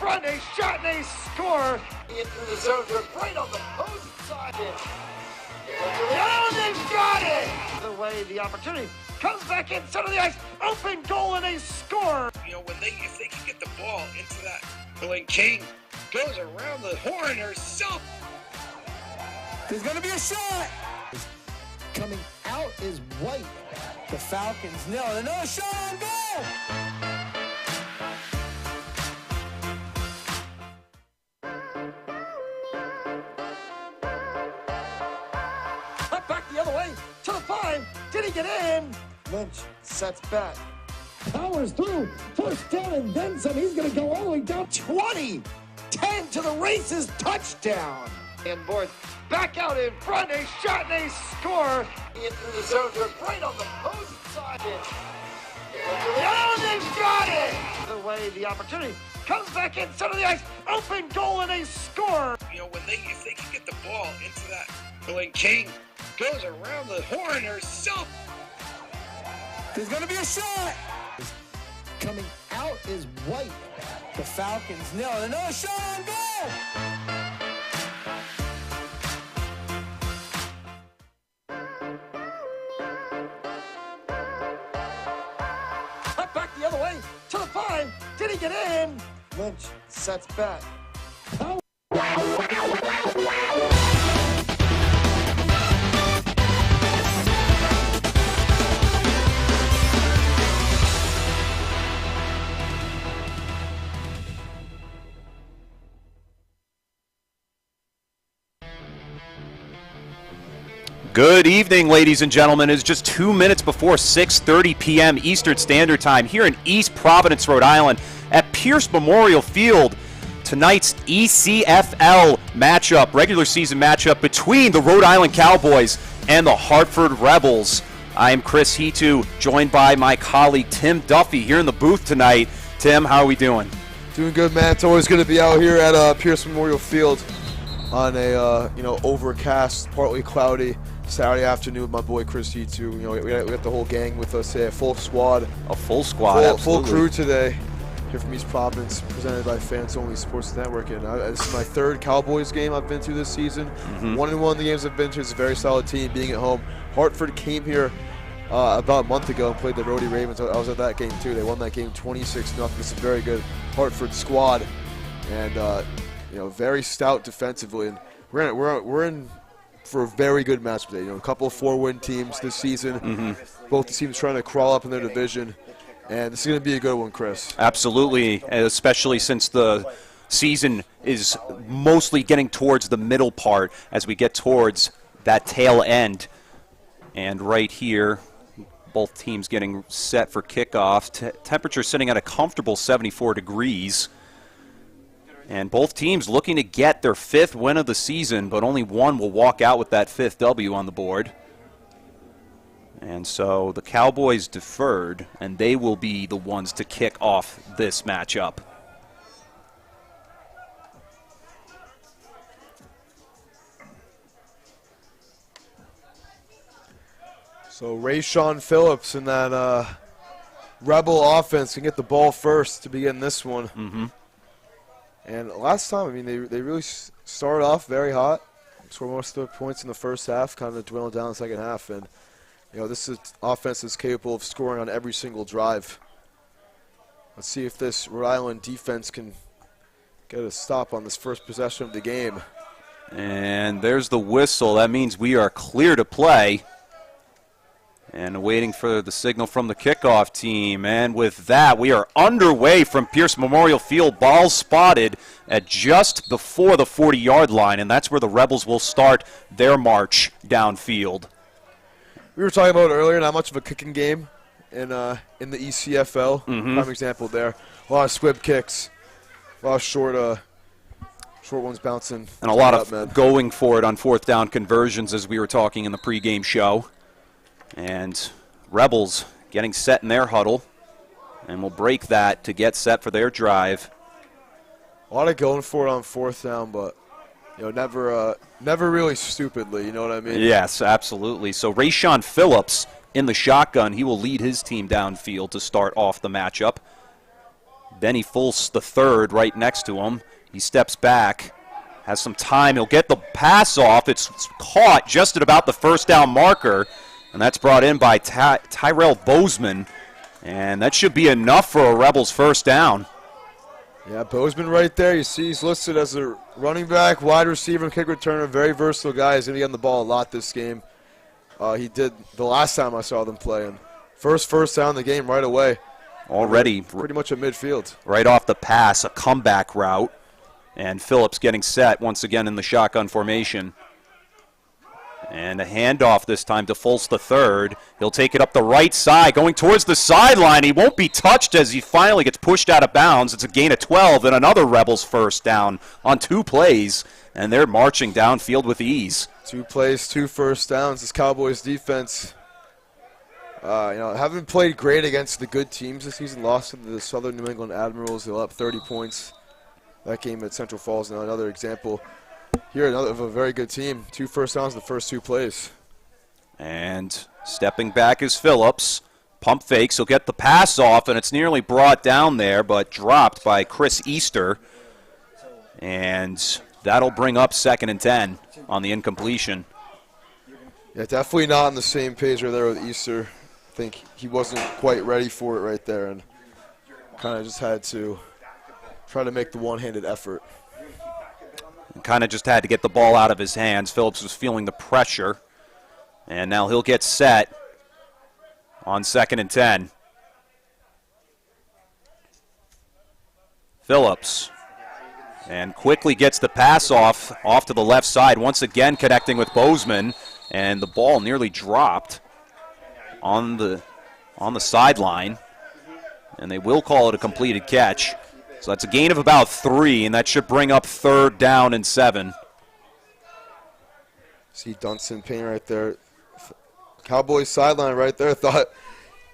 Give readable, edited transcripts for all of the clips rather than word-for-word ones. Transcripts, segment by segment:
front, a shot, and a score. Into the zone, right on the post side. Oh, they've got it! The way the opportunity comes back in center of the ice, open goal, and a score. You know, if they can get the ball into that, when King goes around the horn herself. There's going to be a shot. Coming out is White. The Falcons nail it. Another shot on goal. Up back the other way to the 5. Did he get in? Lynch sets back. Powers through. First down and then some. He's going to go all the way down 20. 10 to the races. Touchdown. And boards back out in front. A shot and a score. Into the zone. Right on the post side. Oh, they've got it! The way the opportunity comes back in center of the ice. Open goal, and a score. You know, if they can get the ball into that, when King goes around the horn herself. There's going to be a shot. Coming out is White. The Falcons nail it. Another shot on goal. Up back the other way to the 5. Did he get in? Lynch sets back. Good evening, ladies and gentlemen. It's just 2 minutes before 6:30 p.m. Eastern Standard Time here in East Providence, Rhode Island at Pierce Memorial Field. Tonight's ECFL matchup, regular season matchup between the Rhode Island Cowboys and the Hartford Rebels. I am Chris Hetu, joined by my colleague Tim Duffy here in the booth tonight. Tim, how are we doing? Doing good, man. It's always good to be out here at Pierce Memorial Field on a overcast, partly cloudy Saturday afternoon with my boy Chris Hetu. You know, we got the whole gang with us today, a full squad. A full squad, full crew today. Here from East Providence, presented by Fans Only Sports Network. And this is my third Cowboys game I've been to this season. 1-1 of the games I've been to. It's a very solid team being at home. Hartford came here about a month ago and played the Rhodey Ravens. I was at that game too. They won that game 26-0. It's a very good Hartford squad, and very stout defensively. And we're in for a very good match today. You know, a couple of 4-win teams this season. Both the teams trying to crawl up in their division, and this is going to be a good one, Chris. Absolutely, especially since the season is mostly getting towards the middle part as we get towards that tail end. And right here, both teams getting set for kickoff. Temperature sitting at a comfortable 74 degrees. And both teams looking to get their 5th win of the season, but only one will walk out with that 5th W on the board. And so the Cowboys deferred, and they will be the ones to kick off this matchup. So Rayshawn Phillips and that Rebel offense can get the ball first to begin this one. And last time, I mean, they really started off very hot, scored most of the points in the first half, kind of dwindled down in the second half. And, you know, this offense is capable of scoring on every single drive. Let's see if this Rhode Island defense can get a stop on this first possession of the game. And there's the whistle. That means we are clear to play. And waiting for the signal from the kickoff team. And with that, we are underway from Pierce Memorial Field. Ball spotted at just before the 40-yard line, and that's where the Rebels will start their march downfield. We were talking about it earlier, not much of a kicking game in the ECFL. Prime example there. A lot of squib kicks, a lot of short ones bouncing. And a lot of going for it on 4th down conversions, as we were talking in the pregame show. And Rebels getting set in their huddle, and will break that to get set for their drive. A lot of going for it on 4th down, but never really stupidly. You know what I mean? Yes, absolutely. So Rayshawn Phillips in the shotgun. He will lead his team downfield to start off the matchup. Benny Fultz the third right next to him. He steps back, has some time. He'll get the pass off. It's caught just at about the first down marker, and that's brought in by Tyrell Bozeman. And that should be enough for a Rebels first down. Yeah, Bozeman right there. You see he's listed as a running back, wide receiver, and kick returner. Very versatile guy. He's going to be on the ball a lot this game. He did the last time I saw them play. And first down in the game right away. Already. Pretty much at midfield. Right off the pass, a comeback route. And Phillips getting set once again in the shotgun formation. And a handoff this time to Fultz the third. He'll take it up the right side, going towards the sideline. He won't be touched as he finally gets pushed out of bounds. It's a gain of 12 and another Rebels first down on 2 plays. And they're marching downfield with ease. 2 plays, 2 first downs. This Cowboys defense, haven't played great against the good teams this season. Lost to the Southern New England Admirals. They let up 30 points. That game at Central Falls, now another example. Here, another of a very good team. 2 first downs in the first 2 plays. And stepping back is Phillips. Pump fakes. He'll get the pass off, and it's nearly brought down there, but dropped by Chris Easter. And that'll bring up 2nd and 10 on the incompletion. Yeah, definitely not on the same page right there with Easter. I think he wasn't quite ready for it right there, and kind of just had to try to make the one-handed effort. Kind of just had to get the ball out of his hands. Phillips was feeling the pressure. And now he'll get set on 2nd and 10. Phillips. And quickly gets the pass off to the left side. Once again connecting with Bozeman. And the ball nearly dropped on the sideline. And they will call it a completed catch. So that's a gain of about 3, and that should bring up 3rd down and 7. See Dunson Payne right there. Cowboys sideline right there. Thought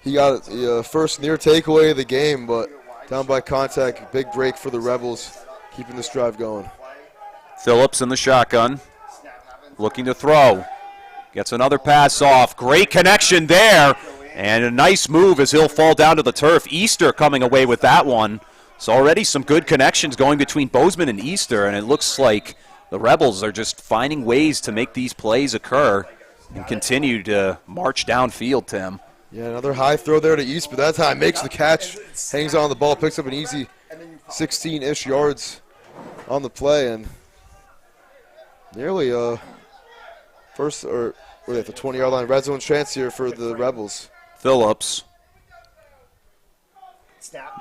he got the first near takeaway of the game, but down by contact, big break for the Rebels, keeping this drive going. Phillips in the shotgun, looking to throw. Gets another pass off. Great connection there, and a nice move as he'll fall down to the turf. Easter coming away with that one. So already some good connections going between Bozeman and Easter, and it looks like the Rebels are just finding ways to make these plays occur and continue to march downfield, Tim. Yeah, another high throw there to East, but that time makes the catch, hangs on the ball, picks up an easy 16-ish yards on the play, and nearly the 20-yard line red zone chance here for the Rebels. Phillips.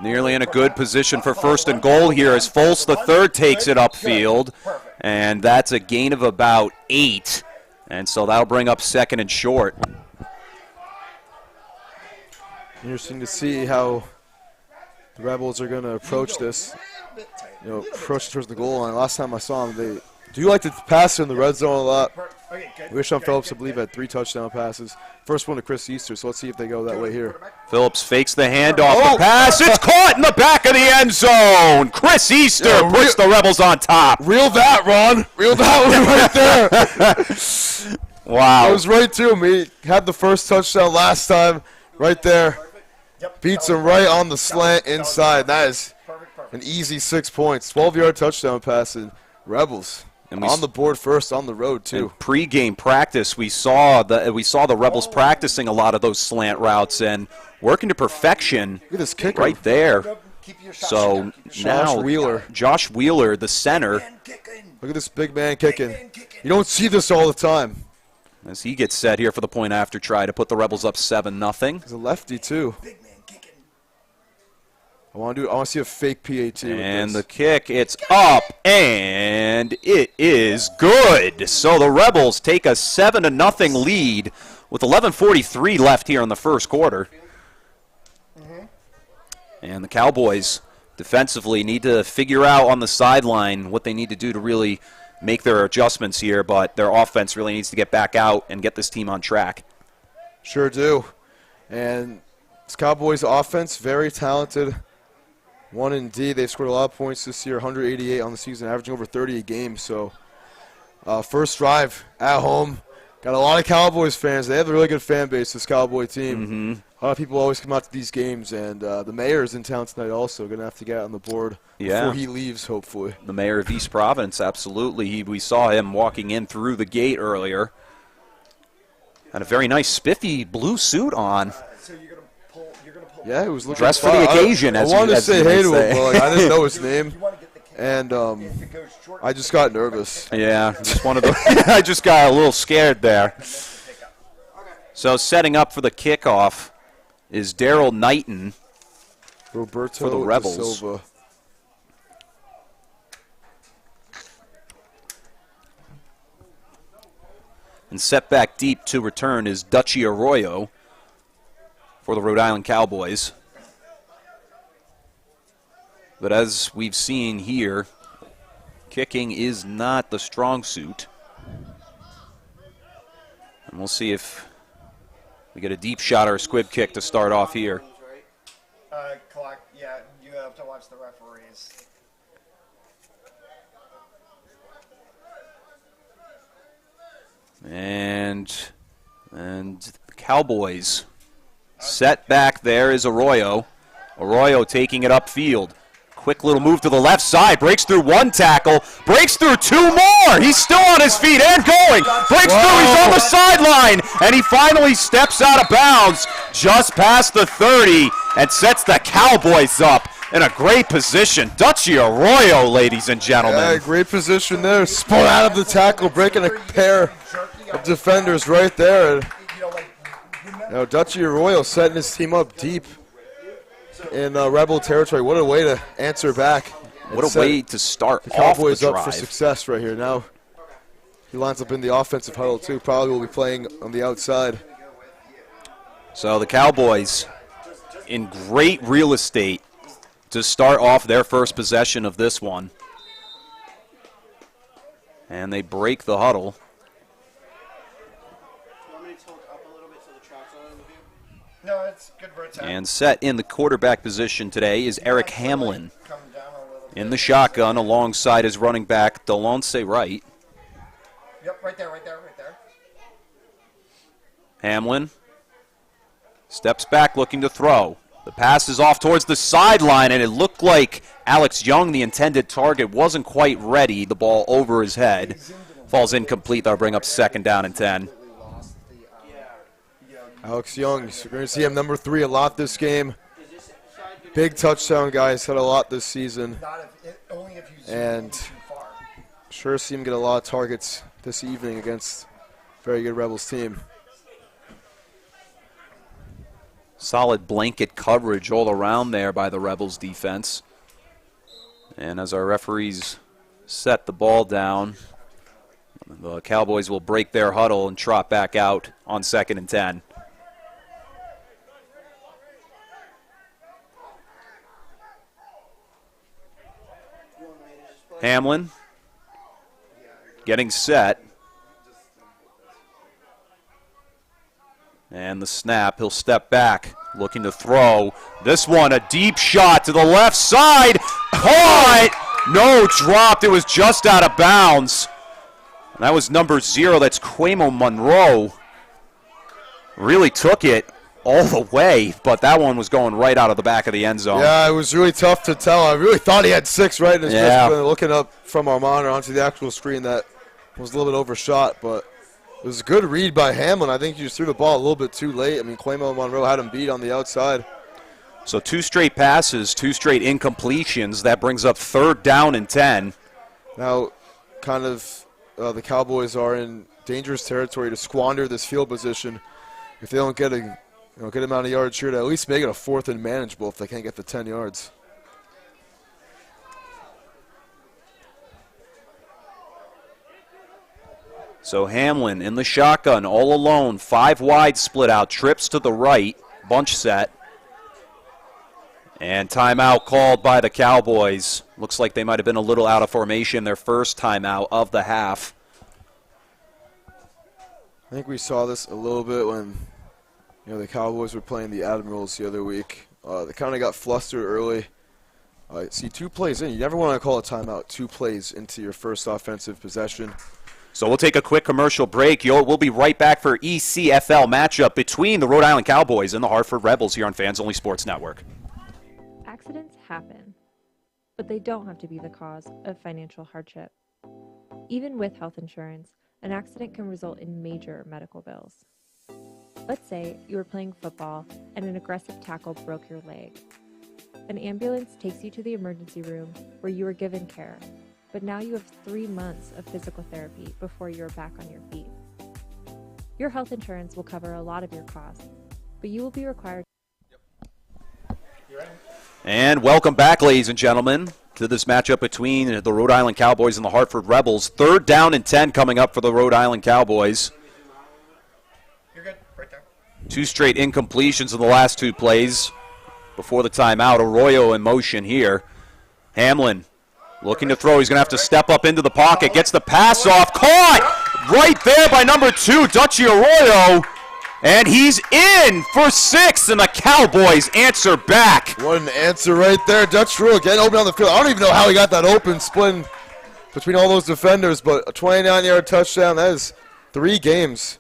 Nearly in a good position for 1st and goal here as Fultz the third takes it upfield, and that's a gain of about 8, and so that'll bring up 2nd and short. Interesting to see how the Rebels are going to approach this. Approach towards the goal line. Last time I saw them, they do like to pass in the red zone a lot. Wishon Phillips, I believe, had 3 touchdown passes. First one to Chris Easter, so let's see if they go that way here. Phillips fakes the handoff, the pass. It's caught in the back of the end zone. Chris Easter puts the Rebels on top. Reel that, Ron. Reel that one right there. Wow. I was right to him. He had the first touchdown last time right there. Beats him right on the slant inside. That is an easy 6 points. 12-yard touchdown pass, and Rebels and on the board first, on the road too. In pre-game practice, we saw the Rebels practicing a lot of those slant routes and working to perfection. Look at this kicker right there. So now Josh Wheeler, the center. Look at this big man kicking. You don't see this all the time. As he gets set here for the point after try to put the Rebels up 7-0. He's a lefty too. I want to see a fake PAT. And the kick, it's up, and it is good. So the Rebels take a 7-0 lead with 11:43 left here in the first quarter. And the Cowboys defensively need to figure out on the sideline what they need to do to really make their adjustments here, but their offense really needs to get back out and get this team on track. Sure do. And this Cowboys offense, very talented. 1 and D, they've scored a lot of points this year, 188 on the season, averaging over 30 a game. So first drive at home, Got a lot of Cowboys fans. They have a really good fan base, this Cowboy team. Mm-hmm. A lot of people always come out to these games, and the mayor's in town tonight also. Going to have to get on the board before he leaves, hopefully. The mayor of East Providence, absolutely. We saw him walking in through the gate earlier. Had a very nice spiffy blue suit on. Yeah, he was looking dressed for the occasion. I wanted to say hey to him, but I didn't know his name, and I just got nervous. Yeah, just one of the. I just got a little scared there. So setting up for the kickoff is Daryl Knighton Roberto for the Rebels. Da Silva. And set back deep to return is Dutchy Arroyo for the Rhode Island Cowboys. But as we've seen here, kicking is not the strong suit. And we'll see if we get a deep shot or a squib kick to start off here. Yeah, you have to watch the referees. And the Cowboys set back there is Arroyo. Arroyo taking it upfield. Quick little move to the left side. Breaks through one tackle. Breaks through two more. He's still on his feet and going. Breaks through. He's on the sideline. And he finally steps out of bounds just past the 30 and sets the Cowboys up in a great position. Dutchy Arroyo, ladies and gentlemen. Yeah, great position there. Spun out of the tackle, breaking a pair of defenders right there. Now Dutchy Arroyo setting his team up deep in Rebel territory. What a way to answer back. What a way to start the off Cowboys the up drive. for success right here. Now he lines up in the offensive huddle too. Probably will be playing on the outside. So the Cowboys in great real estate to start off their first possession of this one. And they break the huddle. No, it's good for a time. And set in the quarterback position today is Eric Hamlin in the shotgun alongside his running back, Delonce Wright. Yep, right there. Hamlin steps back looking to throw. The pass is off towards the sideline, and it looked like Alex Young, the intended target, wasn't quite ready. The ball over his head. Falls incomplete. That'll bring up 2nd down and 10. Alex Young, so we're going to see him number 3 a lot this game. Big touchdown guy, he's had a lot this season. And sure see him get a lot of targets this evening against a very good Rebels team. Solid blanket coverage all around there by the Rebels defense. And as our referees set the ball down, the Cowboys will break their huddle and trot back out on 2nd and 10. Hamlin getting set. And the snap, he'll step back, looking to throw. This one, a deep shot to the left side. Caught! No, dropped. It was just out of bounds. And that was number 0. That's Quamo Monroe. Really took it all the way, but that one was going right out of the back of the end zone. Yeah, it was really tough to tell. I really thought he had 6 right in his wrist, but looking up from our monitor onto the actual screen, that was a little bit overshot, but it was a good read by Hamlin. I think he just threw the ball a little bit too late. I mean, Quamo Monroe had him beat on the outside. So 2 straight passes, 2 straight incompletions. That brings up 3rd down and 10. Now, kind of the Cowboys are in dangerous territory to squander this field position. If they don't get a good amount of yards here, to at least make it a 4th and manageable if they can't get the 10 yards. So Hamlin in the shotgun, all alone, 5 wide split out, trips to the right, bunch set. And timeout called by the Cowboys. Looks like they might have been a little out of formation, their first timeout of the half. I think we saw this a little bit when the Cowboys were playing the Admirals the other week. They kind of got flustered early. See, 2 plays in. You never want to call a timeout 2 plays into your first offensive possession. So we'll take a quick commercial break. We'll be right back for ECFL matchup between the Rhode Island Cowboys and the Hartford Rebels here on Fans Only Sports Network. Accidents happen, but they don't have to be the cause of financial hardship. Even with health insurance, an accident can result in major medical bills. Let's say you were playing football and an aggressive tackle broke your leg. An ambulance takes you to the emergency room where you were given care, but now you have 3 months of physical therapy before you are back on your feet. Your health insurance will cover a lot of your costs, but you will be required. And welcome back, ladies and gentlemen, to this matchup between the Rhode Island Cowboys and the Hartford Rebels. 3rd down and 10 coming up for the Rhode Island Cowboys. You're good. Right there. 2 straight incompletions in the last 2 plays before the timeout. Arroyo in motion here. Hamlin looking to throw. He's going to have to step up into the pocket. Gets the pass off. Caught right there by number 2, Dutchy Arroyo. And he's in for 6, and the Cowboys answer back. What an answer right there. Dutch Arroyo getting open on the field. I don't even know how he got that open, splitting between all those defenders, but a 29-yard touchdown. That is 3 games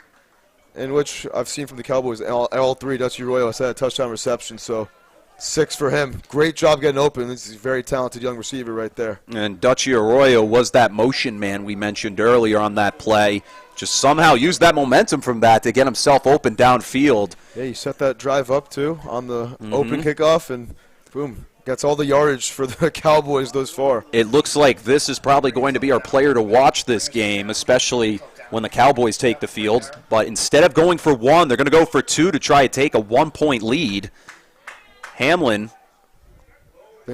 in which I've seen from the Cowboys. All 3, Dutchy Arroyo has had a touchdown reception, so 6 for him. Great job getting open. This is a very talented young receiver right there. And Dutchy Arroyo was that motion man we mentioned earlier on that play. Just somehow used that momentum from that to get himself open downfield. Yeah, you set that drive up, too, on the open kickoff, and boom, gets all the yardage for the Cowboys thus far. It looks like this is probably going to be our player to watch this game, especially when the Cowboys take the field. But instead of going for 1, they're going to go for 2 to try to take a 1-point lead. Hamlin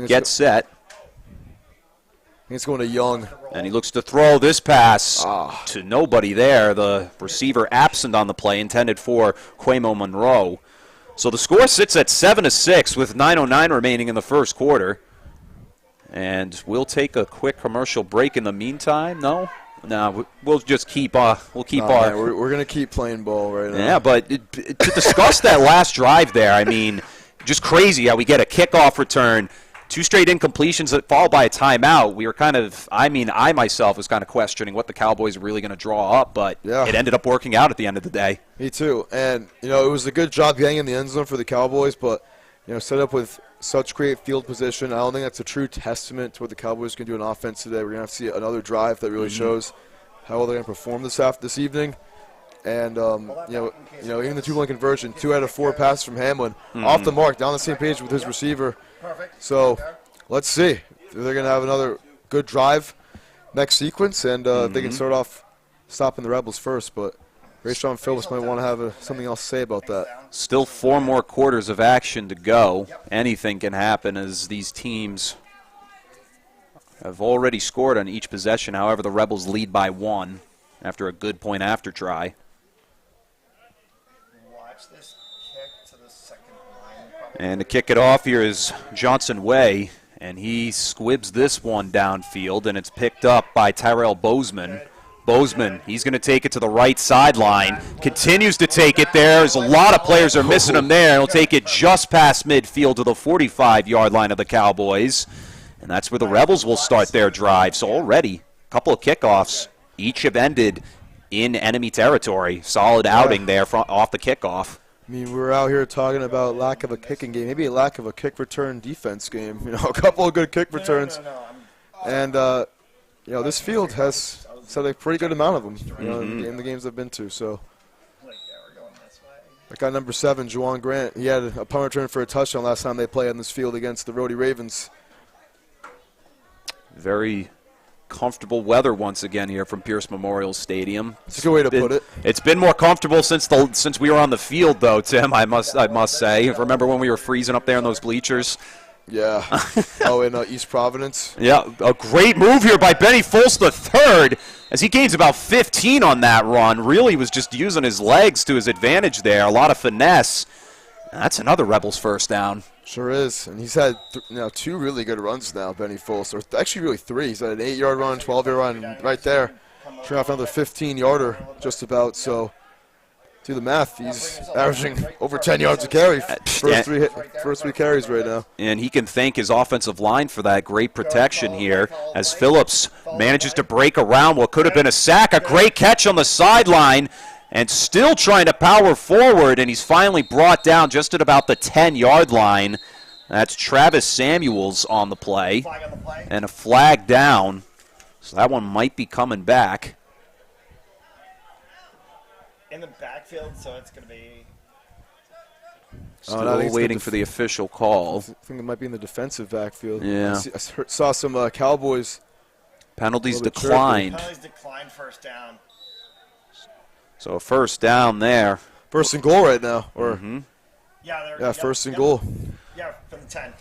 gets set. I think it's going to Young. And he looks to throw this pass to nobody there. The receiver absent on the play, intended for Quamo Monroe. So the score sits at 7-6 with 9:09 remaining in the first quarter. And we'll take a quick commercial break in the meantime. No, we'll just keep. We're going to keep playing ball right now. Yeah, but to discuss that last drive there, I mean, just crazy how we get a kickoff return. 2 straight incompletions that followed by a timeout. We were I myself was kind of questioning what the Cowboys were really going to draw up, but it ended up working out at the end of the day. Me too. And, it was a good job getting in the end zone for the Cowboys, but, set up with such great field position. I don't think that's a true testament to what the Cowboys can do in offense today. We're going to have to see another drive that really shows how well they're going to perform this evening. And, even the 2-point conversion, 2 out of 4 passes from Hamlin, off the mark, down the same page with his receiver. So let's see. They're going to have another good drive next sequence, and they can start off stopping the Rebels first. But Rayshawn Phillips might want to have something else to say about that. Still 4 more quarters of action to go. Anything can happen as these teams have already scored on each possession. However, the Rebels lead by 1 after a good point after try. And to kick it off here is Johnson Way, and he squibs this one downfield, and it's picked up by Tyrell Bozeman. Bozeman, he's going to take it to the right sideline, continues to take it there. There's a lot of players are missing him there. He'll take it just past midfield to the 45-yard line of the Cowboys, and that's where the Rebels will start their drive. So already a couple of kickoffs, each have ended in enemy territory. Solid outing there off the kickoff. I mean, we're out here talking about lack of a kicking game, maybe a lack of a kick return defense game. A couple of good kick returns. And, this field has had a pretty good amount of them in the games I've been to. So, that guy number 7, Juwan Grant, he had a punt return for a touchdown last time they played on this field against the Rhody Ravens. Very comfortable weather once again here from Pierce Memorial Stadium. It's a good way to put it. It's been more comfortable since we were on the field, though, Tim. I must say. Remember when we were freezing up there in those bleachers? Yeah. In East Providence. Yeah, a great move here by Benny Foltz III as he gains about 15 on that run. Really was just using his legs to his advantage there. A lot of finesse. That's another Rebels first down. Sure is, and he's had 2 really good runs now, Benny Foltz, or actually really 3. He's had an 8-yard run, 12-yard run right there. Trying off another 15-yarder just about, so do the math. He's averaging over 10 yards a carry first 3 carries right now. And he can thank his offensive line for that great protection here as Phillips manages to break around what could have been a sack. A great catch on the sideline, and still trying to power forward, and he's finally brought down just at about the 10-yard line. That's Travis Samuels on the play, and a flag down. So that one might be coming back. In the backfield, so it's going to be... Still waiting for the official call. I think it might be in the defensive backfield. Yeah. I saw some Cowboys. Penalties declined. Penalties declined, first down. So a first down there. First and goal right now. Or Yeah, first and goal. Yeah, from the 10.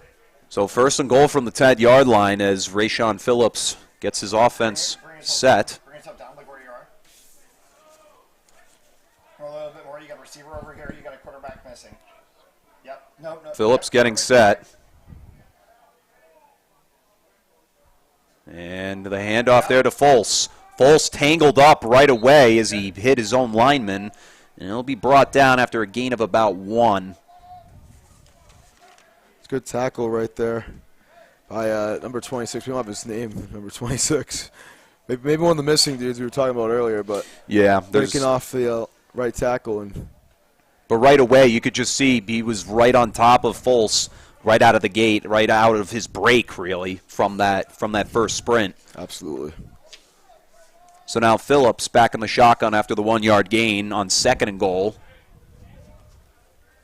So first and goal from the 10-yard line as Rayshon Phillips gets his offense set. Bring yourself down, like where you are. Or a little bit more. You got a receiver over here. You got a quarterback missing. Yep. No. Phillips getting set. And the handoff there to Foles. Foles tangled up right away as he hit his own lineman. And he'll be brought down after a gain of about 1. It's a good tackle right there by number 26. We don't have his name, number 26. Maybe one of the missing dudes we were talking about earlier, but yeah, breaking off the right tackle. But right away, you could just see he was right on top of Foles right out of the gate, right out of his break, really, from that first sprint. Absolutely. So now Phillips back in the shotgun after the 1-yard gain on second and goal.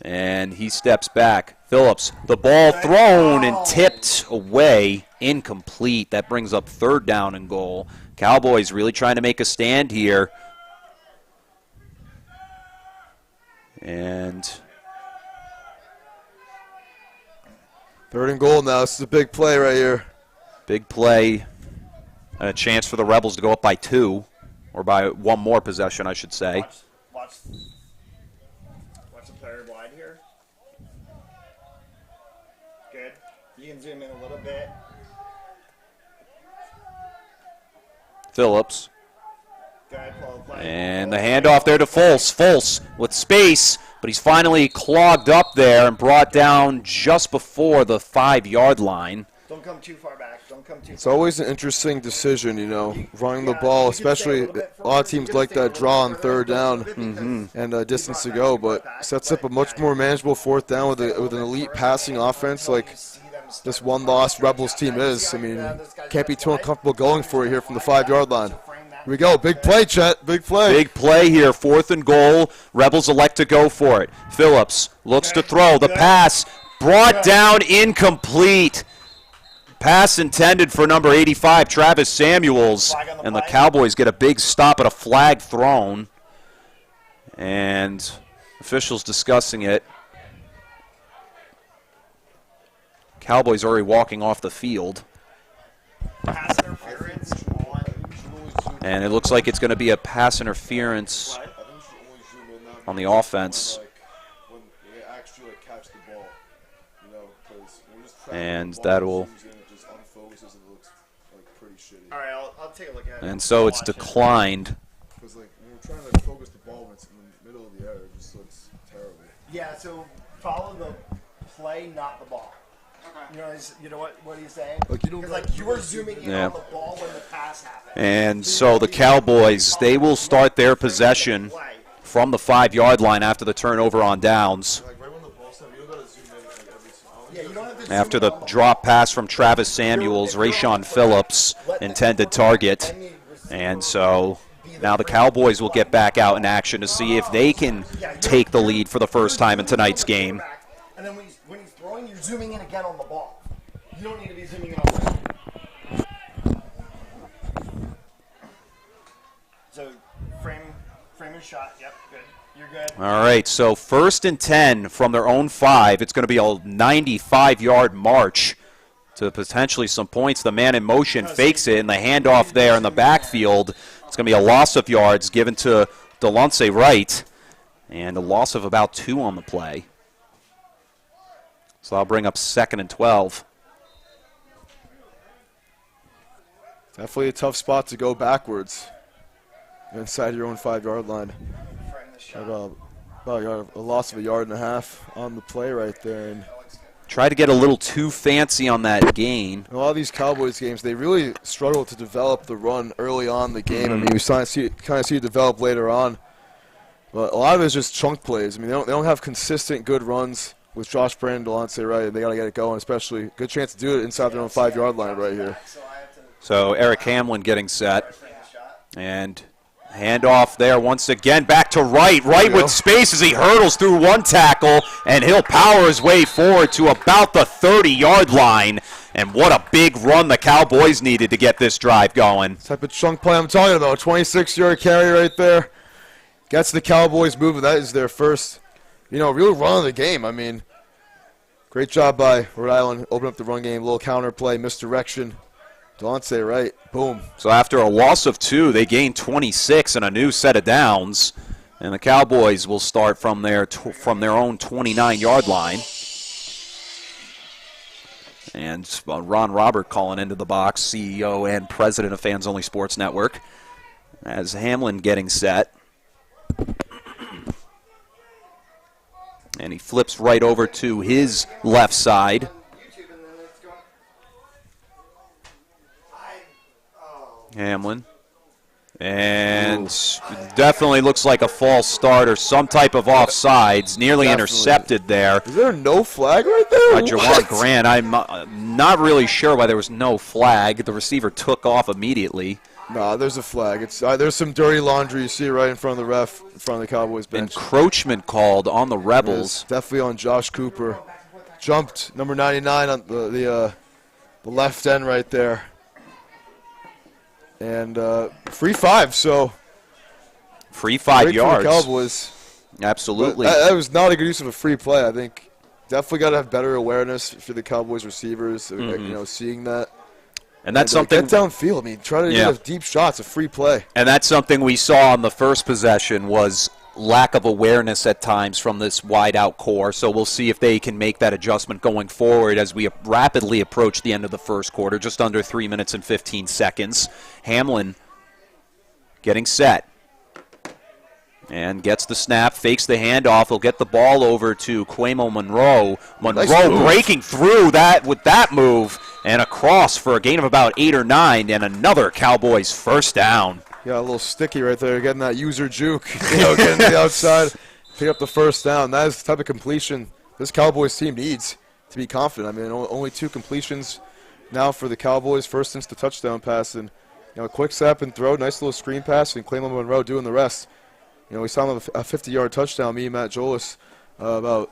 And he steps back. Phillips, the ball thrown and tipped away, incomplete. That brings up third down and goal. Cowboys really trying to make a stand here. And third and goal now. This is a big play right here. Big play. And a chance for the Rebels to go up by 2, or by one more possession, I should say. Watch the player wide here. Good. You can zoom in a little bit. Phillips. Good. And the handoff there to Foles. Foles with space, but he's finally clogged up there and brought down just before the 5-yard line. Don't come too far back. Don't come too It's far always an interesting decision, running the ball, especially a lot of teams like that draw on third down and distance to go, but sets up a much more manageable fourth down with an elite passing offense like this one-loss Rebels team is. I mean, can't be too uncomfortable going for it here from the 5-yard line. Here we go. Big play, Chet. Big play. Big play here. 4th and goal. Rebels elect to go for it. Phillips looks to throw. The pass brought down, incomplete. Pass intended for number 85, Travis Samuels. And the Cowboys get a big stop at a flag thrown. And officials discussing it. Cowboys already walking off the field. pass interference And it looks like it's going to be a pass interference on the offense. And that will... All right, I'll take a look at it. And so it's declined. Because when we're trying to focus the ball when it's in the middle of the air, it just looks terrible. Yeah, so follow the play, not the ball. You know what he's saying? Because you were zooming in on the ball when the pass happened. And so the Cowboys, they will start their possession from the 5-yard line after the turnover on downs. After the drop pass from Travis Samuels, Rayshon Phillips intended target. And so now the Cowboys will get back out in action to see if they can take the lead for the first time in tonight's game. And then when he's throwing, you're zooming in again on the ball. You don't need to be zooming in on the ball. So frame your shot. Yep, good. You're good. All right, so 1st and 10 from their own 5. It's going to be a 95-yard march to potentially some points. The man in motion fakes it, and the handoff there in the backfield. It's going to be a loss of yards given to Delonce Wright, and a loss of about 2 on the play. So I'll bring up 2nd and 12. Definitely a tough spot to go backwards inside your own 5-yard line. About a loss of 1.5 yards on the play right there. And Tried to get a little too fancy on that gain. A lot of these Cowboys games, they really struggle to develop the run early on in the game. I mean, we kind of see it develop later on. But a lot of it is just chunk plays. I mean, they don't have consistent good runs with Josh Brandon, Delonte Wright. They got to get it going, especially good chance to do it inside their own 5-yard line right here. So Eric Hamlin getting set. And handoff there once again. Back to Wright. Wright with space as he hurdles through one tackle, and he'll power his way forward to about the 30-yard line. And what a big run the Cowboys needed to get this drive going. Type of chunk play I'm talking about. 26-yard carry right there. Gets the Cowboys moving. That is their first, real run of the game. I mean, great job by Rhode Island. Open up the run game. A little counter play, misdirection. Delonte Wright, boom. So after a loss of 2, they gained 26 and a new set of downs. And the Cowboys will start from their own 29-yard line. And Ron Robert calling into the box, CEO and president of Fans Only Sports Network, as Hamlin getting set. And he flips right over to his left side. Hamlin. And definitely looks like a false start or some type of offsides. Nearly intercepted there. Is there no flag right there? Jawan Grant. I'm not really sure why there was no flag. The receiver took off immediately. No, there's a flag. It's there's some dirty laundry you see right in front of the ref, in front of the Cowboys bench. Encroachment called on the Rebels. Definitely on Josh Cooper. Jumped number 99 on the left end right there. And free 5, so free 5 yards. For the Cowboys. Absolutely. That was not a good use of a free play. I think definitely got to have better awareness for the Cowboys receivers. Seeing that. And that's something. Get downfield. I mean, try to get deep shots, a free play. And that's something we saw on the first possession was lack of awareness at times from this wide-out core. So we'll see if they can make that adjustment going forward as we rapidly approach the end of the first quarter, just under 3 minutes and 15 seconds. Hamlin getting set. And gets the snap, fakes the handoff. He'll get the ball over to Quamo Monroe. Monroe breaking through that with that move and across for a gain of about 8 or 9 and another Cowboys first down. Yeah, a little sticky right there, getting that user juke, getting to the outside, pick up the first down. That is the type of completion this Cowboys team needs to be confident. I mean, only 2 completions now for the Cowboys, first since the touchdown pass. And, a quick step and throw, nice little screen pass, and Quamo Monroe doing the rest. We saw him a 50-yard touchdown, me and Matt Jolis, about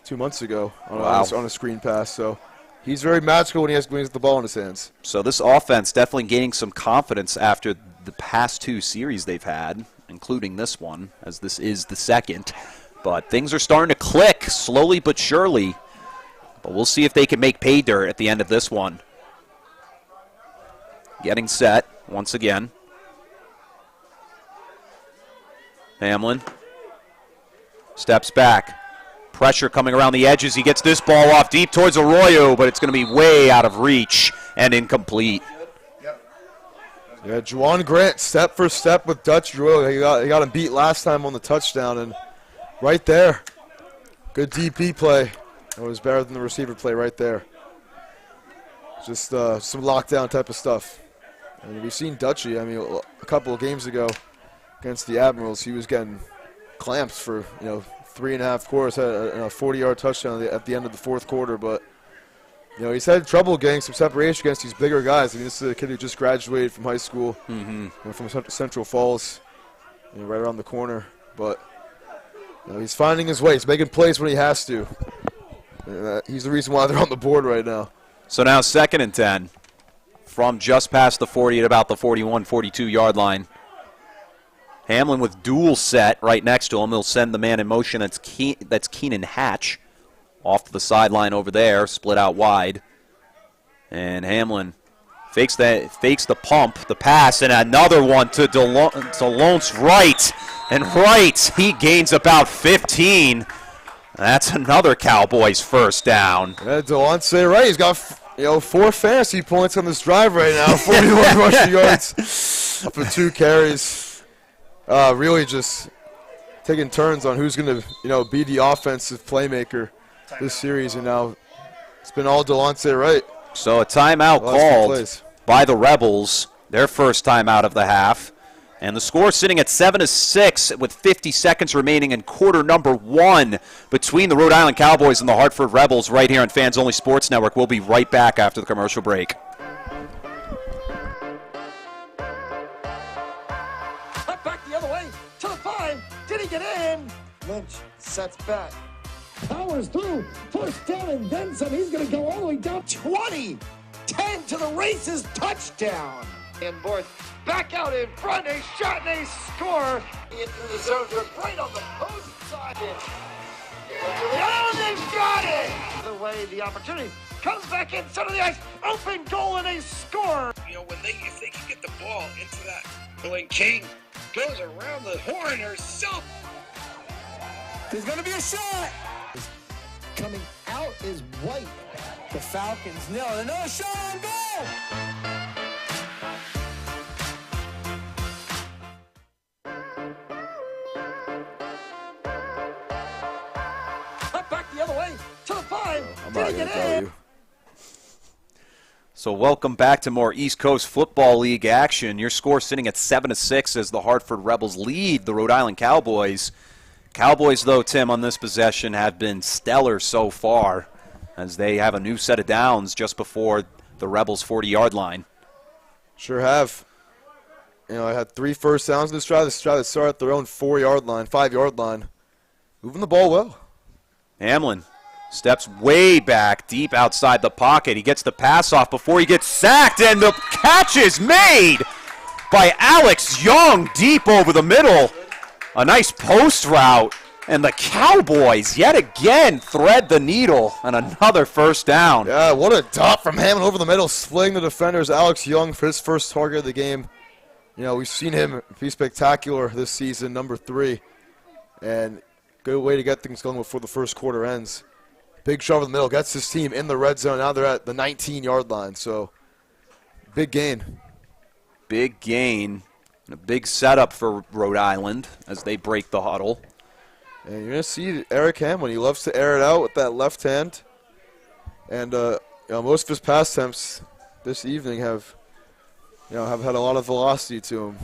2 months ago on a screen pass. So he's very magical when he has the ball in his hands. So this offense definitely gaining some confidence after the past 2 series they've had, including this one, as this is the second. But things are starting to click slowly but surely. But we'll see if they can make pay dirt at the end of this one. Getting set once again. Hamlin steps back. Pressure coming around the edges. He gets this ball off deep towards Arroyo, but it's going to be way out of reach and incomplete. Yeah, Juwan Grant, step for step with Dutch Arroyo. He got him beat last time on the touchdown, and right there, good DP play. It was better than the receiver play right there. Just some lockdown type of stuff. And we've seen Dutchy, a couple of games ago, against the Admirals, he was getting clamps for 3.5 quarters, had a 40-yard touchdown at the end of the fourth quarter. But he's had trouble getting some separation against these bigger guys. This is a kid who just graduated from high school, from Central Falls, right around the corner. But he's finding his way. He's making plays when he has to. He's the reason why they're on the board right now. So now 2nd and 10 from just past the 40 at about the 41, 42-yard line. Hamlin with dual set right next to him. He'll send the man in motion. That's Keenan Hatch off to the sideline over there, split out wide. And Hamlin fakes the pump, the pass, and another one to Delonce Wright. And Wright, he gains about 15. That's another Cowboys first down. Yeah, Delonce Wright, he's got 4 fantasy points on this drive right now. 41 rushing yards up for 2 carries. Really just taking turns on who's going to, be the offensive playmaker this series. And now It's been all Delonte Wright. So a timeout called by the Rebels, their first timeout of the half. And the score sitting at 7-6 with 50 seconds remaining in quarter number 1 between the Rhode Island Cowboys and the Hartford Rebels right here on Fans Only Sports Network. We'll be right back after the commercial break. Cut back the other way to the 5. Did he get in? Lynch sets back. Powers through. First down and then some. He's going to go all the way down 20. 10 to the races. Touchdown. And Borth back out in front. A shot and a score. Into the zone. Right on the post side. Oh, they've got it. The way the opportunity comes back in center of the ice. Open goal and a score. You know, if they can get the ball into that, when King goes around the horn herself. There's going to be a shot. Coming out is White. The Falcons nil. Another shot on goal. Cut back the other way to the 5. I'm not going to tell you. So welcome back to more East Coast Football League action. Your score sitting at 7-6 as the Hartford Rebels lead the Rhode Island Cowboys. Cowboys, though, Tim, on this possession have been stellar so far as they have a new set of downs just before the Rebels' 40-yard line. Sure have. You know, I had 3 first downs in this drive. This drive that started at their own 4-yard line, 5-yard line. Moving the ball well. Hamlin steps way back, deep outside the pocket. He gets the pass off before he gets sacked, and the catch is made by Alex Young deep over the middle. A nice post route, and the Cowboys yet again thread the needle on another first down. Yeah, what a dot from Hammond over the middle, splitting the defenders. Alex Young for his first target of the game. You know, we've seen him be spectacular this season, number 3. And good way to get things going before the first quarter ends. Big shove in the middle, gets his team in the red zone. Now they're at the 19-yard line, so big gain. Big gain. And a big setup for Rhode Island as they break the huddle. And you're going to see Eric Hamlin. He loves to air it out with that left hand. And you know, most of his pass attempts this evening have had a lot of velocity to him.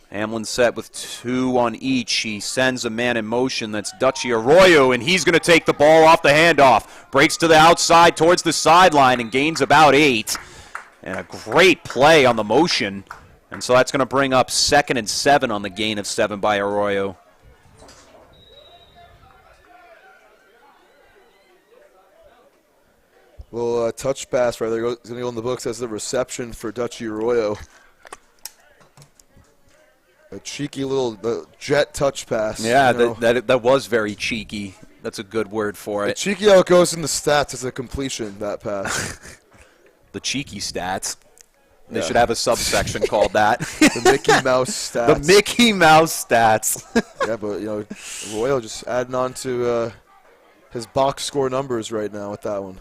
Hamlin set with 2 on each. He sends a man in motion. That's Dutchy Arroyo, and he's going to take the ball off the handoff. Breaks to the outside towards the sideline and gains about 8. And a great play on the motion. And so that's going to bring up 2nd and 7 on the gain of 7 by Arroyo. Little touch pass right there. Going to go in the books as the reception for Dutchy Arroyo. A cheeky little jet touch pass. Yeah, that was very cheeky. That's a good word for it. Cheeky how it goes in the stats as a completion, that pass. The cheeky stats. They should have a subsection called that. The Mickey Mouse stats. The Mickey Mouse stats. Yeah, but, you know, Arroyo just adding on to his box score numbers right now with that one.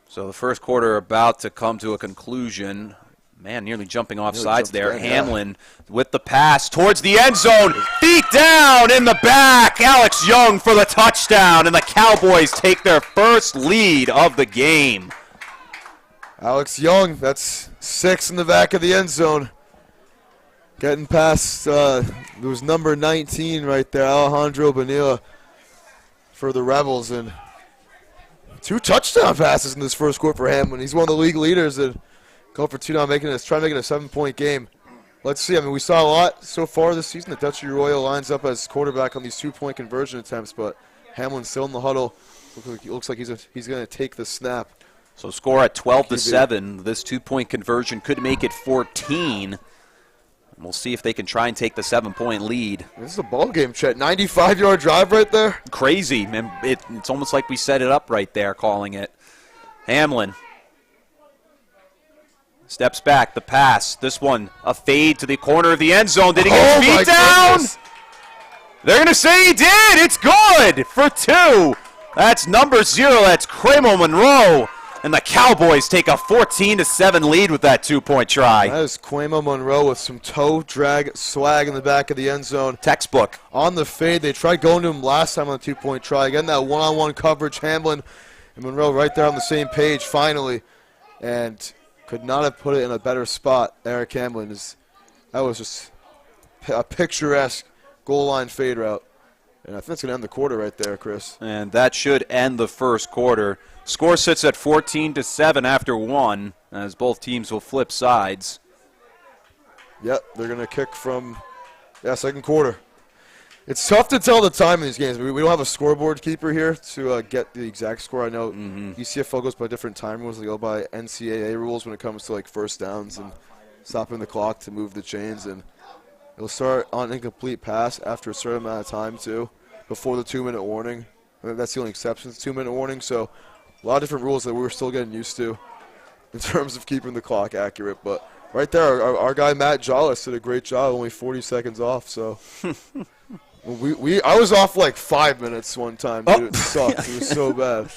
So the first quarter about to come to a conclusion. Man, nearly jumping off sides there. Hamlin with the pass towards the end zone. Beat down in the back. Alex Young for the touchdown, and the Cowboys take their first lead of the game. Alex Young, that's 6 in the back of the end zone. Getting past, there was number 19 right there, Alejandro Bonilla for the Rebels. And 2 touchdown passes in this first quarter for Hamlin. He's one of the league leaders and going for 2 now, trying to make it a 7-point game. Let's see. I mean, we saw a lot so far this season. The Dutchy Arroyo lines up as quarterback on these 2-point conversion attempts, but Hamlin's still in the huddle. Looks like he's going to take the snap. So score at 12-7. This 2-point conversion could make it 14. And we'll see if they can try and take the 7-point lead. This is a ball game, Chet. 95-yard drive right there. Crazy. Man, it's almost like we set it up right there, calling it. Hamlin steps back, the pass. This one, a fade to the corner of the end zone. Did he get his feet down? Goodness. They're going to say he did. It's good for 2. That's number 0. That's Cremo Monroe. And the Cowboys take a 14-7 lead with that 2-point try. That is Quamo Monroe with some toe drag swag in the back of the end zone. Textbook. On the fade, they tried going to him last time on the 2-point try. Again, that one-on-one coverage, Hamlin and Monroe right there on the same page finally. And could not have put it in a better spot. Eric Hamlin that was just a picturesque goal line fade route. And I think that's going to end the quarter right there, Chris. And that should end the first quarter. Score sits at 14-7 after 1, as both teams will flip sides. Yep, they're going to kick from, second quarter. It's tough to tell the time in these games. We don't have a scoreboard keeper here to get the exact score. I know ECFL goes by different time rules. They go by NCAA rules when it comes to, like, first downs and stopping the clock to move the chains. And it'll start on incomplete pass after a certain amount of time, too, before the 2-minute warning. That's the only exception to the 2-minute warning. So a lot of different rules that we're still getting used to in terms of keeping the clock accurate. But right there, our guy Matt Jollis did a great job, only 40 seconds off. So I was off like 5 minutes one time. Dude. It sucked. It was so bad.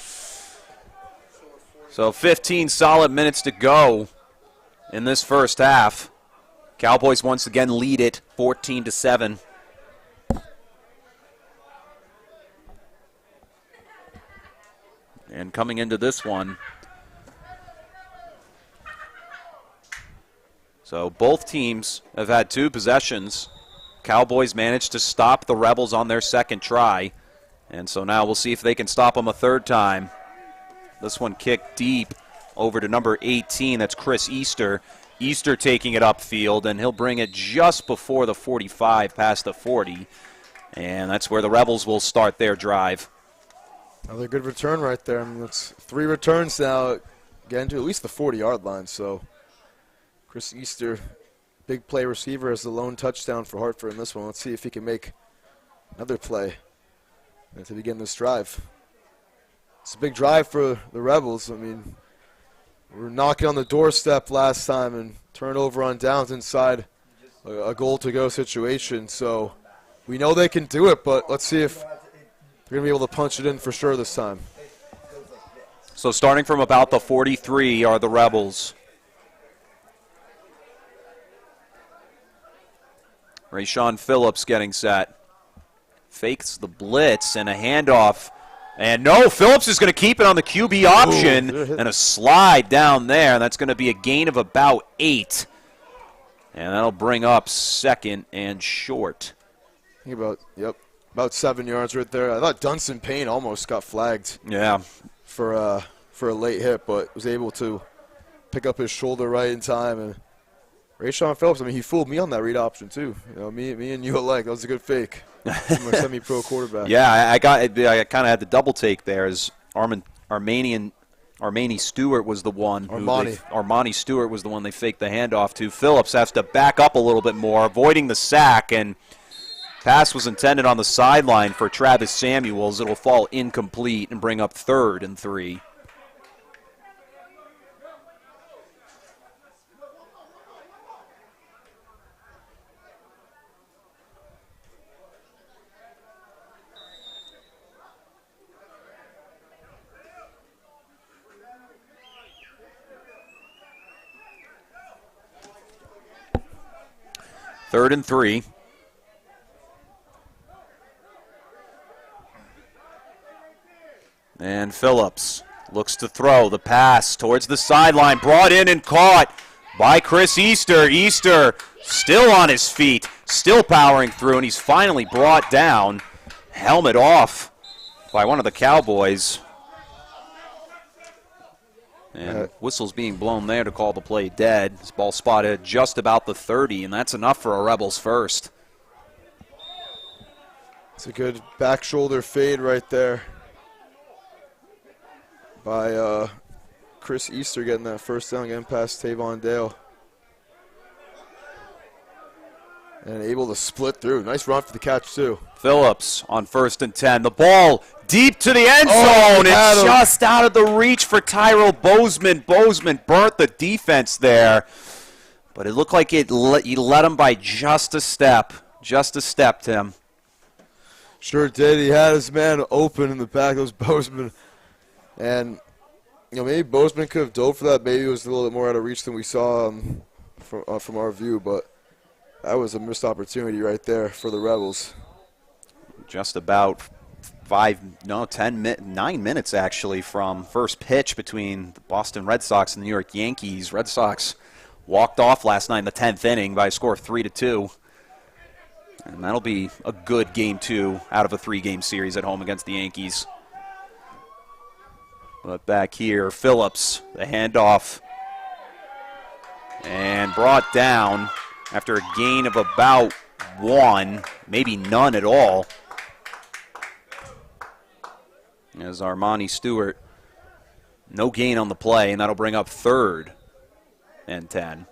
So 15 solid minutes to go in this first half. Cowboys once again lead it 14-7. And coming into this one, so both teams have had 2 possessions. Cowboys managed to stop the Rebels on their second try, and so now we'll see if they can stop them a third time. This one kicked deep over to number 18, that's Chris Easter. Easter taking it upfield, and he'll bring it just before the 45, past the 40, and that's where the Rebels will start their drive. Another good return right there. I mean, that's 3 returns now, getting to at least the 40-yard line. So Chris Easter, big play receiver, has the lone touchdown for Hartford in this one. Let's see if he can make another play to begin this drive. It's a big drive for the Rebels. I mean, we were knocking on the doorstep last time and turnover on downs inside a goal-to-go situation. So we know they can do it, but let's see if they're going to be able to punch it in for sure this time. So starting from about the 43 are the Rebels. Rayshawn Phillips getting set. Fakes the blitz and a handoff. And no, Phillips is going to keep it on the QB option. Ooh, and a slide down there. That's going to be a gain of about 8. And that'll bring up second and short. I think about 7 yards right there. I thought Dunson Payne almost got flagged. Yeah. For a late hit, but was able to pick up his shoulder right in time. And Rayshawn Phillips, I mean, he fooled me on that read option too. You know, me and you alike. That was a good fake. I'm a semi-pro quarterback. Yeah, I kind of had the double take there as Armani Stewart was the one. Armani Stewart was the one they faked the handoff to. Phillips has to back up a little bit more, avoiding the sack, and pass was intended on the sideline for Travis Samuels. It'll fall incomplete and bring up 3rd and 3. Third and 3. And Phillips looks to throw the pass towards the sideline, brought in and caught by Chris Easter. Easter still on his feet, still powering through, and he's finally brought down. Helmet off by one of the Cowboys. And whistles being blown there to call the play dead. This ball spotted just about the 30, and that's enough for a Rebels first. It's a good back shoulder fade right there by Chris Easter, getting that first down, getting past Tavon Dale. And able to split through. Nice run for the catch, too. Phillips on 1st and 10. The ball deep to the end zone. It's just out of the reach for Tyrell Bozeman. Bozeman burnt the defense there. But it looked like he let him by just a step. Just a step, Tim. Sure did. He had his man open in the back. That was Bozeman. And maybe Bozeman could have dove for that. Maybe it was a little bit more out of reach than we saw from our view, but that was a missed opportunity right there for the Rebels. Just about 9 minutes actually from first pitch between the Boston Red Sox and the New York Yankees. Red Sox walked off last night in the 10th inning by a score of 3-2. And that'll be a good game 2 out of a 3-game series at home against the Yankees. But back here, Phillips, the handoff. And brought down after a gain of about 1, maybe none at all. As Armani Stewart, no gain on the play, and that'll bring up 3rd and 10.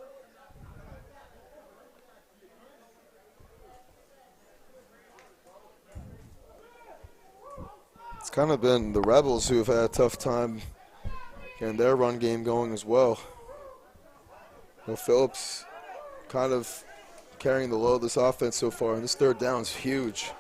It's kind of been the Rebels who have had a tough time getting their run game going as well. Phillips kind of carrying the load of this offense so far, and this 3rd down is huge.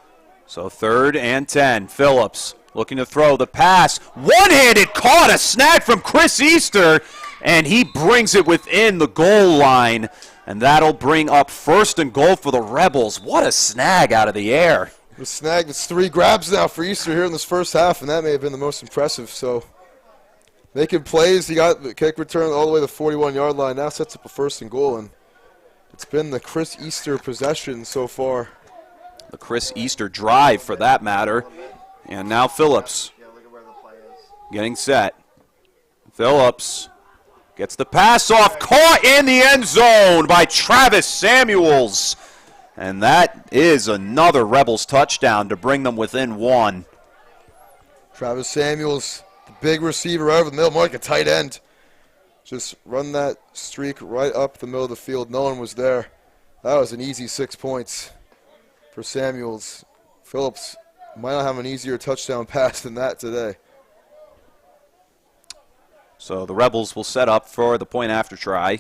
So 3rd and 10, Phillips looking to throw the pass. One-handed caught, a snag from Chris Easter, and he brings it within the goal line, and that'll bring up 1st and goal for the Rebels. What a snag out of the air. The snag, it's 3 grabs now for Easter here in this first half, and that may have been the most impressive. So making plays, he got the kick return all the way to the 41-yard line, now sets up a 1st and goal, and it's been the Chris Easter possession so far. The Chris Easter drive, for that matter. And now Phillips getting set. Phillips gets the pass off, caught in the end zone by Travis Samuels. And that is another Rebels touchdown to bring them within 1. Travis Samuels, the big receiver right over the middle, more like a tight end. Just run that streak right up the middle of the field. No one was there. That was an easy 6 points for Samuels. Phillips might not have an easier touchdown pass than that today. So the Rebels will set up for the point after try.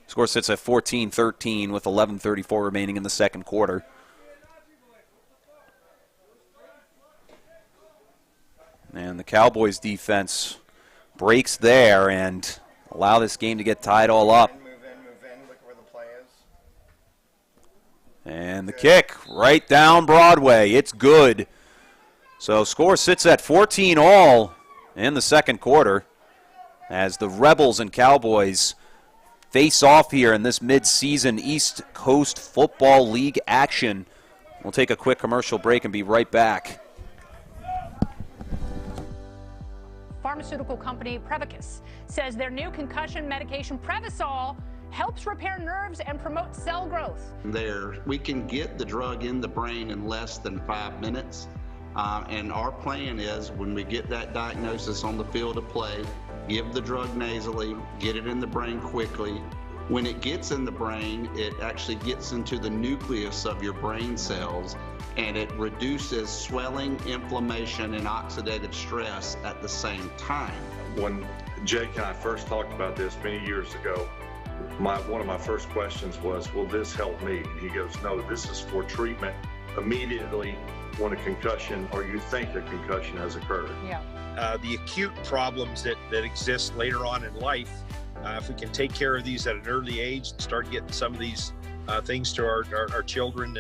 Score sits at 14-13 with 11:34 remaining in the second quarter. And the Cowboys defense breaks there and allow this game to get tied all up. Move in, look where the play is. And the kick right down Broadway. It's good. So score sits at 14 all in the second quarter as the Rebels and Cowboys face off here in this mid-season East Coast Football League action. We'll take a quick commercial break and be right back. Pharmaceutical company Prevacus says their new concussion medication Prevacol helps repair nerves and promote cell growth. We can get the drug in the brain in less than 5 minutes. And our plan is when we get that diagnosis on the field of play, give the drug nasally, get it in the brain quickly. When it gets in the brain, it actually gets into the nucleus of your brain cells, and it reduces swelling, inflammation, and oxidative stress at the same time. When Jake and I first talked about this many years ago, one of my first questions was, will this help me? And he goes, no, this is for treatment immediately when a concussion or you think a concussion has occurred. Yeah. The acute problems that exist later on in life, if we can take care of these at an early age and start getting some of these things to our children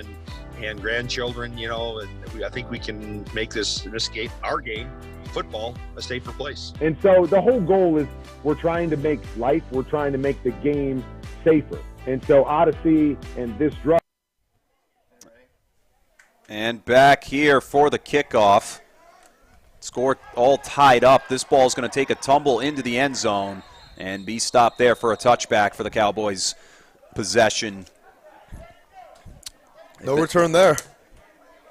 and grandchildren, and I think we can make this game, our game, football, a safer place. And so the whole goal is we're trying to make the game safer. And so Odyssey and this drug. And back here for the kickoff. Score all tied up. This ball is going to take a tumble into the end zone and be stopped there for a touchback for the Cowboys possession. No return there.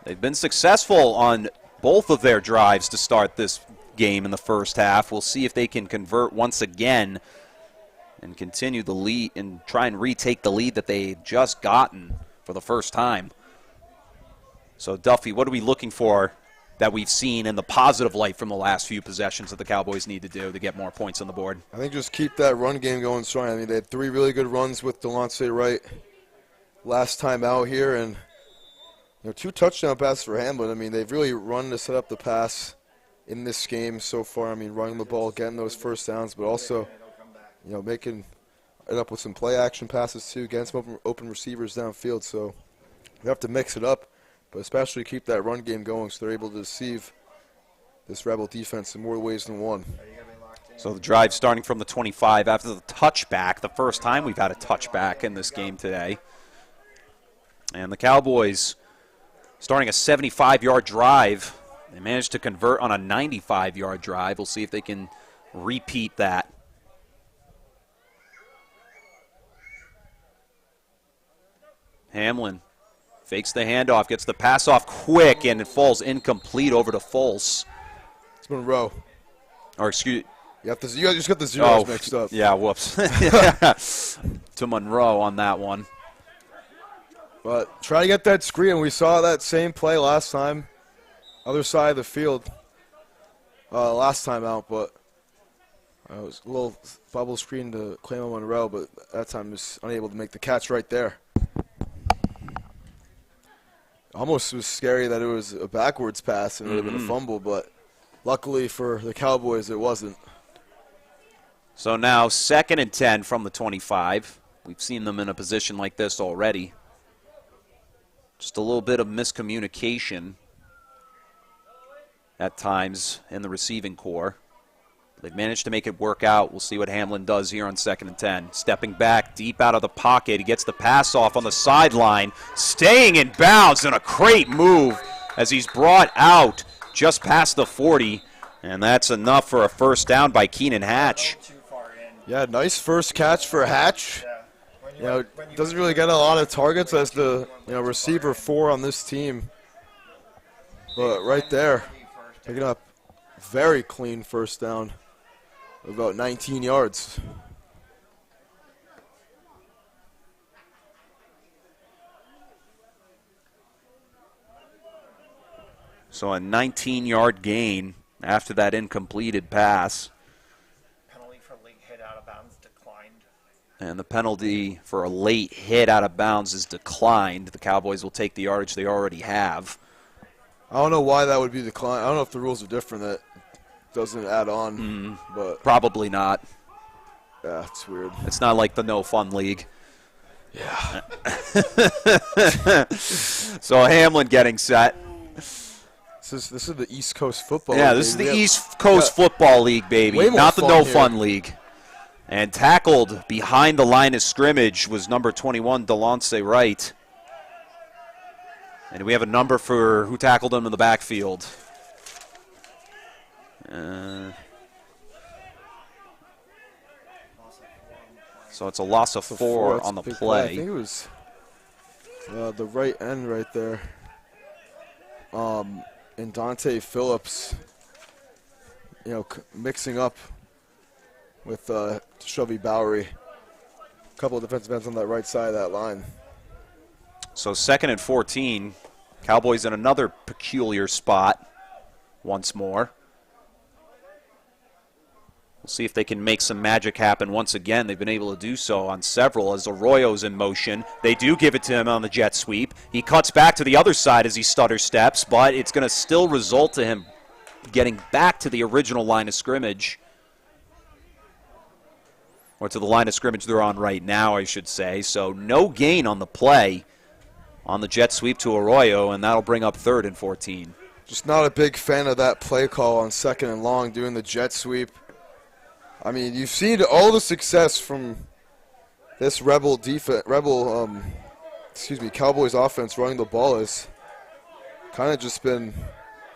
They've been successful on both of their drives to start this game in the first half. We'll see if they can convert once again and continue the lead and try and retake the lead that they just gotten for the first time. So, Duffy, what are we looking for that we've seen in the positive light from the last few possessions that the Cowboys need to do to get more points on the board? I think just keep that run game going strong. I mean, they had 3 really good runs with Delonte Wright last time out here, and 2 touchdown passes for Hamlin. I mean, they've really run to set up the pass in this game so far. I mean, running the ball, getting those first downs, but also, making it up with some play action passes too, getting some open receivers downfield. So we have to mix it up, but especially keep that run game going so they're able to deceive this Rebel defense in more ways than one. So the drive starting from the 25 after the touchback, the first time we've had a touchback in this game today. And the Cowboys starting a 75-yard drive. They managed to convert on a 95-yard drive. We'll see if they can repeat that. Hamlin fakes the handoff, gets the pass off quick, and it falls incomplete over to Foles. It's Monroe. Or excuse you just got the zeros mixed up. Yeah, whoops. To Monroe on that one. But try to get that screen. We saw that same play last time, other side of the field, last time out. But it was a little bubble screen to claim on Monroe, but that time was unable to make the catch right there. Almost was scary that it was a backwards pass and it would have been a fumble, but luckily for the Cowboys, it wasn't. So now 2nd and 10 from the 25. We've seen them in a position like this already. Just a little bit of miscommunication at times in the receiving core. They've managed to make it work out. We'll see what Hamlin does here on 2nd and 10. Stepping back deep out of the pocket. He gets the pass off on the sideline. Staying in bounds, and a great move as he's brought out just past the 40. And that's enough for a first down by Keenan Hatch. Yeah, nice first catch for Hatch. Doesn't really get a lot of targets as the receiver 4 on this team. But right there, picking up very clean first down. About 19 yards. So a 19-yard gain after that incompleted pass. Penalty for late hit out of bounds declined. And the penalty for a late hit out of bounds is declined. The Cowboys will take the yardage they already have. I don't know why that would be declined. I don't know if the rules are different that doesn't add on, but probably not. Yeah, it's weird. It's not like the No Fun League. Yeah. So Hamlin getting set. This is the East Coast Football League. Yeah, this is the East Coast Football League, baby, not the No Fun League. And tackled behind the line of scrimmage was number 21, Delonce Wright. And we have a number for who tackled him in the backfield. So it's a loss of 4 on the play. I think it was the right end right there. And Dante Phillips, mixing up with Shelby Bowery. A couple of defensive ends on that right side of that line. So 2nd and 14. Cowboys in another peculiar spot once more. We'll see if they can make some magic happen once again. They've been able to do so on several as Arroyo's in motion. They do give it to him on the jet sweep. He cuts back to the other side as he stutter steps, but it's going to still result to him getting back to the original line of scrimmage. Or to the line of scrimmage they're on right now, I should say. So no gain on the play on the jet sweep to Arroyo, and that'll bring up 3rd and 14. Just not a big fan of that play call on 2nd and long, doing the jet sweep. I mean, you've seen all the success from this Cowboys offense running the ball has kind of just been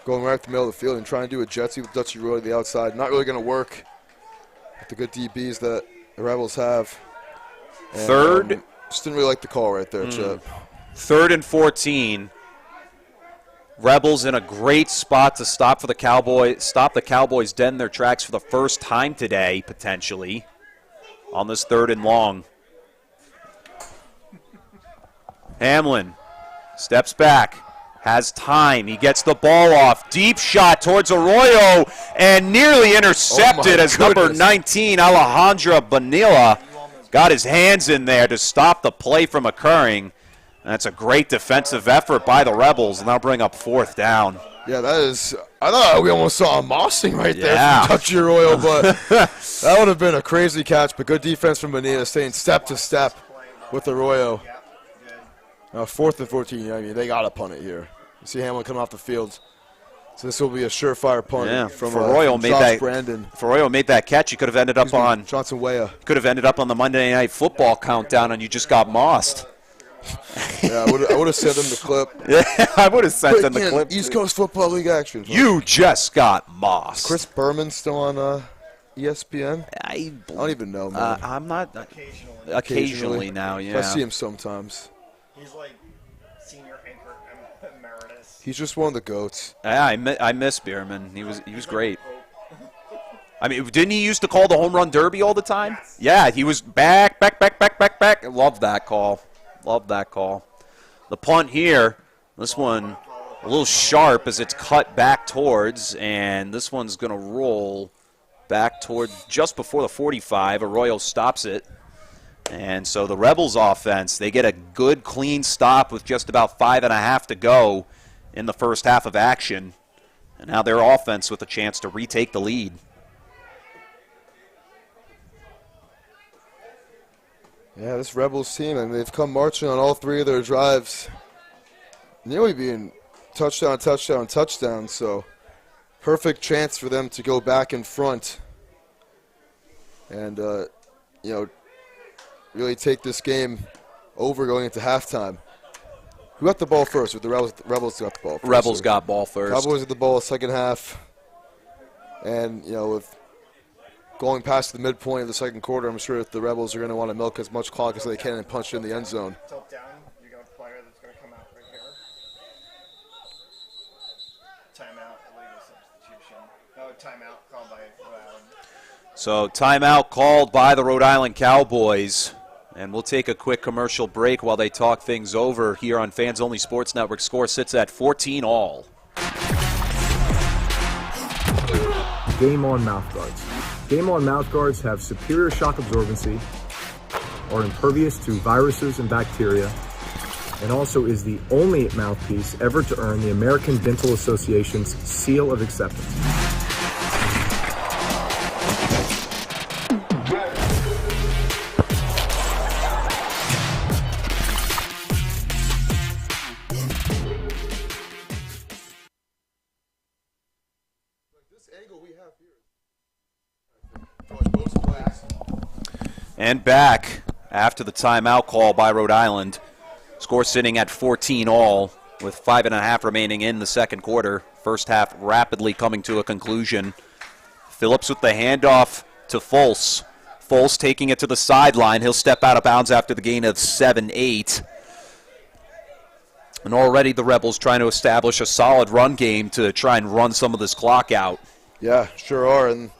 going right up the middle of the field and trying to do a jet sweep with Dutchy Roy to the outside. Not really going to work with the good DBs that the Rebels have. And, just didn't really like the call right there, Chet. 3rd and 14. Rebels in a great spot to stop the Cowboys dead in their tracks for the first time today, potentially, on this 3rd and long. Hamlin steps back, has time. He gets the ball off. Deep shot towards Arroyo, and nearly intercepted as number 19, Alejandra Bonilla, got his hands in there to stop the play from occurring. That's a great defensive effort by the Rebels, and they'll bring up 4th down. Yeah, that is. I thought we almost saw a mossing right there Yeah. from Touchy Royal, but that would have been a crazy catch. But good defense from Bonilla, staying step to step with Arroyo. Now 4th and 14. I mean, they got to punt it here. You see Hamlin coming off the field. So this will be a surefire punt from Arroyo made Josh that. Brandon. If Arroyo made that catch, he could have ended up on Johnson Weah. Could have ended up on the Monday Night Football countdown, and you just got mossed. Yeah, I would have sent him the clip. Yeah, I would have sent them the clip. East Coast Football League action. You just got mossed. Chris Berman still on ESPN? I don't even know, man. I'm not. Occasionally now, yeah. I see him sometimes. He's like senior anchor emeritus. He's just one of the GOATs. Yeah, I miss Bierman. He was great. I mean, didn't he used to call the home run derby all the time? Yes. Yeah, he was back. Love that call. The punt here, this one a little sharp as it's cut back towards, and this one's going to roll back toward just before the 45. Arroyo stops it. And so the Rebels offense, they get a good, clean stop with just about 5.5 to go in the first half of action. And now their offense with a chance to retake the lead. Yeah, this Rebels team, I mean, they've come marching on all 3 of their drives. Nearly being touchdown, so perfect chance for them to go back in front and, really take this game over going into halftime. Who got the ball first? Or the Rebels got the ball first? Rebels got ball first. Cowboys got the ball second half. And, with going past the midpoint of the second quarter, I'm sure that the Rebels are going to want to milk as much clock as they can and punch in the end zone. Tilt down. You got a player that's going to come out right here. Timeout, illegal substitution. No, timeout called by Rhode Island. So timeout called by the Rhode Island Cowboys. And we'll take a quick commercial break while they talk things over here on Fans Only Sports Network. Score sits at 14-all. Game On mouthguards. Game On mouthguards have superior shock absorbency, are impervious to viruses and bacteria, and also is the only mouthpiece ever to earn the American Dental Association's seal of acceptance. And back after the timeout call by Rhode Island. Score sitting at 14-all with 5.5 remaining in the second quarter. First half rapidly coming to a conclusion. Phillips with the handoff to Fultz. Fultz taking it to the sideline. He'll step out of bounds after the gain of 7-8. And already the Rebels trying to establish a solid run game to try and run some of this clock out. Yeah, sure are. And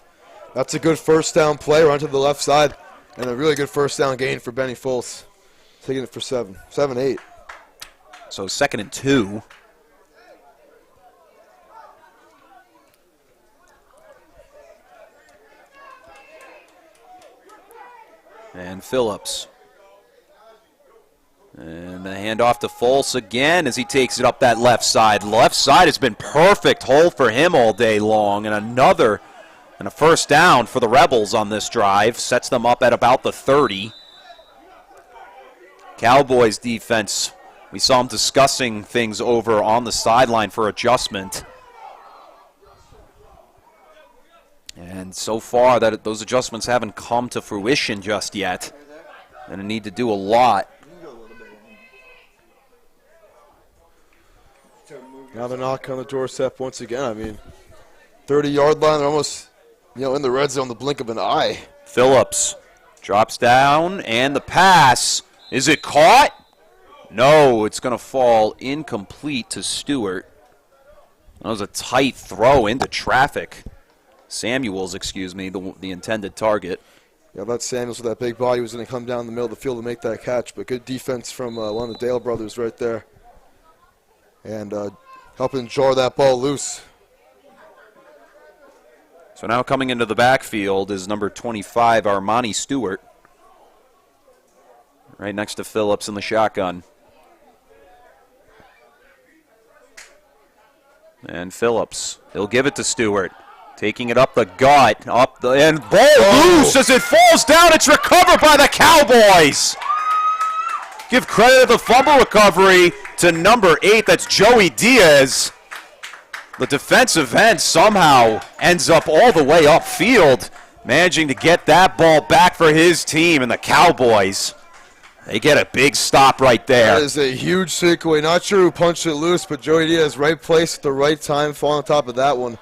that's a good first down play run to the left side. And a really good first down gain for Benny Fultz. Taking it for 7-8. So 2nd and 2. And Phillips. And the handoff to Fultz again as he takes it up that left side. Left side has been perfect hole for him all day long. And a first down for the Rebels on this drive. Sets them up at about the 30. Cowboys defense, we saw them discussing things over on the sideline for adjustment. And so far, those adjustments haven't come to fruition just yet. And they need to do a lot. Now they're knocking on the doorstep once again. I mean, 30-yard line, they're almost in the red zone, the blink of an eye. Phillips drops down, and the pass. Is it caught? No, it's going to fall incomplete to Stewart. That was a tight throw into traffic. Samuels, the intended target. Yeah, that Samuels with that big body was going to come down the middle of the field to make that catch, but good defense from one of the Dale brothers right there. And helping jar that ball loose. So now coming into the backfield is number 25, Armani Stewart. Right next to Phillips in the shotgun. And Phillips, he'll give it to Stewart. Taking it up the gut, and ball loose as it falls down. It's recovered by the Cowboys. Give credit to the fumble recovery to number 8. That's Joey Diaz. The defensive end somehow ends up all the way upfield, managing to get that ball back for his team, and the Cowboys, they get a big stop right there. That is a huge takeaway. Not sure who punched it loose, but Joey Diaz, right place at the right time, falling on top of that one.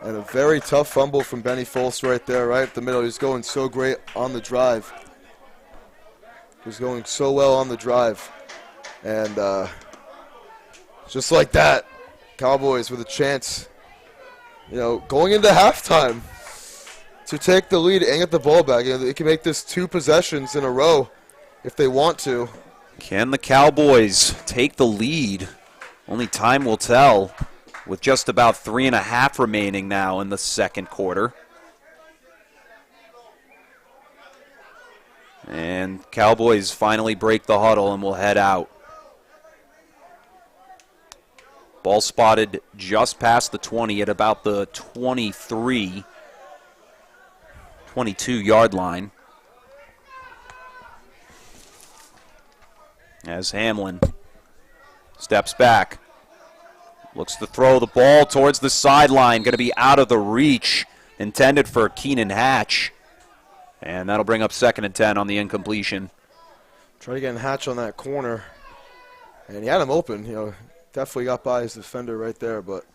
And a very tough fumble from Benny Folst right there, right up the middle. He's going so great on the drive. He's going so well on the drive. And just like that, Cowboys with a chance, going into halftime to take the lead and get the ball back. They can make this 2 possessions in a row if they want to. Can the Cowboys take the lead? Only time will tell, with just about 3.5 remaining now in the second quarter. And Cowboys finally break the huddle and will head out. Ball spotted just past the 20 at about the 22 yard line. As Hamlin steps back. Looks to throw the ball towards the sideline. Going to be out of the reach. Intended for Keenan Hatch. And that'll bring up 2nd and 10 on the incompletion. Try to get Hatch on that corner. And he had him open. Definitely got by his defender right there. But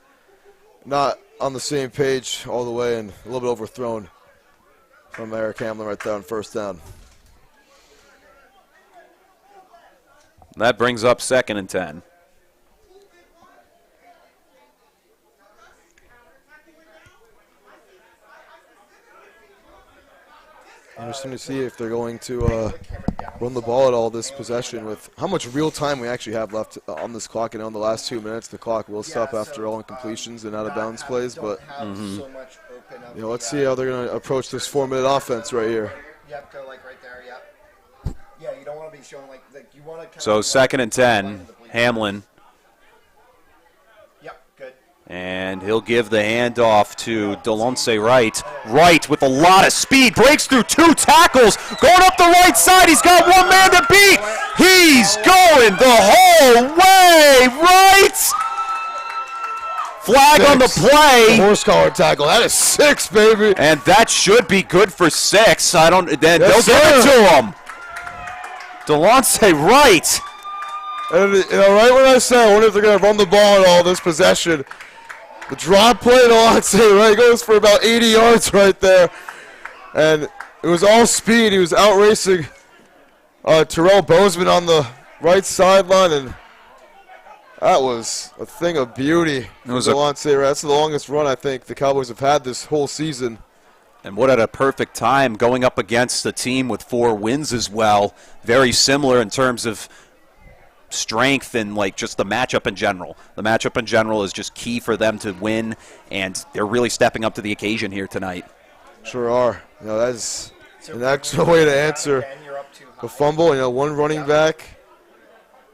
not on the same page all the way and a little bit overthrown from Eric Hamlin right there on 1st down. That brings up 2nd and 10. Interesting to see if they're going to run the ball at all this possession with how much real time we actually have left on this clock. In the last 2 minutes, the clock will stop after all incompletions and out-of-bounds plays. But let's see how they're going to approach this 4-minute offense right here. Yep, go right there. Yep. Yeah, you don't want to be showing you want to. So 2nd and 10, Hamlin. Yep, good. And he'll give the handoff to Delonce Wright. Wright with a lot of speed, breaks through 2 tackles, going up the right side. He's got 1 man to beat. He's going the whole way, right? Flag 6 on the play. Horse collar tackle. That is 6, baby. And that should be good for 6. They'll give it to him. Delonce Wright. And right when I said, I wonder if they're going to run the ball at all this possession. The drop play, Delonce Wright goes for about 80 yards right there. And it was all speed. He was outracing Terrell Bozeman on the right sideline, and that was a thing of beauty. It was Delonce Wright. That's the longest run I think the Cowboys have had this whole season. And what at a perfect time, going up against a team with 4 wins as well. Very similar in terms of strength and just the matchup in general. The matchup in general is just key for them to win, and they're really stepping up to the occasion here tonight. Sure are. That's an excellent way to answer the fumble. One running back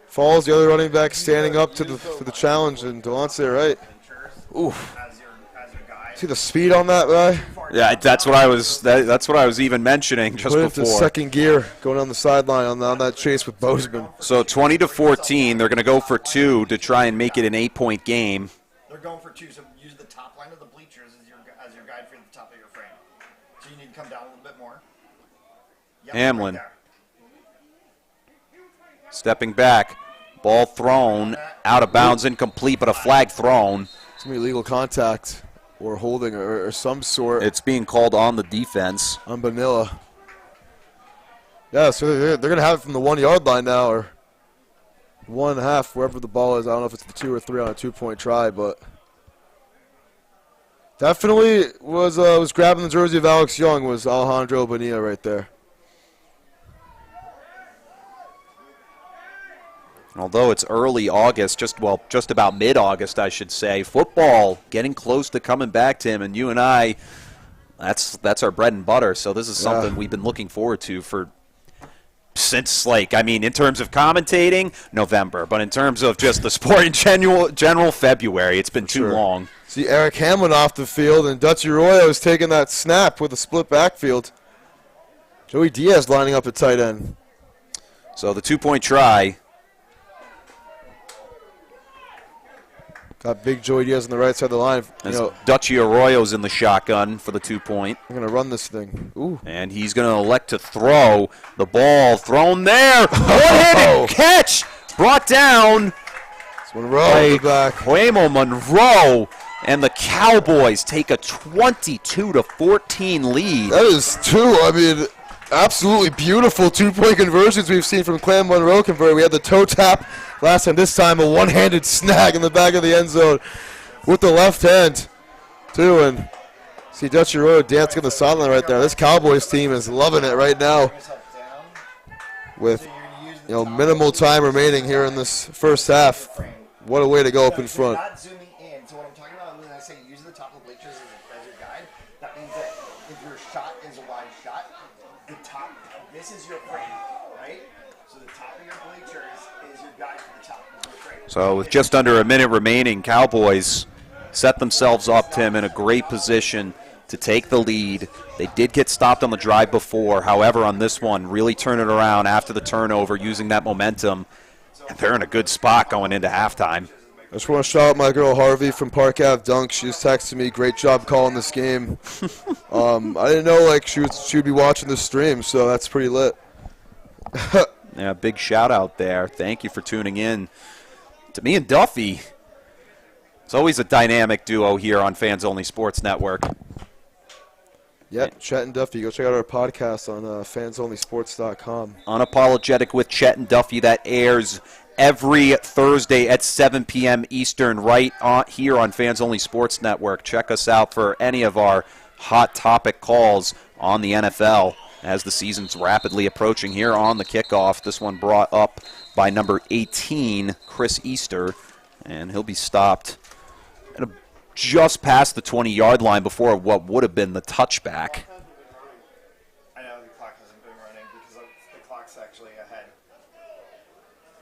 falls, the other running back standing up to the challenge, and Delonce Wright. Oof. See the speed on that guy? Yeah, that's what I was even mentioning just before. Put it into 2nd gear, going down the sideline on that chase with Bozeman. So 20-14, they're going to go for 2 to try and make it an 8-point game. They're going for 2, so use the top line of the bleachers as your guide for the top of your frame. So you need to come down a little bit more. Yep, Hamlin. Right stepping back, ball thrown, out of bounds, incomplete, but a flag thrown. It's going to be illegal contact. Or holding or some sort. It's being called on the defense. On Bonilla. Yeah, so they're going to have it from the 1 yard line now, or 1.5, wherever the ball is. I don't know if it's the 2 or 3 on a 2-point try, but definitely was grabbing the jersey of Alex Young was Alejandro Bonilla right there. Although it's early August, just about mid-August, I should say, football getting close to coming back to him, and you and I, that's our bread and butter. So this is something we've been looking forward to for since, in terms of commentating, November. But in terms of just the sport in general February, it's been too long. See Eric Hamlin off the field, and Dutch Arroyo is taking that snap with a split backfield. Joey Diaz lining up at tight end. So the 2-point try. Got big Joey Diaz on the right side of the line. Dutch Arroyo's in the shotgun for the 2-point. I'm going to run this thing. Ooh. And he's going to elect to throw. The ball thrown there. One-handed catch brought down by Huemo Monroe. And the Cowboys take a 22-14 lead. That is absolutely beautiful 2-point conversions we've seen from Clam Monroe convert. We had the toe tap last time. This time a one-handed snag in the back of the end zone with the left hand, too. And see Dutch Arroyo dancing on the sideline right there. This Cowboys team is loving it right now with minimal time remaining here in this first half. What a way to go up in front. So with just under a minute remaining, Cowboys set themselves up, Tim, in a great position to take the lead. They did get stopped on the drive before. However, on this one, really turn it around after the turnover, using that momentum. And they're in a good spot going into halftime. I just want to shout out my girl Harvey from Park Ave Dunk. She was texting me, great job calling this game. I didn't know she would be watching the stream, so that's pretty lit. Yeah, big shout out there. Thank you for tuning in. To me and Duffy, it's always a dynamic duo here on Fans Only Sports Network. Yep, Chet and Duffy. Go check out our podcast on fansonlysports.com. Unapologetic with Chet and Duffy, that airs every Thursday at 7 p.m. Eastern right here on Fans Only Sports Network. Check us out for any of our hot topic calls on the NFL as the season's rapidly approaching here on the kickoff. This one brought up by number 18, Chris Easter, and he'll be stopped at just past the 20-yard line before what would have been the touchback. I know the clock hasn't been running because the clock's actually ahead.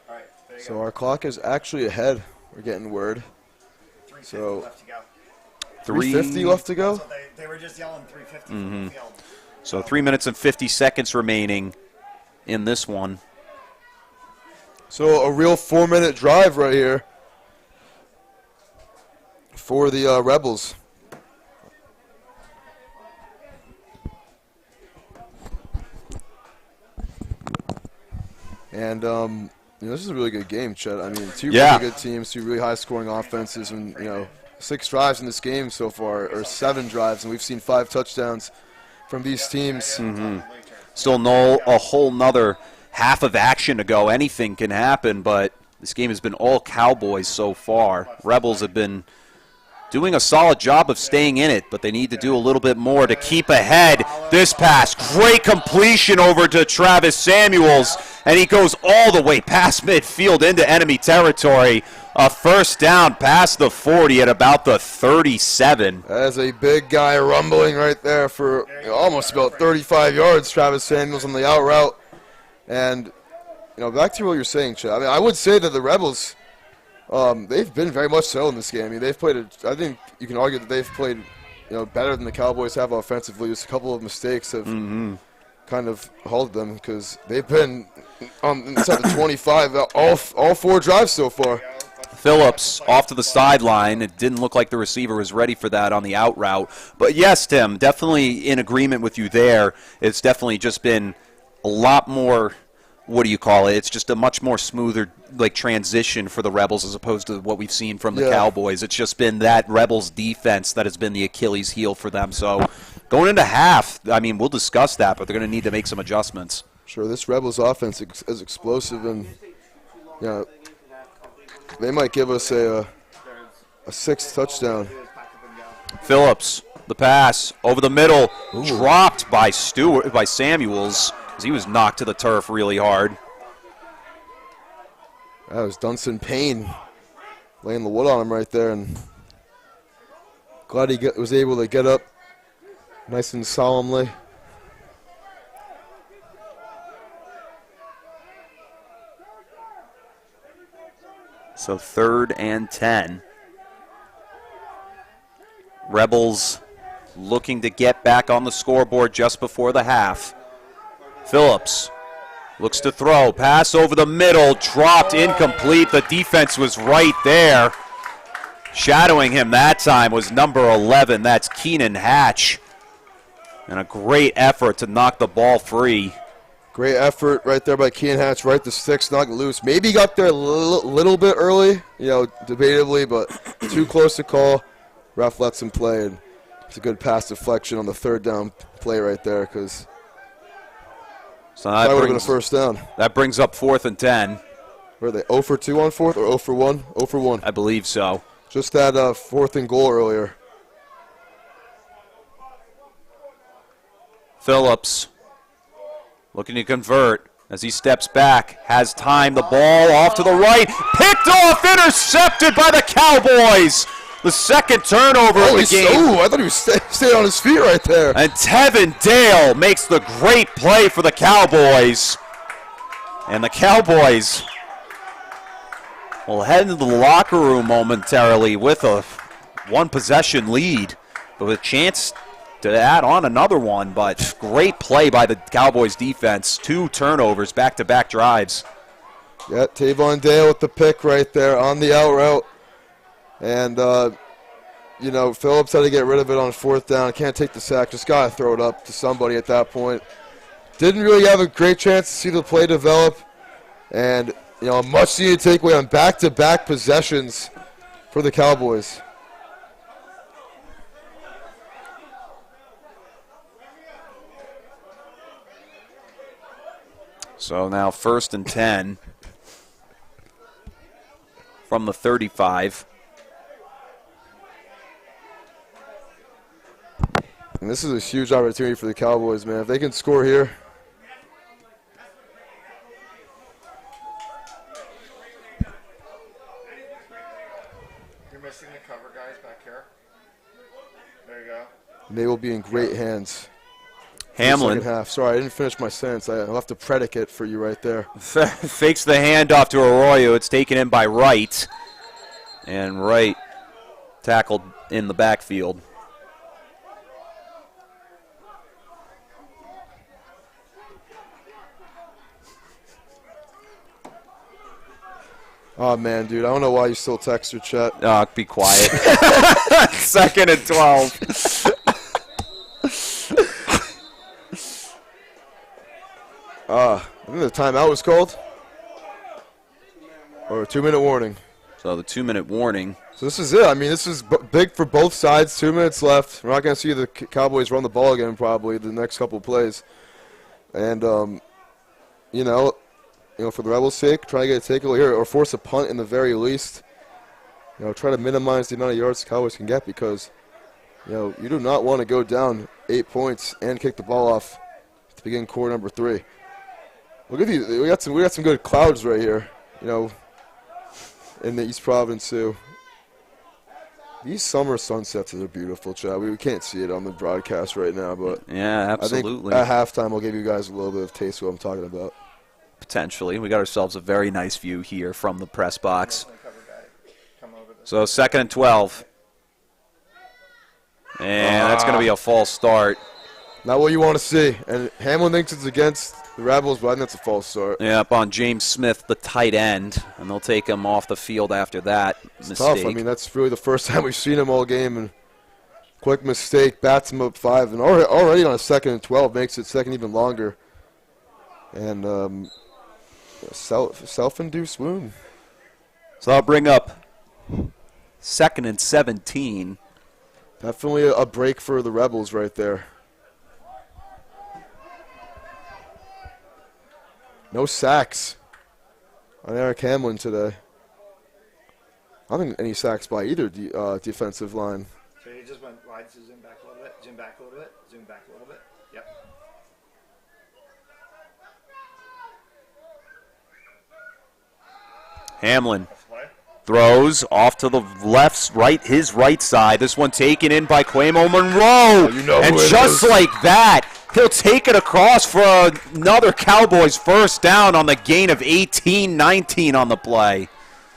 All right, there you So go. our clock is actually ahead. We're getting word. 3:50 left to go. 3:50 left to go? So they were just yelling 3:50 from the field. So 3 minutes and 50 seconds remaining in this one. So a real 4-minute drive right here for the Rebels. And this is a really good game, Chet. Two really good teams, two really high-scoring offenses, and 6 drives in this game so far, or 7 drives, and we've seen 5 touchdowns from these teams. Still a whole nother half of action to go. Anything can happen, but this game has been all Cowboys so far. Rebels have been doing a solid job of staying in it, but they need to do a little bit more to keep ahead. This pass, great completion over to Travis Samuels, and he goes all the way past midfield into enemy territory. A first down past the 40 at about the 37. That is a big guy rumbling right there for almost about 35 yards, Travis Samuels on the out route. And, back to what you're saying, Chet. I would say that the Rebels, they've been very much so in this game. They've played I think you can argue that they've played, better than the Cowboys have offensively. Just a couple of mistakes have kind of halted them because they've been inside the 25 all 4 drives so far. Phillips off to the sideline. It didn't look like the receiver was ready for that on the out route. But yes, Tim, definitely in agreement with you there. It's definitely just been a lot more, it's just a much more smoother transition for the Rebels as opposed to what we've seen from the Cowboys. It's just been that Rebels defense that has been the Achilles heel for them. So going into half, we'll discuss that, but they're going to need to make some adjustments. Sure, this Rebels offense is explosive, and they might give us a 6th touchdown. Phillips, the pass over the middle, dropped by Samuels. He was knocked to the turf really hard. That was Dunson Payne laying the wood on him right there, and glad he was able to get up nice and solemnly. So 3rd and 10. Rebels looking to get back on the scoreboard just before the half. Phillips looks to throw. Pass over the middle. Dropped, incomplete. The defense was right there. Shadowing him that time was number 11. That's Keenan Hatch. And a great effort to knock the ball free. Great effort right there by Keenan Hatch, right to sticks, knocked it loose. Maybe got there a little bit early, debatably, but too close to call. Ref lets him play, and it's a good pass deflection on the 3rd down play right there, because that would have been a first down. That brings up 4th and 10. Were they 0 for 2 on 4th or 0 for 1? 0 for 1. I believe so. Just that 4th and goal earlier. Phillips looking to convert as he steps back, has time, the ball off to the right, picked off, intercepted by the Cowboys. The 2nd turnover of the game. I thought he was staying on his feet right there. And Tevin Dale makes the great play for the Cowboys. And the Cowboys will head into the locker room momentarily with a 1-possession lead, but with a chance to add on another one. But great play by the Cowboys defense. 2 turnovers, back-to-back drives. Yeah, Tavon Dale with the pick right there on the out route. And, Phillips had to get rid of it on 4th down. Can't take the sack. Just got to throw it up to somebody at that point. Didn't really have a great chance to see the play develop. And, a much-needed takeaway on back-to-back possessions for the Cowboys. So now 1st and 10 from the 35. And this is a huge opportunity for the Cowboys, man. If they can score here. You're missing the cover guys back here. There you go. They will be in great hands. Hamlin. Second half. Sorry, I didn't finish my sentence. I left a predicate for you right there. Fakes the handoff to Arroyo. It's taken in by Wright. And Wright tackled in the backfield. Oh, man, dude. I don't know why you still text your chat. Be quiet. 2nd and 12. I think the timeout was called. Or a 2-minute warning. So the 2-minute warning. So this is it. I mean, this is big for both sides. 2 minutes left. We're not going to see the Cowboys run the ball again probably the next couple of plays. And, for the Rebels' sake, try to get a takeaway here or force a punt in the very least. Try to minimize the amount of yards the Cowboys can get because, you do not want to go down 8 points and kick the ball off to begin quarter number 3. Look at these. We got some good clouds right here, in the East Providence too. These summer sunsets are beautiful, Chad. We can't see it on the broadcast right now, but yeah, absolutely. I think at halftime I'll give you guys a little bit of taste of what I'm talking about. Potentially. We got ourselves a very nice view here from the press box. So 2nd and 12. And that's going to be a false start. Not what you want to see. And Hamlin thinks it's against the Rebels, but I think that's a false start. Yeah, up on James Smith, the tight end. And they'll take him off the field after that mistake. Tough. I mean, that's really the first time we've seen him all game. And quick mistake, bats him up 5. And already on a 2nd and 12 makes it second even longer. And self-induced wound. So I'll bring up 2nd and 17. Definitely a break for the Rebels right there. No sacks on Eric Hamlin today. I don't think any sacks by either defensive line. So you just went wide, so zoom back a little bit, zoom back a little bit, zoom back a little bit. Yep. Hamlin throws off to the his right side. This one taken in by Quamo Monroe. And just like that, he'll take it across for another Cowboys first down on the gain of 18-19 on the play.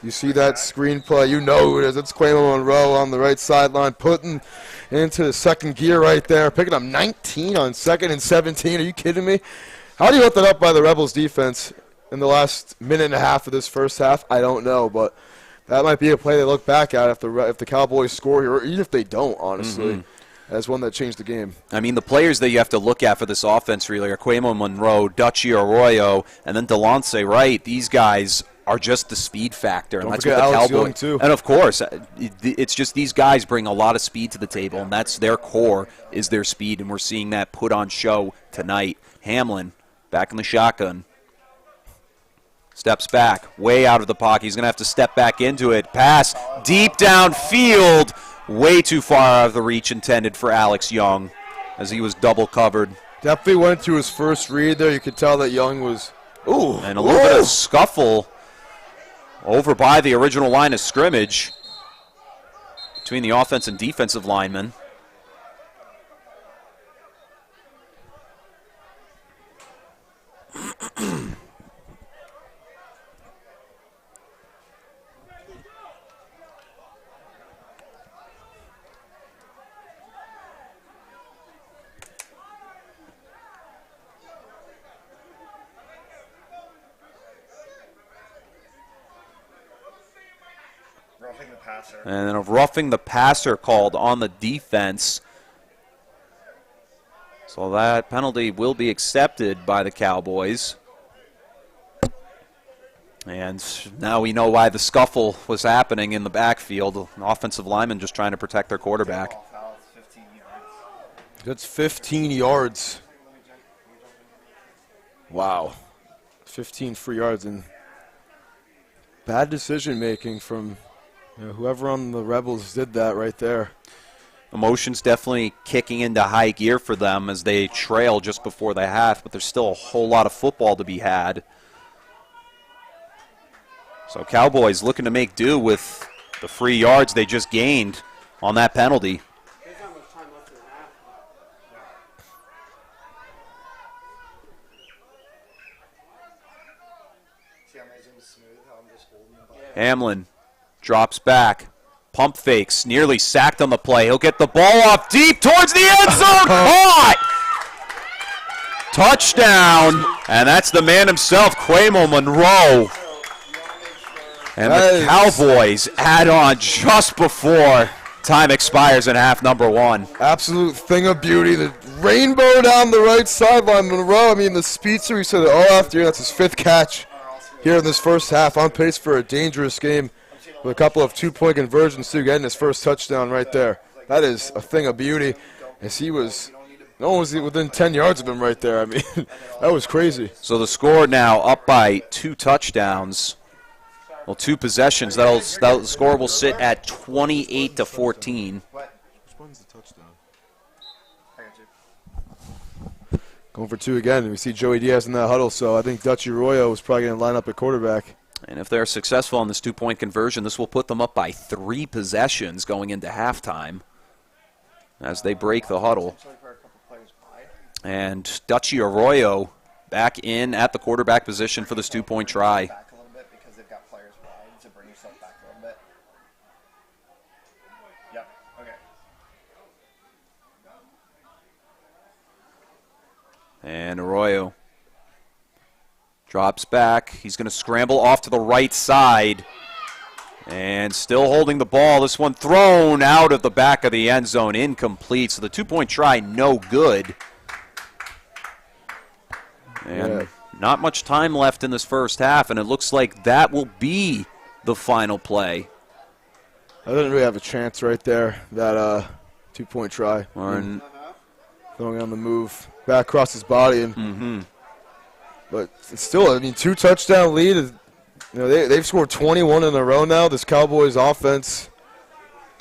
You see that screenplay, you know who it is. It's Quamo Monroe on the right sideline, putting into the second gear right there, picking up 19 on 2nd and 17. Are you kidding me? How do you let that up by the Rebels defense in the last minute and a half of this first half? I don't know, but that might be a play they look back at if the Cowboys score here, or even if they don't, honestly, as one that changed the game. I mean, the players that you have to look at for this offense really are Quamo Monroe, Dutchy Arroyo, and then Delonce Wright. These guys are just the speed factor, and that's what the Cowboys too. And of course, it's just these guys bring a lot of speed to the table, and that's their core is their speed, and we're seeing that put on show tonight. Hamlin back in the shotgun, steps back, way out of the pocket. He's going to have to step back into it. Pass deep downfield, way too far out of the reach intended for Alex Young, as he was double covered. Definitely went to his first read there. You could tell that Young was, and a little bit of scuffle over by the original line of scrimmage between the offense and defensive linemen. And then a roughing the passer called on the defense. So that penalty will be accepted by the Cowboys. And now we know why the scuffle was happening in the backfield. An offensive lineman just trying to protect their quarterback. That's 15 yards. Wow. 15 free yards, and bad decision making from whoever on the Rebels did that right there. Emotions definitely kicking into high gear for them as they trail just before the half, but there's still a whole lot of football to be had. So Cowboys looking to make do with the free yards they just gained on that penalty. Hamlin drops back, pump fakes, nearly sacked on the play. He'll get the ball off deep towards the end zone. Caught! Touchdown, and that's the man himself, Quamo Monroe. And the Cowboys add on just before time expires in half number one. Absolute thing of beauty. The rainbow down the right sideline. Monroe, I mean, the speedster, we said it all after. That's his 5th catch here in this first half. On pace for a dangerous game with a couple of 2-point conversions, too, getting his first touchdown right there. That is a thing of beauty. As he was, no one was within 10 yards of him right there. I mean, that was crazy. So the score now up by 2 touchdowns. Well, 2 possessions. The score will sit at 28-14. Going for 2 again. We see Joey Diaz in that huddle, so I think Dutch Arroyo was probably going to line up at quarterback. And if they're successful on this 2-point conversion, this will put them up by 3 possessions going into halftime as they break the huddle. And Dutchy Arroyo back in at the quarterback position for this 2-point try. And Arroyo drops back. He's going to scramble off to the right side. And still holding the ball. This one thrown out of the back of the end zone. Incomplete. So the 2-point try, no good. And not much time left in this first half. And it looks like that will be the final play. I didn't really have a chance right there. That 2-point try. Going on the move. Back across his body. And But it's still, I mean, 2 touchdown lead. You know, they've scored 21 in a row now, this Cowboys offense.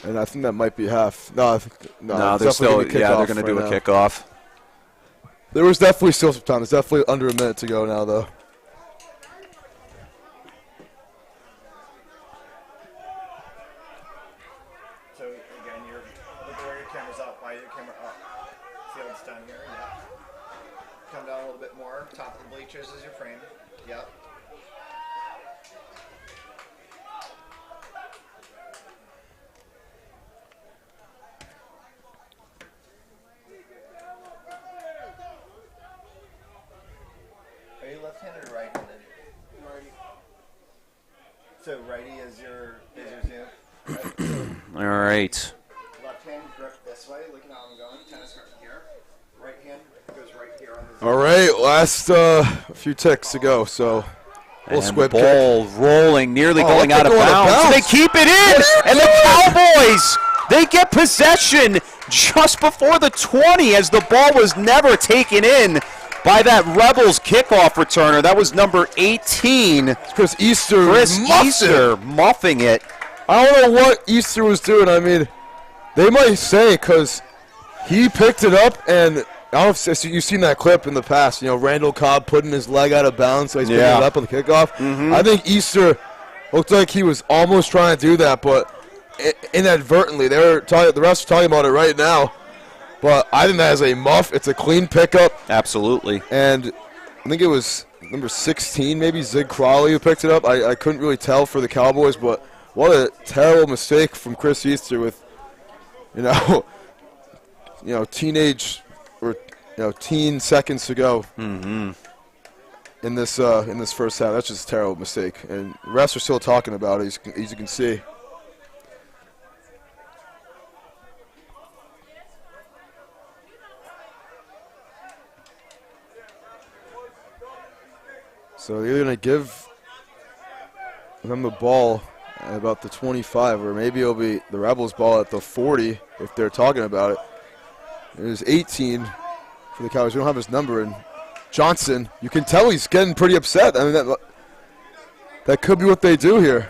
And I think that might be half. No, they're still, they're going to do a kickoff. There was definitely still some time. It's definitely under a minute to go now, though. So, again, you're look where your camera's up. Why your camera up? See how it's done here? Yeah. Come down a little bit more. Top of the bleachers is your frame. Yep. left-handed or right-handed? Righty. So righty is your zoom. All right. Left hand grip this way, looking how I'm going. Tennis grip here. Right hand goes right here on the All right, last few ticks to go. So, And squib ball kick. rolling, nearly going out of going out of bounds. They bounds. keep it in, and the Cowboys, they get possession just before the 20 as the ball was never taken in by that Rebels kickoff returner. That was number 18. Chris Easter. Chris Easter muffing it. I don't know what Easter was doing. I mean, they might say because he picked it up, and I don't know if you've seen that clip in the past. You know, Randall Cobb putting his leg out of bounds, so he's picking it up on the kickoff. I think Easter looked like he was almost trying to do that, but inadvertently. The refs are talking about it right now. But I think that is a muff. It's a clean pickup. Absolutely. And I think it was number 16, maybe Zig Crawley, who picked it up. I couldn't really tell for the Cowboys, but what a terrible mistake from Chris Easter with, teenage or teen seconds to go in this first half. That's just a terrible mistake, and the refs are still talking about it, as you can see. So they're going to give them the ball at about the 25, or maybe it'll be the Rebels' ball at the 40 if they're talking about it. There's 18 for the Cowboys. We don't have his number. And Johnson, you can tell he's getting pretty upset. I mean, that could be what they do here.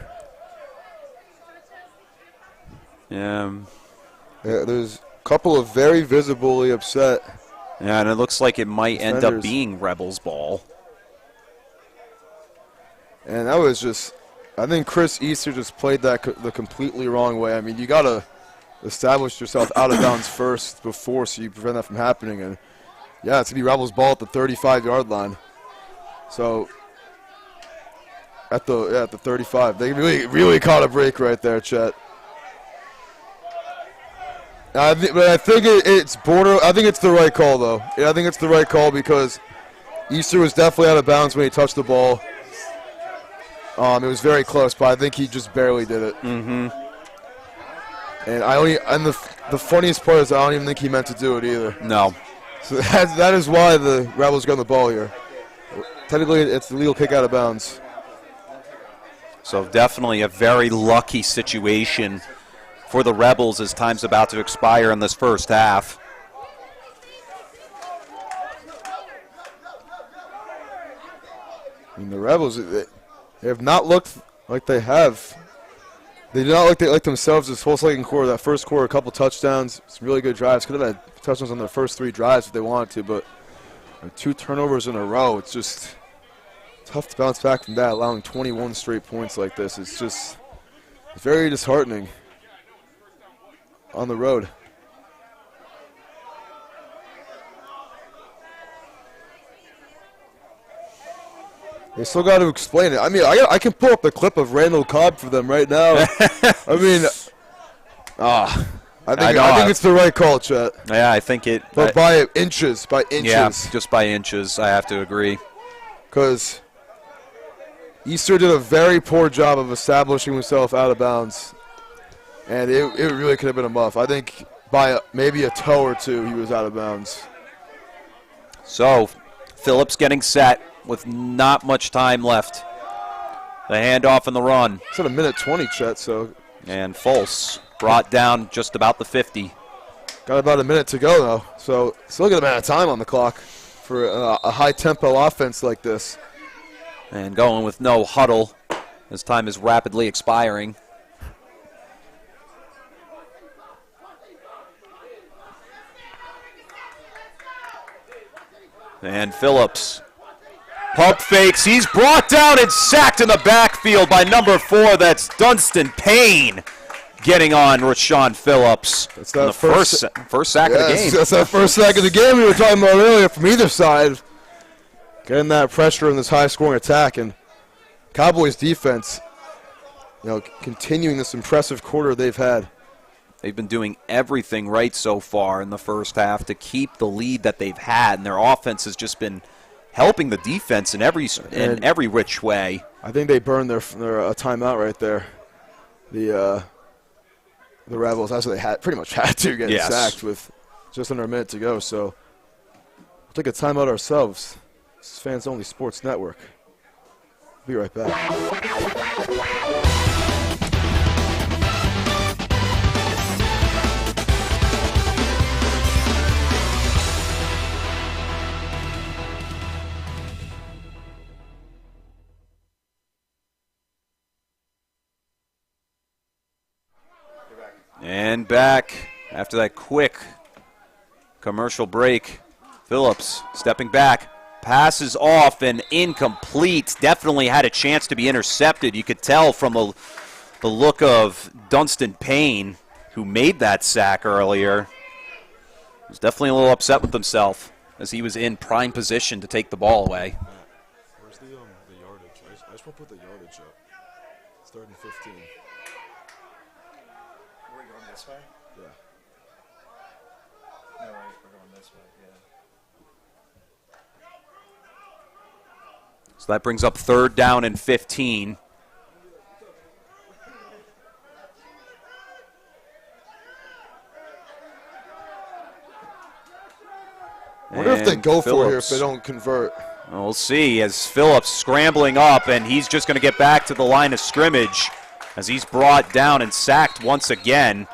Yeah, there's a couple of very visibly upset. Yeah, and it looks like it might end up defenders. being Rebels' ball. And that was just, I think Chris Easter just played that the completely wrong way. I mean, you got to establish yourself out of bounds first before, so you prevent that from happening. And yeah, it's going to be Rebels' ball at the 35-yard line. So at the 35. They really caught a break right there, Chet. But I think it's border. I think it's the right call, though. Yeah, I think it's the right call because Easter was definitely out of bounds when he touched the ball. It was very close, but I think he just barely did it. And the funniest part is I don't even think he meant to do it either. No. So that is why the Rebels got the ball here. Technically, it's the legal kick out of bounds. So definitely a very lucky situation for the Rebels as time's about to expire in this first half. I mean, the Rebels, they have not looked like they have. They do not look like themselves this whole second quarter. That first quarter, a couple touchdowns, some really good drives. Could have had touchdowns on their first 3 drives if they wanted to, but 2 turnovers in a row. It's just tough to bounce back from that, allowing 21 straight points like this. It's just very disheartening on the road. They still got to explain it. I mean, I can pull up the clip of Randall Cobb for them right now. I mean, I think it's the right call, Chet. Yeah, I think it. But by inches. Yeah, just by inches, I have to agree. Because Easter did a very poor job of establishing himself out of bounds. And it really could have been a muff. I think by maybe a toe or two, he was out of bounds. So, Phillips getting set with not much time left. The handoff and the run. It's at a minute 20, Chet, so. And Fultz brought down just about the 50. Got about a minute to go, though. So, still a good amount of time on the clock for a high-tempo offense like this. And going with no huddle as time is rapidly expiring. And Phillips. Pump fakes. He's brought down and sacked in the backfield by number 4. That's Dunstan Payne getting on Rashawn Phillips. That's that first sack of the game. That's that first sack of the game we were talking about earlier from either side. Getting that pressure in this high-scoring attack. And Cowboys defense, continuing this impressive quarter they've had. They've been doing everything right so far in the first half to keep the lead that they've had, and their offense has just been helping the defense in every which way. I think they burned their timeout right there. The Rebels, that's what they pretty much had to get sacked with just under a minute to go. So we'll take a timeout ourselves. This is Fans Only Sports Network. Be right back. And back after that quick commercial break. Phillips stepping back, passes off and incomplete. Definitely had a chance to be intercepted. You could tell from the look of Dunstan Payne, who made that sack earlier. He was definitely a little upset with himself as he was in prime position to take the ball away. Where's the yardage? I just want to put the yardage up. It's 3rd and 15. This way? Yeah. No, right, we're going this way, yeah. So that brings up 3rd down and 15. I wonder if they go for it here if they don't convert. We'll see as Phillips scrambling up, and he's just going to get back to the line of scrimmage as he's brought down and sacked once again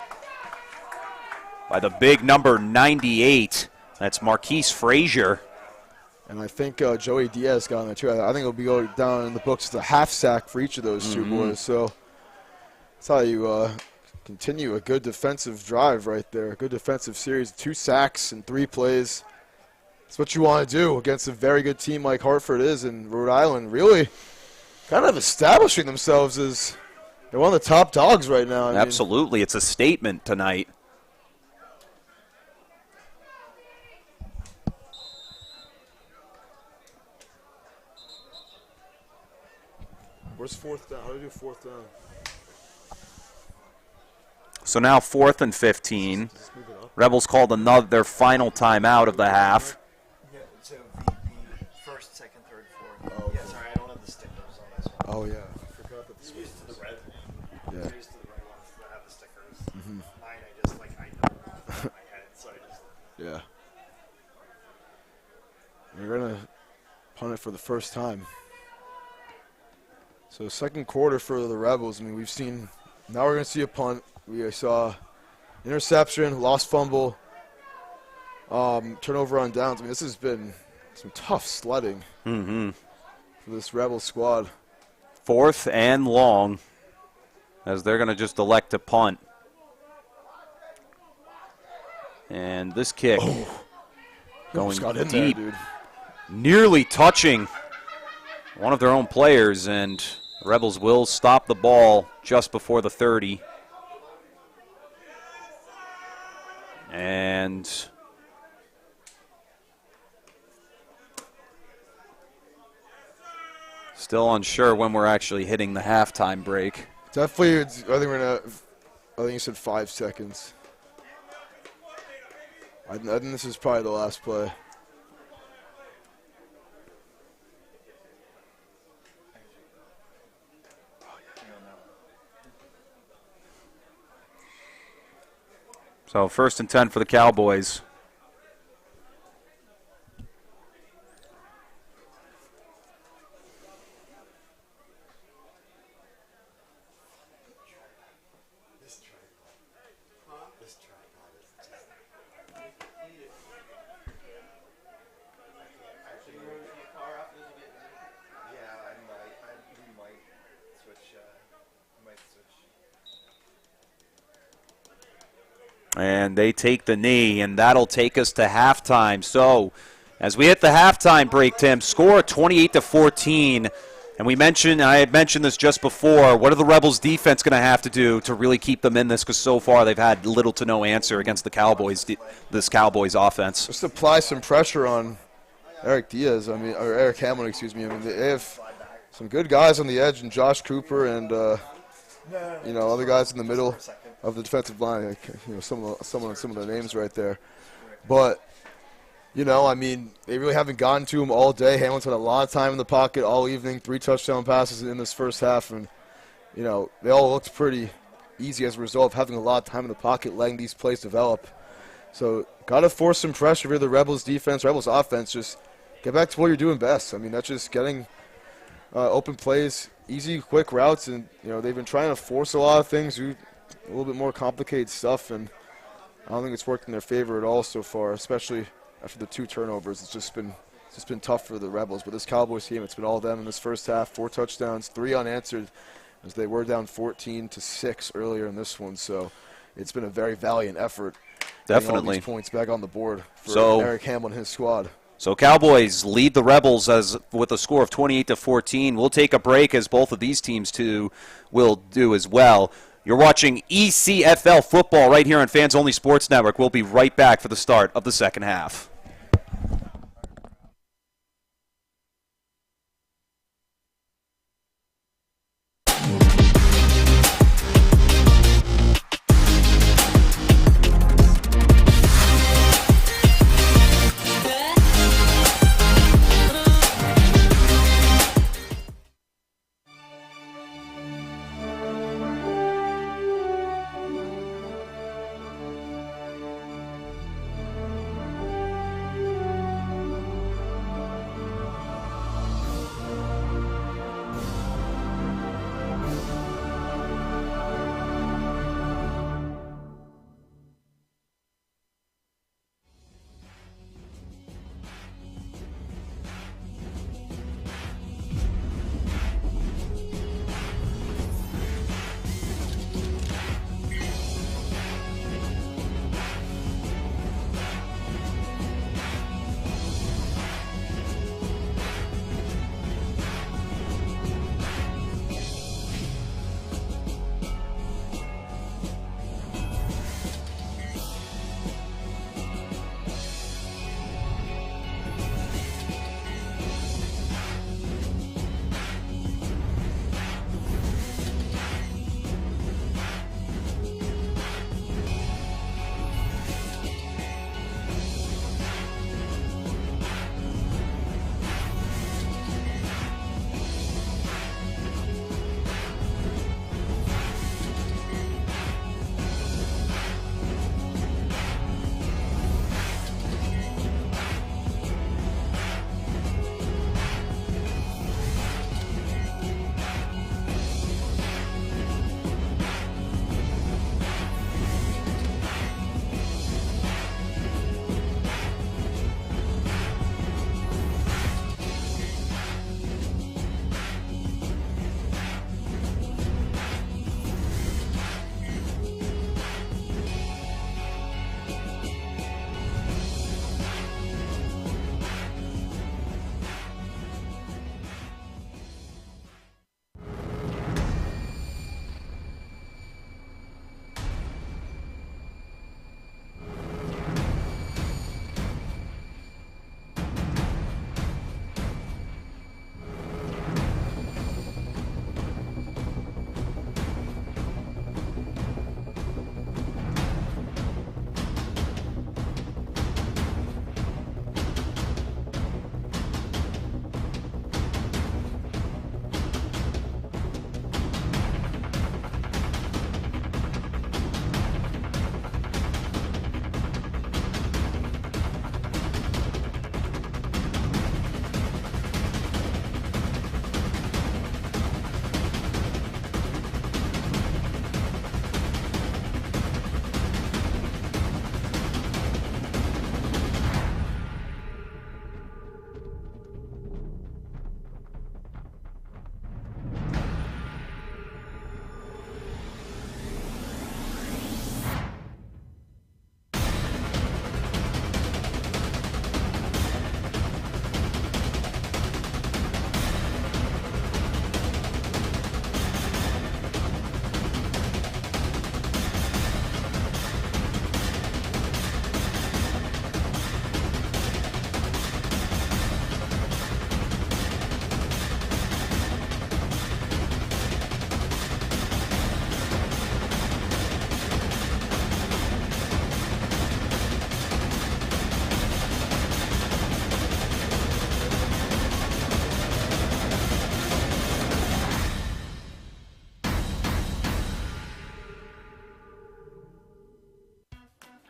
by the big number 98. That's Marquise Frazier. And I think Joey Diaz got on there too. I think it'll be going down in the books as a half sack for each of those two boys. So that's how you continue a good defensive drive right there. A good defensive series. 2 sacks in 3 plays. That's what you want to do against a very good team like Hartford is in Rhode Island. Really kind of establishing themselves as they're one of the top dogs right now. Absolutely. It's a statement tonight. Where's 4th down? How do you do 4th down? So now 4th and 15. Rebels called their final timeout of the half. Yeah, so VP, 1st, 2nd, 3rd, 4th. Oh, yeah, sorry, I don't have the stickers on this one. Oh, yeah. I forgot that You're used to the red one. Yeah. You're used to the red ones that have the stickers. Mine, I just, I know off my head, so I just... Yeah. We're going to punt it for the first time. So 2nd quarter for the Rebels. I mean, we've seen, now we're going to see a punt. We saw interception, lost fumble, turnover on downs. I mean, this has been some tough sledding for this Rebel squad. 4th and long as they're going to just elect to punt. And this kick going got in deep, there, dude. Nearly touching one of their own players, and the Rebels will stop the ball just before the 30. And still unsure when we're actually hitting the halftime break. Definitely, I think you said 5 seconds. I think this is probably the last play. So 1st and 10 for the Cowboys. And they take the knee, and that'll take us to halftime. So as we hit the halftime break, Tim, score 28-14. And I had mentioned this just before. What are the Rebels' defense going to have to do to really keep them in this? Because so far they've had little to no answer against the Cowboys, this Cowboys offense. Just apply some pressure on Eric Hamlin, excuse me. I mean, they have some good guys on the edge, and Josh Cooper and other guys in the middle of the defensive line. Some of the names right there. But I mean, they really haven't gotten to him all day. Hamlin's had a lot of time in the pocket all evening, 3 touchdown passes in this first half, and, they all looked pretty easy as a result of having a lot of time in the pocket, letting these plays develop. So, got to force some pressure via the Rebels defense, Rebels offense. Just get back to what you're doing best. I mean, that's just getting open plays, easy, quick routes, and, they've been trying to force a lot of things, do a little bit more complicated stuff, and I don't think it's worked in their favor at all so far, especially after the 2 turnovers. It's just been tough for the Rebels. But this Cowboys team, it's been all them in this first half. 4 touchdowns, 3 unanswered, as they were down 14-6 earlier in this one. So it's been a very valiant effort. Definitely. All these points back on the board for Eric Hamlin and his squad. So Cowboys lead the Rebels with a score of 28-14. We'll take a break, as both of these teams too will do as well. You're watching ECFL football right here on Fans Only Sports Network. We'll be right back for the start of the second half.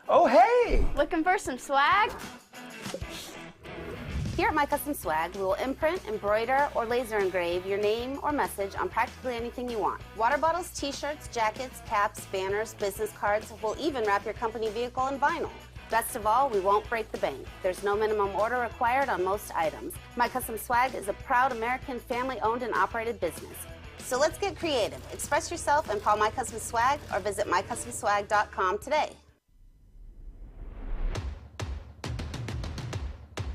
Oh, hey! Looking for some swag? Here at My Custom Swag, we will imprint, embroider, or laser engrave your name or message on practically anything you want. Water bottles, t-shirts, jackets, caps, banners, business cards. We'll even wrap your company vehicle in vinyl. Best of all, we won't break the bank. There's no minimum order required on most items. My Custom Swag is a proud American family-owned and operated business. So let's get creative. Express yourself and call My Custom Swag or visit mycustomswag.com today.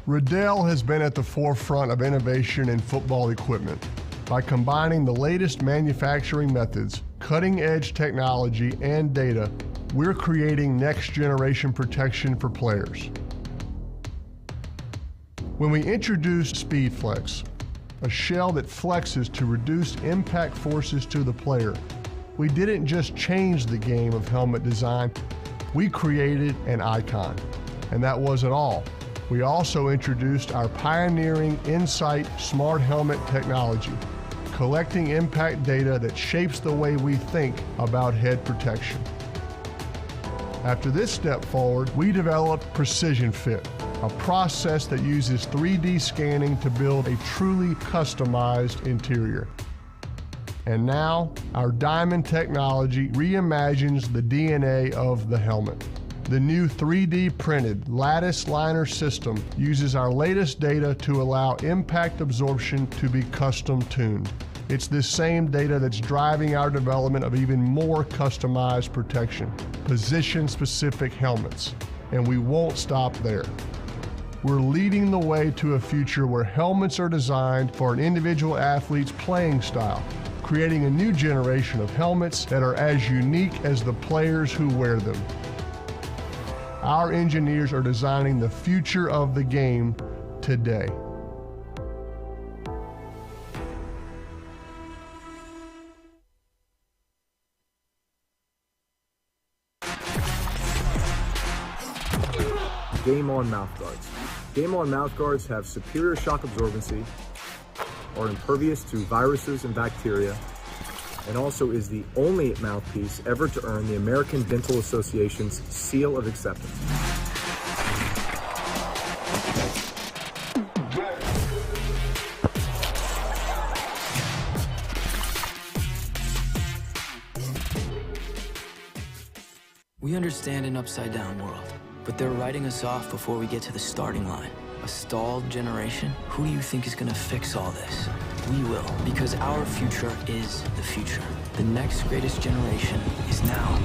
Riddell has been at the forefront of innovation in football equipment. By combining the latest manufacturing methods, cutting-edge technology, and data, we're creating next-generation protection for players. When we introduced SpeedFlex, a shell that flexes to reduce impact forces to the player, we didn't just change the game of helmet design, we created an icon. And that wasn't all. We also introduced our pioneering Insight Smart Helmet technology, collecting impact data that shapes the way we think about head protection. After this step forward, we developed Precision Fit, a process that uses 3D scanning to build a truly customized interior. And now, our Diamond technology reimagines the DNA of the helmet. The new 3D printed lattice liner system uses our latest data to allow impact absorption to be custom tuned. It's this same data that's driving our development of even more customized protection, position-specific helmets, and we won't stop there. We're leading the way to a future where helmets are designed for an individual athlete's playing style, creating a new generation of helmets that are as unique as the players who wear them. Our engineers are designing the future of the game today. Game On mouthguards. Game On mouthguards have superior shock absorbency, are impervious to viruses and bacteria, and also is the only mouthpiece ever to earn the American Dental Association's seal of acceptance. We understand an upside-down world, but they're writing us off before we get to the starting line. A stalled generation? Who do you think is gonna fix all this? We will, because our future is the future. The next greatest generation is now.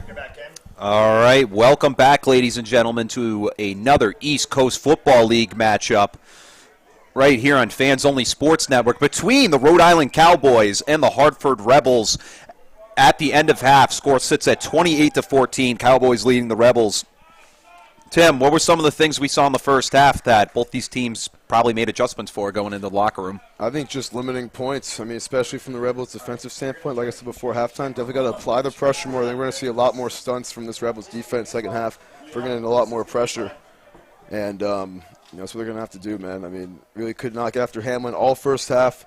You're back in. All right, welcome back, ladies and gentlemen, to another East Coast Football League matchup right here on Fans Only Sports Network between the Rhode Island Cowboys and the Hartford Rebels. At the end of half, score sits at 28-14, Cowboys leading the Rebels. Tim, what were some of the things we saw in the first half that both these teams probably made adjustments for going into the locker room? I think just limiting points. I mean, especially from the Rebels' defensive standpoint, like I said before halftime, definitely got to apply the pressure more. I think we're going to see a lot more stunts from this Rebels defense second half. We're getting a lot more pressure. And, that's what they're going to have to do, man. I mean, really could not get after Hamlin all first half.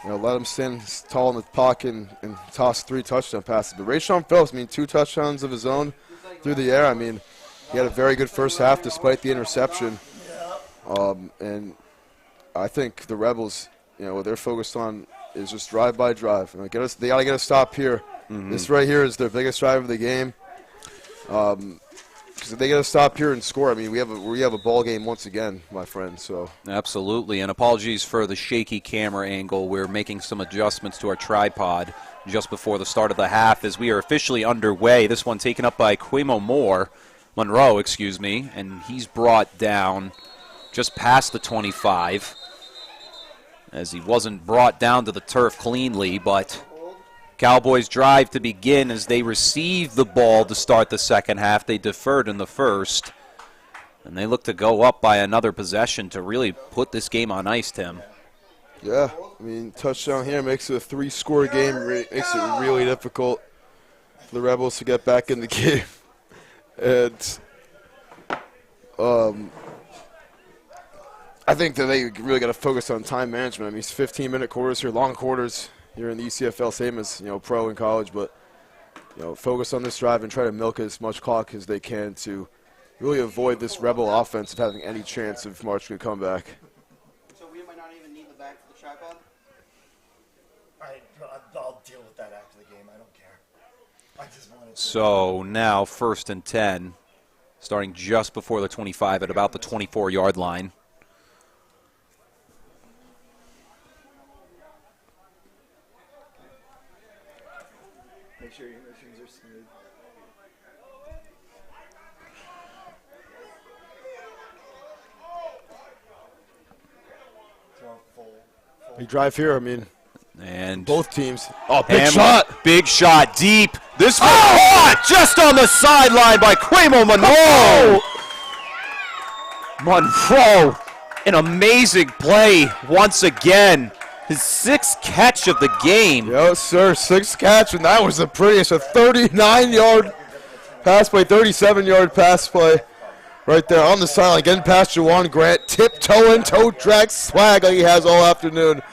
Let him stand tall in the pocket and toss 3 touchdown passes. But Rashawn Phelps, 2 touchdowns of his own through the air. I mean, he had a very good first half despite the interception. And I think the Rebels, what they're focused on is just drive by drive. They got to get a stop here. Mm-hmm. This right here is their biggest drive of the game. Because if they got to stop here and score, I mean, we have a ball game once again, my friend. So absolutely, and apologies for the shaky camera angle. We're making some adjustments to our tripod just before the start of the half as we are officially underway. This one taken up by Monroe, and he's brought down just past the 25 as he wasn't brought down to the turf cleanly, but Cowboys drive to begin as they receive the ball to start the second half. They deferred in the first, and they look to go up by another possession to really put this game on ice, Tim. Yeah, touchdown here makes it a 3-score game, makes it really difficult for the Rebels to get back in the game. And I think that they really got to focus on time management. It's 15-minute quarters here, long quarters here in the ECFL, same as pro and college. But focus on this drive and try to milk as much clock as they can to really avoid this Rebel offense of having any chance of marching a comeback. So we might not even need the back for the tripod. I'll deal with that after the game. I don't care. I just wanted to. So now 1st and 10, starting just before the 25 at about the 24-yard line. Make sure your machines are smooth. Big drive here, and both teams. Oh, big shot deep. This one caught just on the sideline by Quamo Monroe. Monroe, an amazing play once again. His 6th catch of the game. Yes, sir, 6th catch, and that was the prettiest. A 39-yard pass play, 37-yard pass play right there on the sideline. Getting past Juwan Grant, tiptoeing, toe drag swag like he has all afternoon.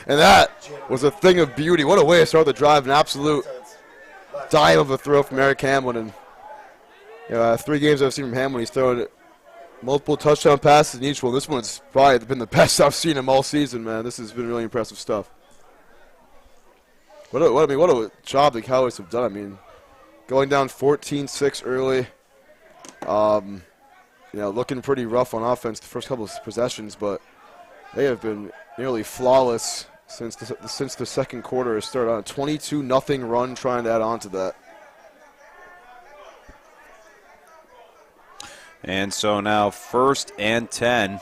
And that was a thing of beauty. What a way to start the drive. An absolute dime of a throw from Eric Hamlin. And 3 games I've seen from Hamlin, he's thrown multiple touchdown passes in each one. This one's probably been the best I've seen him all season, man. This has been really impressive stuff. What a job the Cowboys have done. Going down 14-6 early. Looking pretty rough on offense the first couple of possessions, but they have been nearly flawless since the second quarter has started on a 22-0 run, trying to add on to that. And so now 1st and 10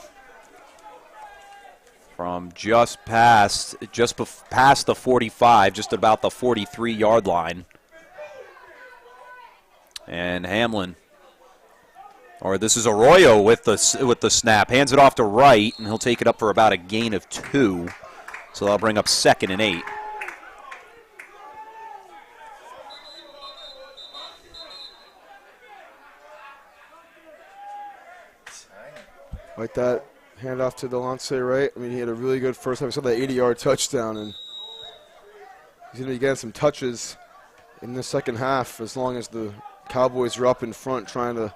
from just past the 45, just about the 43-yard line. And Hamlin, or this is Arroyo with the snap, hands it off to Wright, and he'll take it up for about a gain of 2. So that'll bring up 2nd and 8. Like that handoff to Delonce Wright. He had a really good first half. He saw that 80-yard touchdown, and he's going to be getting some touches in the second half as long as the Cowboys are up in front trying to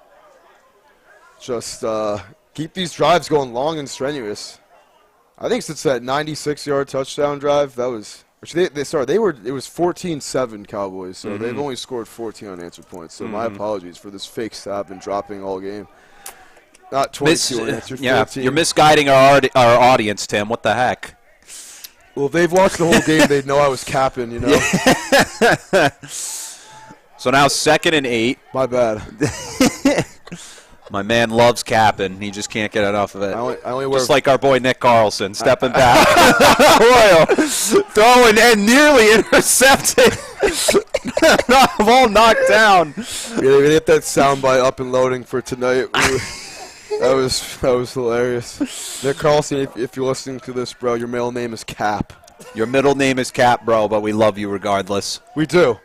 just keep these drives going long and strenuous. I think since that 96-yard touchdown drive, that was – it was 14-7 Cowboys, so they've only scored 14 unanswered points. So my apologies for this fake stab and dropping all game. Not 22 unanswered, 14. Yeah, you're misguiding our audience, Tim. What the heck? Well, if they've watched the whole game, they'd know I was capping, So now 2nd and 8. My bad. My man loves capping. He just can't get enough of it. I only just like our boy Nick Carlson, stepping back. Royal throwing and nearly intercepted. Ball knocked down. We gotta get that soundbite up and loading for tonight. That was hilarious. Nick Carlson, if you're listening to this, bro, your middle name is Cap. Your middle name is Cap, bro, but we love you regardless. We do.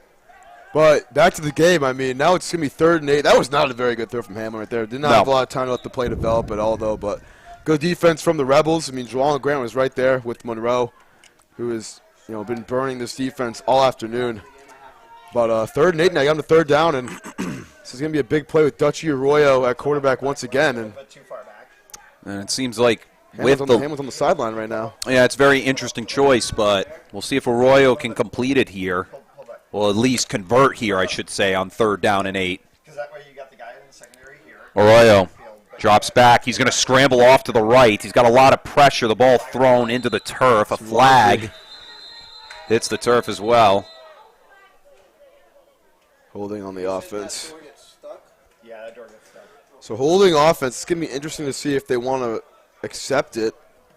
But back to the game, I mean, now it's going to be 3rd and 8. That was not a very good throw from Hamlin right there. Did not have a lot of time to let the play develop at all, though. But good defense from the Rebels. I mean, Juwan Grant was right there with Monroe, who has been burning this defense all afternoon. But 3rd and 8 now. You got him to 3rd down, and this is going to be a big play with Dutchy Arroyo at quarterback once again. And it seems like Hamlin's on the sideline right now. Yeah, it's a very interesting choice, but we'll see if Arroyo can complete it here. Well, at least convert here, I should say, on 3rd down and 8. Arroyo drops back. He's going to scramble off to the right. He's got a lot of pressure. The ball thrown into the turf. A flag hits the turf as well. Holding on the offense. Yeah, that door gets stuck. So holding offense, it's going to be interesting to see if they want to accept it.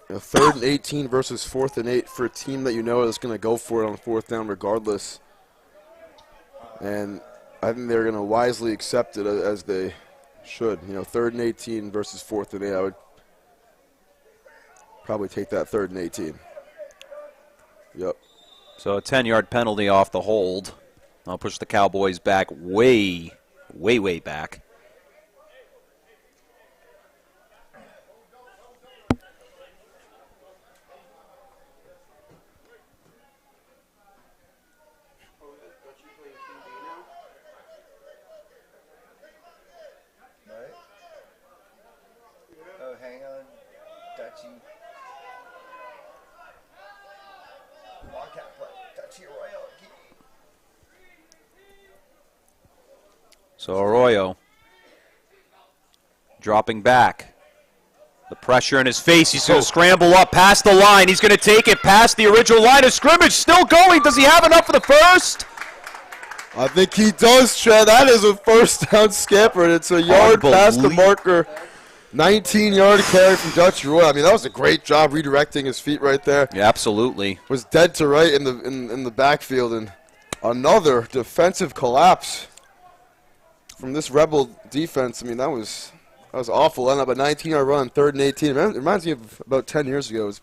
3rd and 18 versus 4th and 8 for a team that is going to go for it on 4th down regardless. And I think they're going to wisely accept it as they should. 3rd and 18 versus 4th and 8. I would probably take that 3rd and 18. Yep. So a 10-yard penalty off the hold. I'll push the Cowboys back way back. So Arroyo dropping back. The pressure in his face. He's going to scramble up past the line. He's going to take it past the original line of scrimmage. Still going. Does he have enough for the first? I think he does, Chad. That is a 1st down scamper, and it's a yard past the marker. 19-yard carry from Dutch Arroyo. I mean, that was a great job redirecting his feet right there. Yeah, absolutely. Was dead to right in the backfield, and another defensive collapse from this Rebel defense. I mean, that was awful. Ended up a 19-yard run, 3rd and 18. It reminds me of about 10 years ago. It was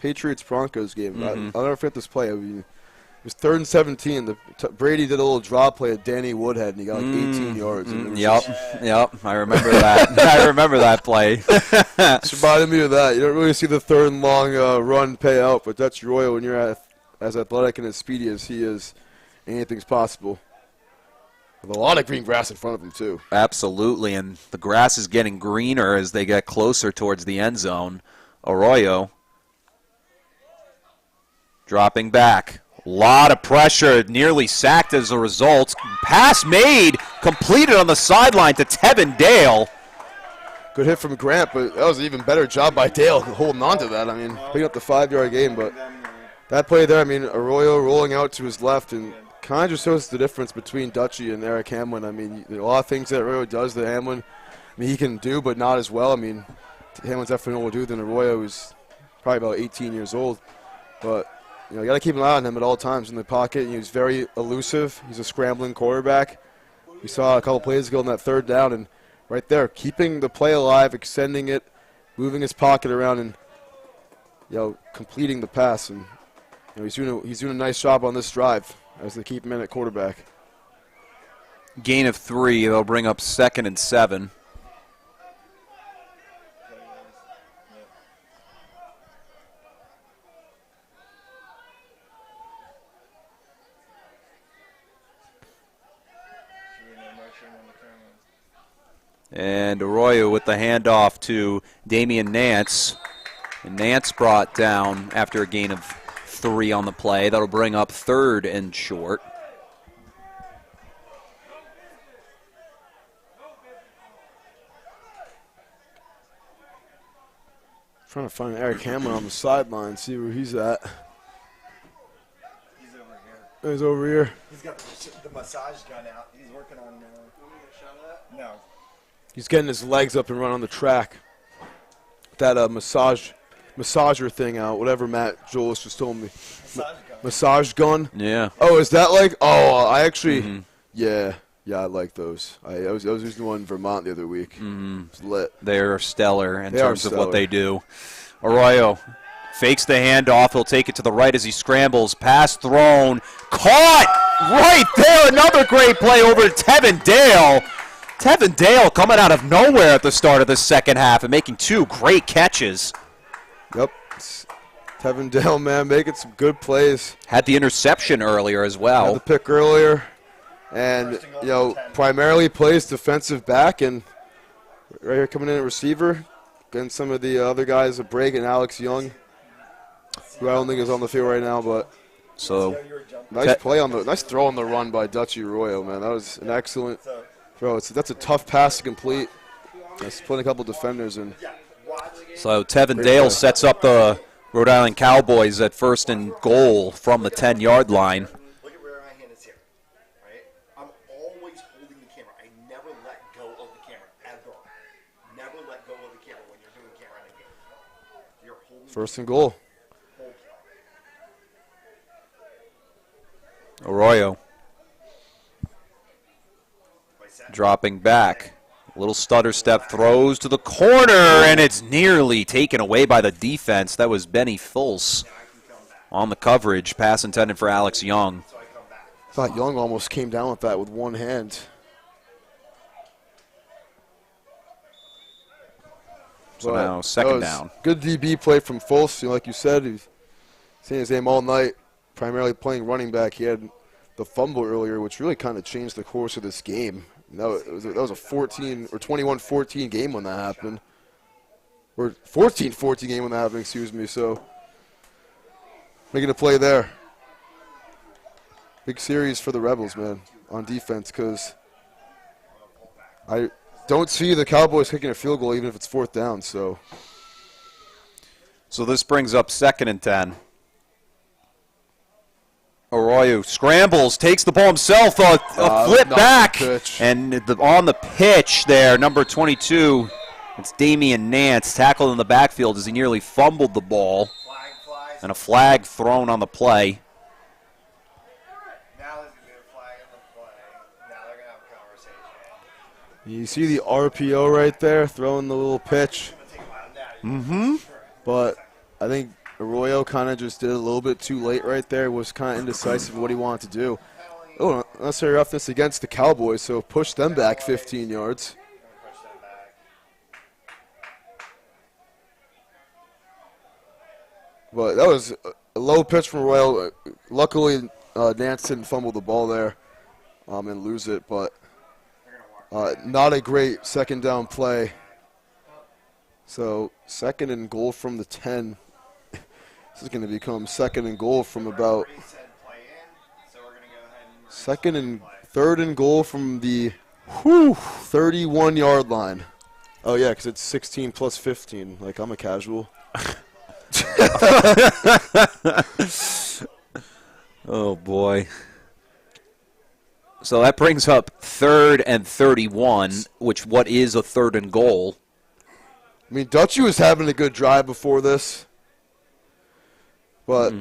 Patriots-Broncos game. I'll never forget this play. It was 3rd and 17. Brady did a little draw play at Danny Woodhead, and he got like 18 yards. Yep. I remember that. I remember that play. It's reminded me of that. You don't really see the 3rd and long run pay out, but Dutch Arroyo, when you're as athletic and as speedy as he is, anything's possible. With a lot of green grass in front of him, too. Absolutely, and the grass is getting greener as they get closer towards the end zone. Arroyo dropping back. A lot of pressure, nearly sacked as a result. Pass made, completed on the sideline to Tevin Dale. Good hit from Grant, but that was an even better job by Dale holding on to that. I mean, picking up the 5-yard gain, but that play there, I mean, Arroyo rolling out to his left and kind of just shows the difference between Dutchy and Eric Hamlin. I mean, there are a lot of things that Arroyo does that Hamlin, he can do, but not as well. I mean, Hamlin's definitely more do than Arroyo, who's probably about 18 years old. But, you got to keep an eye on him at all times in the pocket. He's very elusive. He's a scrambling quarterback. We saw a couple plays ago on that 3rd down, and right there, keeping the play alive, extending it, moving his pocket around, and, completing the pass. And, he's doing a nice job on this drive as they keep him in at quarterback. Gain of 3. They'll bring up 2nd and 7. And Arroyo with the handoff to Damian Nance. And Nance brought down after a gain of 3 on the play. That'll bring up 3rd and short. Trying to find Eric Hamlin on the sideline, see where he's at. He's over He's over here. He's got the massage gun out. He's working on. No. He's getting his legs up and running on the track. That massager thing out, whatever Matt Jolis just told me. Massage gun? Yeah. Oh, is that like? Oh, I actually, yeah, I like those. I was using one in Vermont the other week. It's lit. They're stellar in terms of what they do. Arroyo fakes the handoff. He'll take it to the right as he scrambles. Pass thrown. Caught right there. Another great play over to Tevin Dale. Tevin Dale coming out of nowhere at the start of the second half and making 2 great catches. Yep. Tevin Dale, man, making some good plays. Had the interception earlier as well. Had the pick earlier. And, primarily plays defensive back. And right here coming in at receiver. Getting some of the other guys a break. And Alex Young, who I don't think is on the field right now. But so nice throw on the run by Dutchy Arroyo, man. That was an excellent throw. That's a tough pass to complete. That's putting a couple defenders in. So Tevin Dale sets up the Rhode Island Cowboys at 1st and goal from the 10-yard line. Look at where my hand is here, right? I'm always holding the camera. I never let go of the camera, ever. Never let go of the camera when you're doing camera in a game. You're holding 1st and goal. Arroyo dropping back. A little stutter step, throws to the corner, and it's nearly taken away by the defense. That was Benny Fulse on the coverage. Pass intended for Alex Young. I thought Young almost came down with that with one hand. So now second down. Good DB play from Fulse. Like you said, he's seen his name all night, primarily playing running back. He had the fumble earlier, which really kind of changed the course of this game. That was a 14 or 21-14 game when that happened. Or 14-14 game when that happened, excuse me. So making a play there. Big series for the Rebels, man, on defense, because I don't see the Cowboys kicking a field goal even if it's 4th down. So this brings up 2nd and 10. Arroyo scrambles, takes the ball himself, a flip back, and on the pitch there, number 22, it's Damian Nance, tackled in the backfield as he nearly fumbled the ball, and a flag thrown on the play. You see the RPO right there, throwing the little pitch. But I think Arroyo kind of just did it a little bit too late right there, was kind of indecisive of what he wanted to do. Oh, unnecessary roughness against the Cowboys, so push them back 15 yards. But that was a low pitch from Arroyo. Luckily, Nance didn't fumble the ball there and lose it, but not a great 2nd down play. So 2nd and goal from the 10. This is going to become 2nd and goal from about 3rd and goal from the 31-yard line. Oh, yeah, because it's 16 plus 15. Like, I'm a casual. Oh, boy. So that brings up 3rd and 31, what is a 3rd and goal? I mean, Dutchy was having a good drive before this. But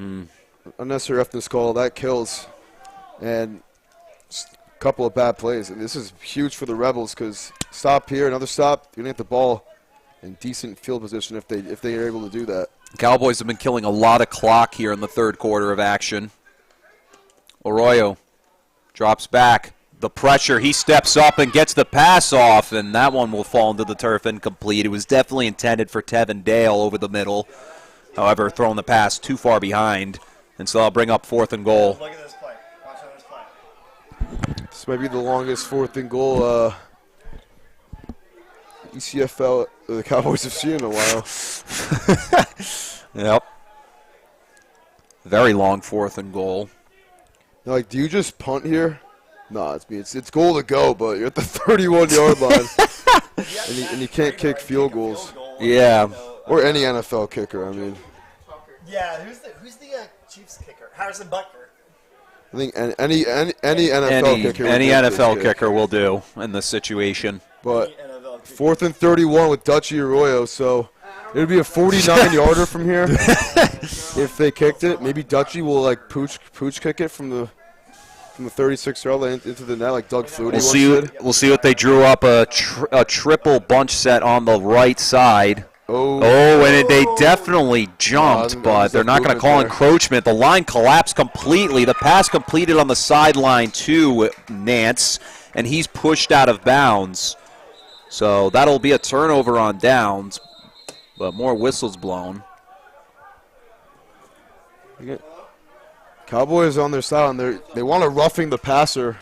unnecessary roughness call, that kills. And just a couple of bad plays. And this is huge for the Rebels because stop here, another stop, you're going to get the ball in decent field position if they are able to do that. Cowboys have been killing a lot of clock here in the 3rd quarter of action. Arroyo drops back. The pressure, he steps up and gets the pass off, and that one will fall into the turf incomplete. It was definitely intended for Tevin Dale over the middle. However, throwing the pass too far behind, and so I'll bring up 4th and goal. Look at this play. Watch this play. This might be the longest 4th and goal ECFL the Cowboys have seen in a while. Yep. Very long 4th and goal. Now, like, do you just punt here? No, it's goal to go, but you're at the 31-yard line, and you can't kick field goals. Yeah. Or any NFL kicker, I mean. Yeah, who's the Chiefs kicker? Harrison Butker. I think any NFL kicker. Any NFL kicker will do in this situation. But 4th and 31 with Dutchy Arroyo, so it would be a 49-yarder from here if they kicked it. Maybe Dutchy will like pooch kick it from the 36-yard line into the net like Doug Flutie did. We'll see what they drew up a triple bunch set on the right side. Oh, and they definitely jumped, but they're not going to call encroachment. The line collapsed completely. The pass completed on the sideline to Nance, and he's pushed out of bounds. So that'll be a turnover on downs, but more whistles blown. Cowboys on their side, and they want to roughing the passer.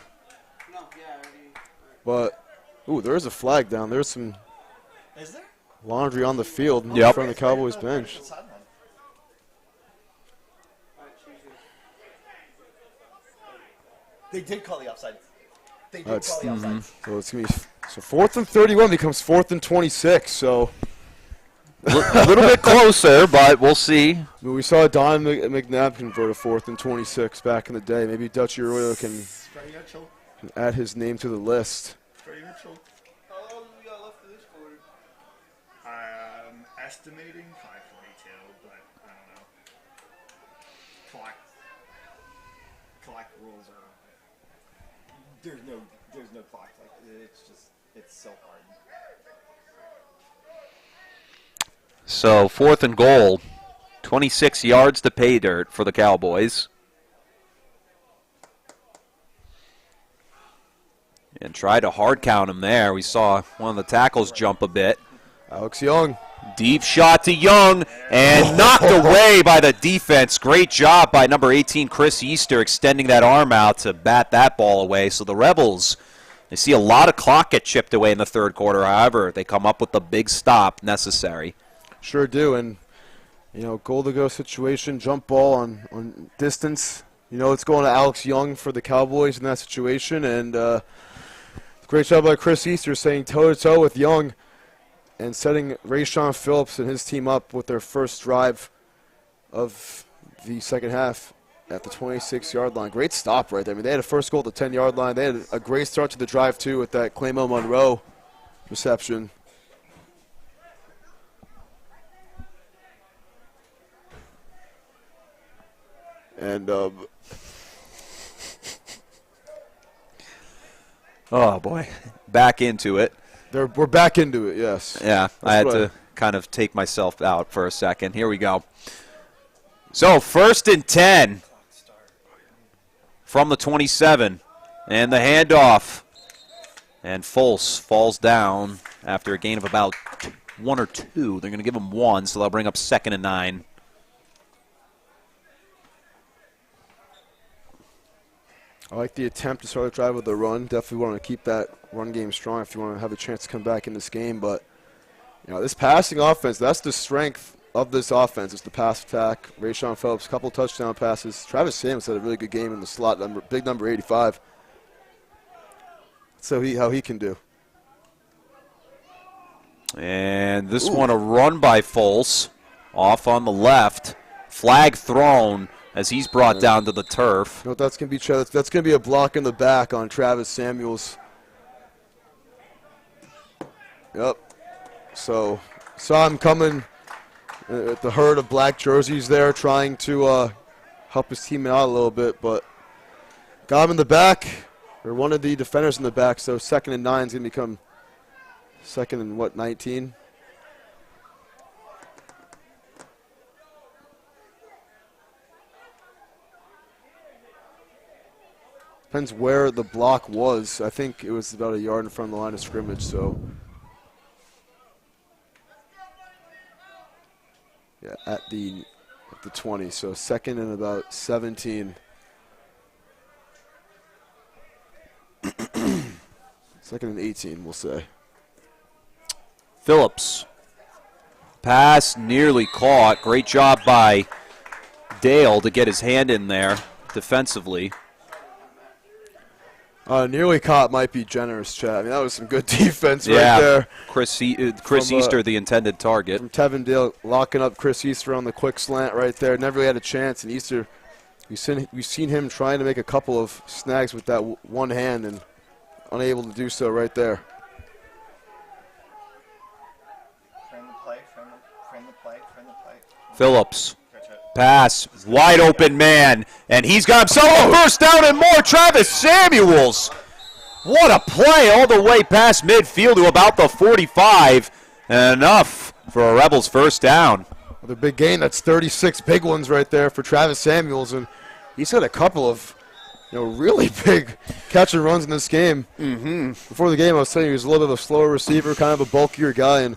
But, there's a flag down. There's some laundry on the field in front of the Cowboys bench. They did call the offside. They did call the offside. So it's going to be 4th and 31 becomes 4th and 26. So a little bit closer, but we'll see. We saw Don McNabb convert a 4th and 26 back in the day. Maybe Dutchy Arroyo can add his name to the list. Estimating 5:42, but I don't know. Clock rules are there's no clock. It's so hard. So 4th and goal, 26 yards to pay dirt for the Cowboys. And try to hard count him there. We saw one of the tackles jump a bit. Alex Young. Deep shot to Young and knocked away by the defense. Great job by number 18, Chris Easter, extending that arm out to bat that ball away. So the Rebels, they see a lot of clock get chipped away in the third quarter. However, they come up with the big stop necessary. Sure do. And, goal to go situation, jump ball on distance. It's going to Alex Young for the Cowboys in that situation. And great job by Chris Easter staying toe-to-toe with Young and setting Rayshon Phillips and his team up with their first drive of the second half at the 26-yard line. Great stop right there. I mean, they had a first goal at the 10-yard line. They had a great start to the drive, too, with that Claymo Monroe reception. And, oh, boy. Back into it. We're back into it, yes. Yeah, I had to kind of take myself out for a second. Here we go. So 1st and 10 from the 27. And the handoff. And Fultz falls down after a gain of about 1 or 2. They're going to give him 1, so they'll bring up 2nd and 9. I like the attempt to start the drive with a run. Definitely want to keep that run game strong if you want to have a chance to come back in this game. But, this passing offense, that's the strength of this offense. It's the pass attack. Rayshon Phillips, a couple touchdown passes. Travis Samuels had a really good game in the slot, big number 85. So how he can do. And this one a run by Fultz off on the left. Flag thrown as he's brought down to the turf. That's going to be that's going to be a block in the back on Travis Samuels. Yep. So saw him coming at the herd of black jerseys there, trying to help his team out a little bit, but got him in the back, or one of the defenders in the back. So 2nd and 9 is going to become 2nd and 19. Depends where the block was. I think it was about a yard in front of the line of scrimmage, so. Yeah, at the 20, so 2nd and about 17. 2nd and 18, we'll say. Phillips. Pass nearly caught. Great job by Dale to get his hand in there defensively. Nearly caught might be generous, Chad. I mean, that was some good defense right there. Chris Easter, the intended target. From Tevin Dale locking up Chris Easter on the quick slant right there. Never really had a chance, and Easter We've seen him trying to make a couple of snags with that one hand and unable to do so right there. Frame the play, frame the play. Phillips. Pass. Wide open man. And he's got himself a first down and more. Travis Samuels. What a play all the way past midfield to about the 45. Enough for a Rebels first down. Another big gain. That's 36 big ones right there for Travis Samuels. And he's had a couple of really big catch and runs in this game. Before the game, I was telling you he was a little bit of a slower receiver, kind of a bulkier guy. And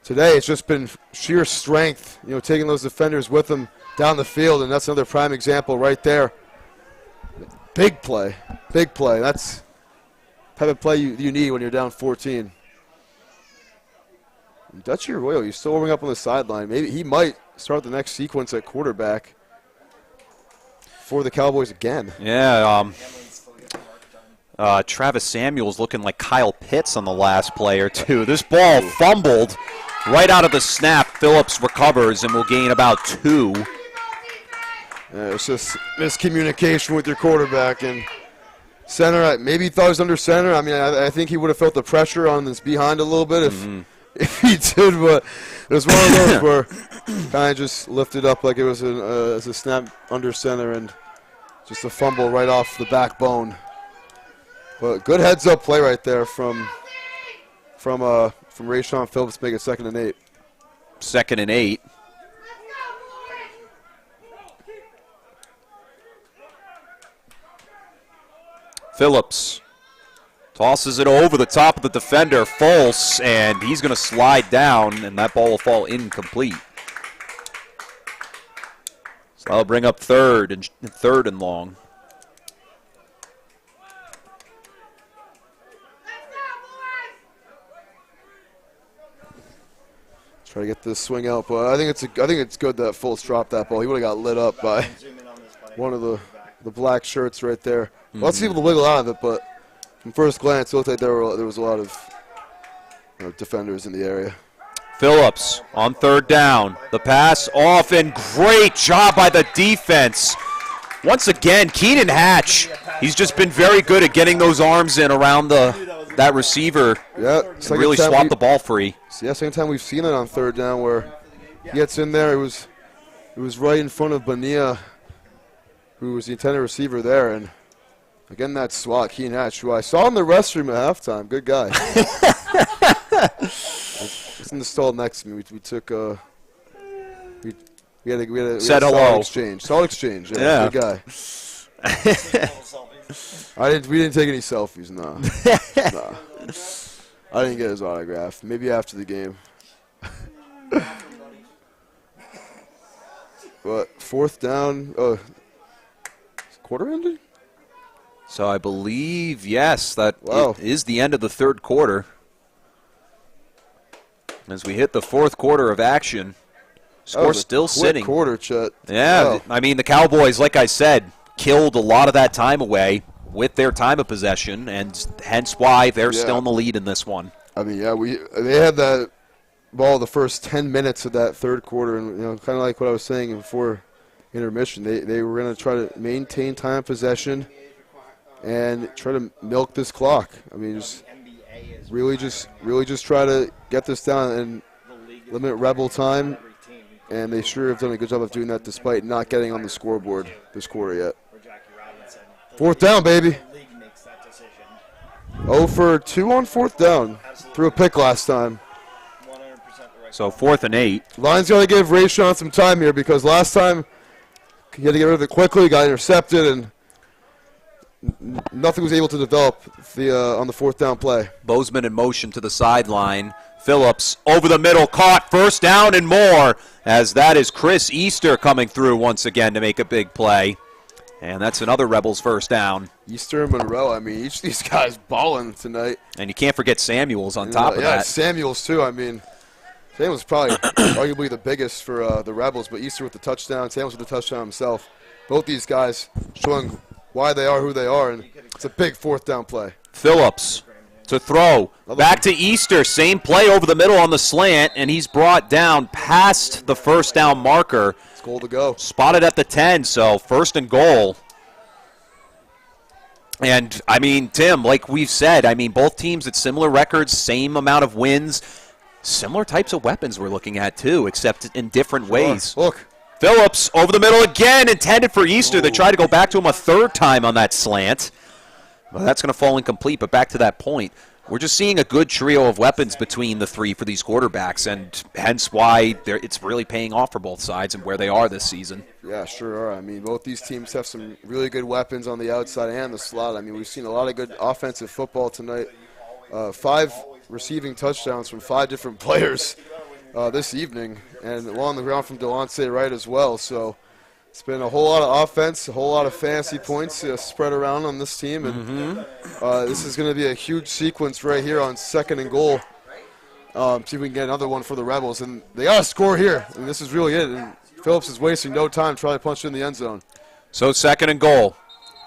today, it's just been sheer strength, taking those defenders with him down the field, and that's another prime example right there. Big play, big play. That's the type of play you need when you're down 14. Dutchy Arroyo, he's still warming up on the sideline. Maybe he might start the next sequence at quarterback for the Cowboys again. Yeah, Travis Samuels looking like Kyle Pitts on the last play or two. This ball fumbled right out of the snap. Phillips recovers and will gain about 2. It's just miscommunication with your quarterback. And center, maybe he thought he was under center. I mean, I think he would have felt the pressure on this behind a little bit if he did, but it was one of those where kind of just lifted up like it was as a snap under center and just a fumble right off the backbone. But good heads-up play right there from Rayshawn Phillips to make it 2nd and 8. 2nd and 8. Phillips tosses it over the top of the defender, Fultz, and he's going to slide down, and that ball will fall incomplete. So that'll bring up 3rd and long. Try to get this swing out, but I think it's good that Fultz dropped that ball. He would have got lit up by one of the black shirts right there. Lots of people to wiggle out of it, but from first glance, it looked like there was a lot of defenders in the area. Phillips on 3rd down. The pass off, and great job by the defense. Once again, Keenan Hatch, he's just been very good at getting those arms in around that receiver. Yeah, and really swap the ball free. Yeah, second time we've seen it on 3rd down where he gets in there. It was right in front of Bonilla, who was the intended receiver there, and again that swat, Keenan Hatch, who I saw in the restroom at halftime. Good guy. He's in the stall next to me. We took we had a solid exchange. Solid exchange. Yeah. Good guy. We didn't take any selfies. No. Nah. I didn't get his autograph. Maybe after the game. But 4th down. Quarter ended? So I believe, yes, that is the end of the 3rd quarter. As we hit the 4th quarter of action, score still sitting. Quarter, Chet. Yeah, I mean, the Cowboys, like I said, killed a lot of that time away with their time of possession, and hence why they're still in the lead in this one. I mean, they had that ball the first 10 minutes of that 3rd quarter, and kind of like what I was saying before intermission, they were going to try to maintain time of possession and try to milk this clock. I mean, just really just try to get this down and limit Rebel time, and they sure have done a good job of doing that despite not getting on the scoreboard this quarter yet. 4th down, baby. 0 for 2 on 4th down. Threw a pick last time. So 4th and 8. Lions got to give Rayshawn some time here because last time he had to get rid of it quickly, got intercepted, and nothing was able to develop on the 4th down play. Bozeman in motion to the sideline. Phillips over the middle, caught, 1st down and more, as that is Chris Easter coming through once again to make a big play. And that's another Rebels 1st down. Easter and Monroe, I mean, each of these guys balling tonight. And you can't forget Samuels on top of that. Yeah, Samuels too. I mean, Samuels probably arguably the biggest for the Rebels, but Easter with the touchdown, Samuels with the touchdown himself. Both these guys showing why they are who they are, and it's a big 4th down play. Phillips to throw. Back to Easter. Same play over the middle on the slant, and he's brought down past the first down marker. It's goal to go. Spotted at the 10, so 1st and goal. And, I mean, Tim, like we've said, I mean, both teams at similar records, same amount of wins, similar types of weapons we're looking at, too, except in different ways. Look. Phillips over the middle again, intended for Easter. They tried to go back to him a 3rd time on that slant. Well, that's going to fall incomplete, but back to that point. We're just seeing a good trio of weapons between the 3 for these quarterbacks, and hence why it's really paying off for both sides and where they are this season. Yeah, sure are. I mean, both these teams have some really good weapons on the outside and the slot. I mean, we've seen a lot of good offensive football tonight. 5 receiving touchdowns from 5 different players this evening, and along the ground from Delonte Wright as well. So it's been a whole lot of offense, a whole lot of fantasy points spread around on this team, and this is going to be a huge sequence right here on 2nd and goal. See if we can get another one for the Rebels, and they got to score here. I mean, this is really it, and Phillips is wasting no time trying to punch in the end zone. So 2nd and goal.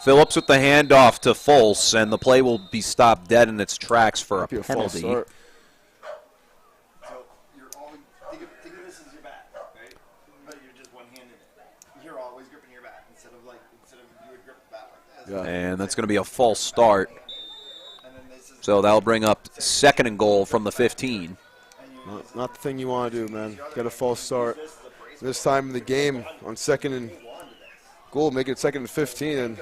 Phillips with the handoff to Fultz, and the play will be stopped dead in its tracks for a penalty. Yeah. And that's going to be a false start. So that'll bring up 2nd and goal from the 15. Not the thing you want to do, man. Got a false start. This time in the game on 2nd and goal, make it 2nd and 15. And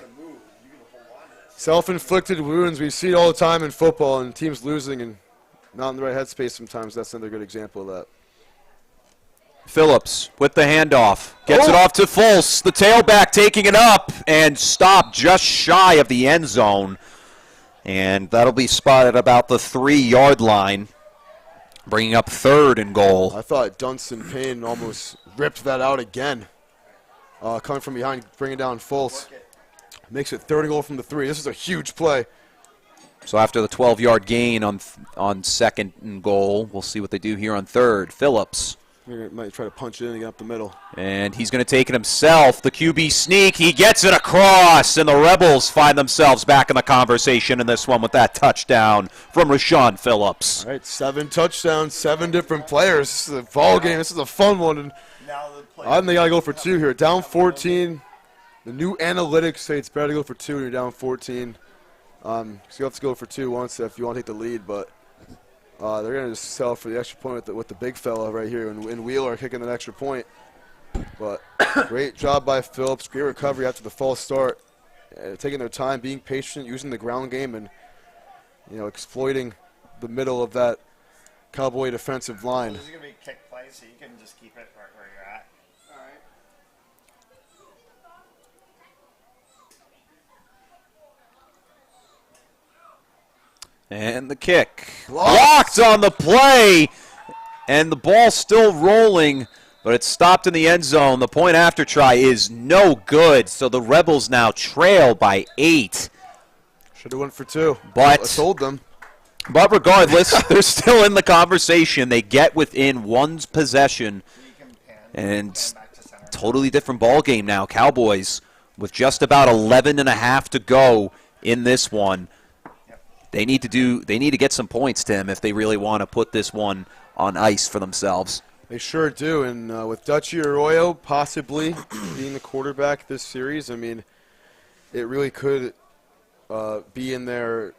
self-inflicted wounds, we see it all the time in football, and teams losing and not in the right headspace sometimes. That's another good example of that. Phillips with the handoff. Gets it off to Fultz. The tailback taking it up and stopped just shy of the end zone. And that'll be spotted about the 3-yard line, bringing up 3rd and goal. I thought Dunstan Payne almost ripped that out again. Coming from behind, bringing down Fultz. Makes it 3rd and goal from the 3. This is a huge play. So after the 12-yard gain on 2nd and goal, we'll see what they do here on 3rd. Phillips. Might try to punch it in and get up the middle. And he's going to take it himself. The QB sneak. He gets it across, and the Rebels find themselves back in the conversation in this one with that touchdown from Rashawn Phillips. All right, 7 touchdowns, 7 different players. This is a ball game. This is a fun one. And I think they got to go for 2 here. Down 14. The new analytics say it's better to go for 2 when you're down 14. So you have to go for 2 once if you want to take the lead, but they're going to just settle for the extra point with the big fella right here, and Wheeler kicking that extra point. But great job by Phillips. Great recovery after the false start. Taking their time, being patient, using the ground game, and exploiting the middle of that Cowboy defensive line. This is going to be a kick play, so you can just keep it right where you're at. All right. And the kick. Blocked on the play, and the ball still rolling, but it's stopped in the end zone. The point after try is no good, so the Rebels now trail by 8. Should have went for 2. But I told them. But regardless, they're still in the conversation. They get within one's possession, and totally different ball game now. Cowboys with just about 11 and a half to go in this one. They need to get some points, Tim, if they really want to put this one on ice for themselves. They sure do, and with Dutchy Arroyo possibly being the quarterback this series, I mean, it really could be in their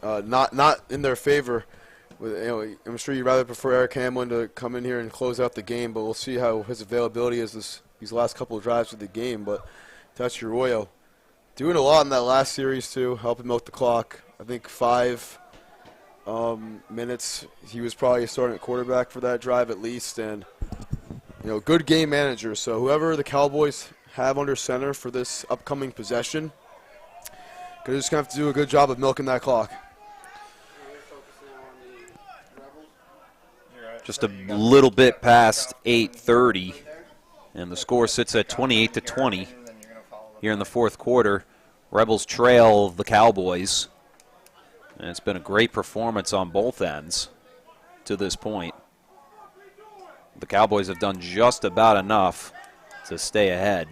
not in their favor. I'm sure you'd rather prefer Eric Hamlin to come in here and close out the game, but we'll see how his availability is these last couple of drives of the game. But Dutchy Arroyo doing a lot in that last series too, helping milk the clock. I think 5 minutes he was probably starting at quarterback for that drive at least, and good game manager. So whoever the Cowboys have under center for this upcoming possession, they're just gonna have to do a good job of milking that clock. Just a little bit past 8:30, and the score sits at 28-20 here in the 4th quarter. Rebels trail the Cowboys. And it's been a great performance on both ends to this point. The Cowboys have done just about enough to stay ahead.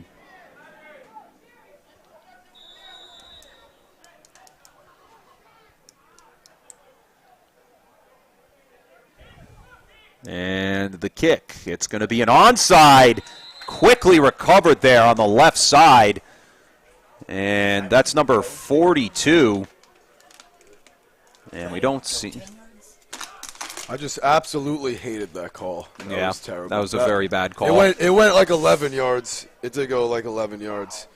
And the kick. It's going to be an onside. Quickly recovered there on the left side. And that's number 42. And we don't see. I just absolutely hated that call. That was terrible. That was a very bad call. It went like 11 yards. It did go like 11 yards.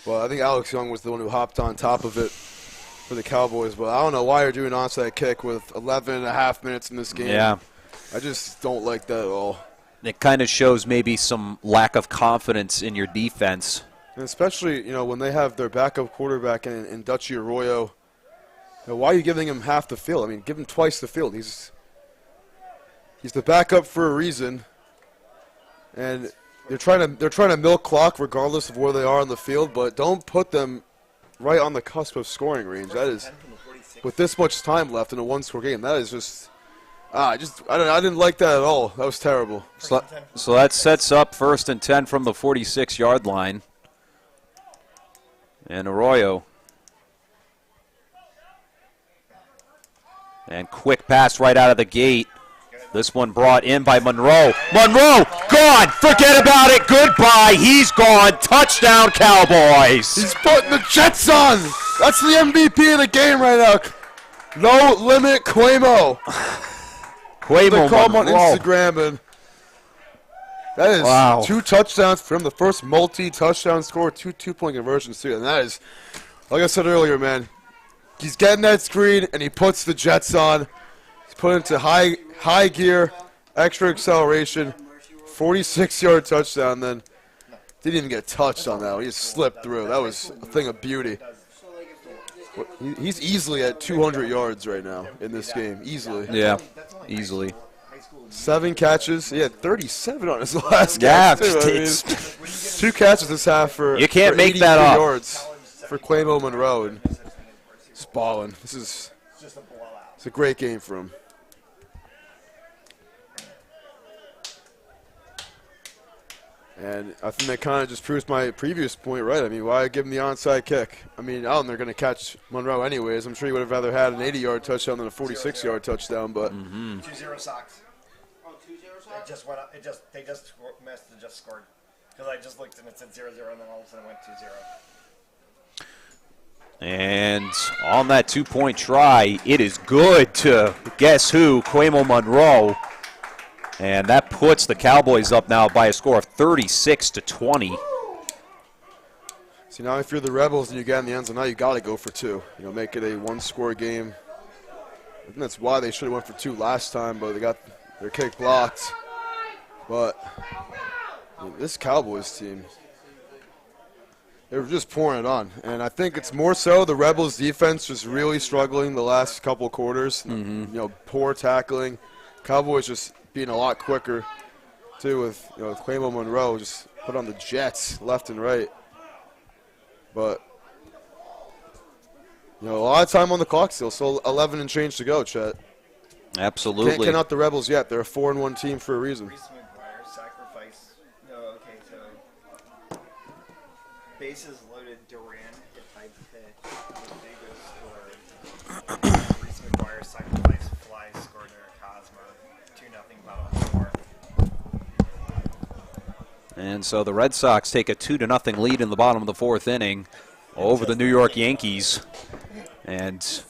Well, I think Alex Young was the one who hopped on top of it for the Cowboys. But I don't know why you're doing onside kick with 11 and a half minutes in this game. Yeah. I just don't like that at all. It kind of shows maybe some lack of confidence in your defense. And especially, when they have their backup quarterback in Dutchy Arroyo, why are you giving him half the field? I mean, give him twice the field. He's the backup for a reason, and they're trying to milk clock regardless of where they are on the field. But don't put them right on the cusp of scoring range. That is, with this much time left in a one-score game, that is just. I didn't like that at all. That was terrible. So that sets up 1st and 10 from the 46-yard line, and Arroyo. And quick pass right out of the gate. This one brought in by Monroe. Monroe, gone. Forget about it. Goodbye. He's gone. Touchdown, Cowboys. He's putting the Jets on. That's the MVP of the game right now. No limit, Quamo. Quamo they call him on Monroe. Instagram, and that is 2 touchdowns for him. The first multi-touchdown score, 2 two-point conversions too. And that is, like I said earlier, man, he's getting that screen, and he puts the Jets on. He's put into high gear, extra acceleration, 46-yard touchdown. Then didn't even get touched on that one. He just slipped through. That was a thing of beauty. He's easily at 200 yards right now in this game. Easily. Yeah, easily. 7 catches. He had 37 on his last catch, too. I mean, 2 catches this half for you can't for make that 83 up. yards for Quamo Monroe. And he's balling. It's a great game for him. And I think that kind of just proves my previous point right. I mean, why give him the onside kick? I mean, they're going to catch Monroe anyways. I'm sure he would have rather had an 80-yard touchdown than a 46-yard touchdown. But 2-0 Sox. Oh, 2-0 Sox? It just went up. They just missed and just scored. Because I just looked and it said 0-0, and then all of a sudden it went 2-0. And on that 2-point try, it is good to guess who, Quamo Monroe. And that puts the Cowboys up now by a score of 36-20. See, now if you're the Rebels and you get in the end zone, now you got to go for 2. Make it a 1-score game. I think that's why they should have went for 2 last time, but they got their kick blocked. But this Cowboys team, they were just pouring it on. And I think it's more so the Rebels' defense just really struggling the last couple quarters. Poor tackling. Cowboys just being a lot quicker, too, with Quamo Monroe just put on the Jets left and right. But, a lot of time on the clock still, so 11 and change to go, Chet. Absolutely. Can't count out the Rebels yet. They're a 4-1 team for a reason. Sacrifice. No, okay, so bases loaded, Duran hit by pitch. Reese McGuire sacrifice, fly, scored there, Cosmo. 2-0 bottom 4. And so the Red Sox take a 2-0 lead in the bottom of the 4th inning over the New York Yankees. And it's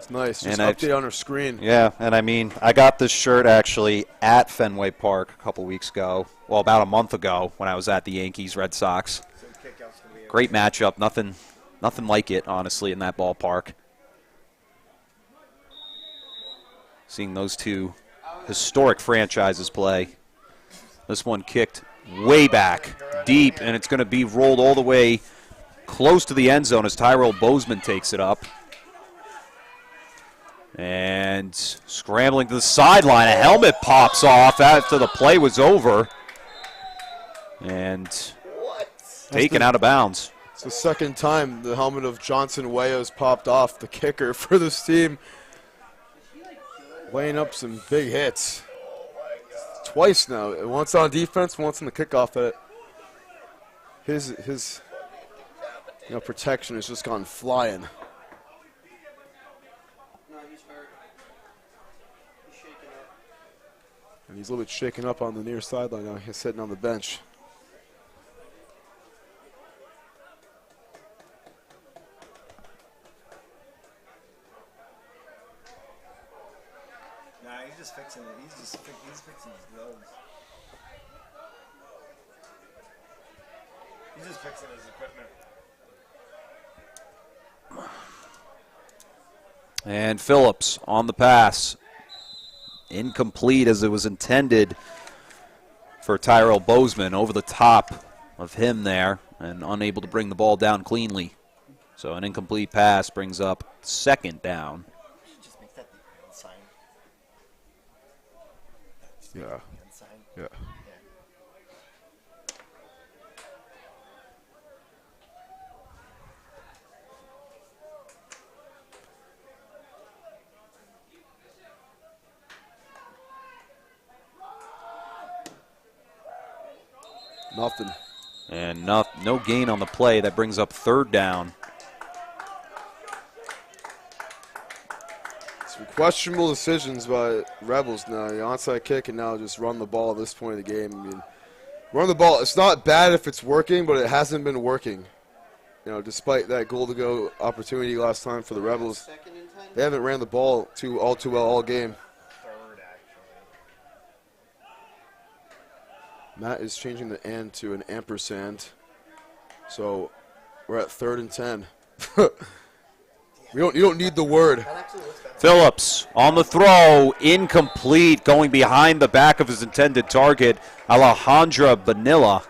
nice. Just update on our screen. Yeah, and I mean, I got this shirt actually at Fenway Park a couple weeks ago. Well, about a month ago when I was at the Yankees Red Sox. Great matchup. Nothing like it, honestly, in that ballpark. Seeing those two historic franchises play. This one kicked way back, deep, and it's going to be rolled all the way close to the end zone as Tyrell Bozeman takes it up. And scrambling to the sideline, a helmet pops off after the play was over. And taken out of bounds. It's the second time the helmet of Johnson Wayos popped off, the kicker for this team. Laying up some big hits. Twice now. Once on defense, once on the kickoff. That his protection has just gone flying. No, he's hurt. He's shaking up. And he's a little bit shaken up on the near sideline now. He's sitting on the bench. Nah, he's just fixing it. He's fixing his gloves. He's just fixing his equipment. And Phillips on the pass. Incomplete as it was intended for Tyrell Bozeman, over the top of him there and unable to bring the ball down cleanly. So an incomplete pass brings up 2nd down. Just make that the end sign. Yeah. The end sign. Yeah. Nothing. And no gain on the play. That brings up 3rd down. Some questionable decisions by Rebels now. The onside kick and now just run the ball at this point of the game. I mean, run the ball. It's not bad if it's working, but it hasn't been working. You know, despite that goal-to-go opportunity last time for the Rebels, they haven't ran the ball all too well all game. Matt is changing the "and" to an ampersand. So we're at 3rd and 10. You don't need the word. Phillips on the throw, incomplete, going behind the back of his intended target, Alejandra Bonilla.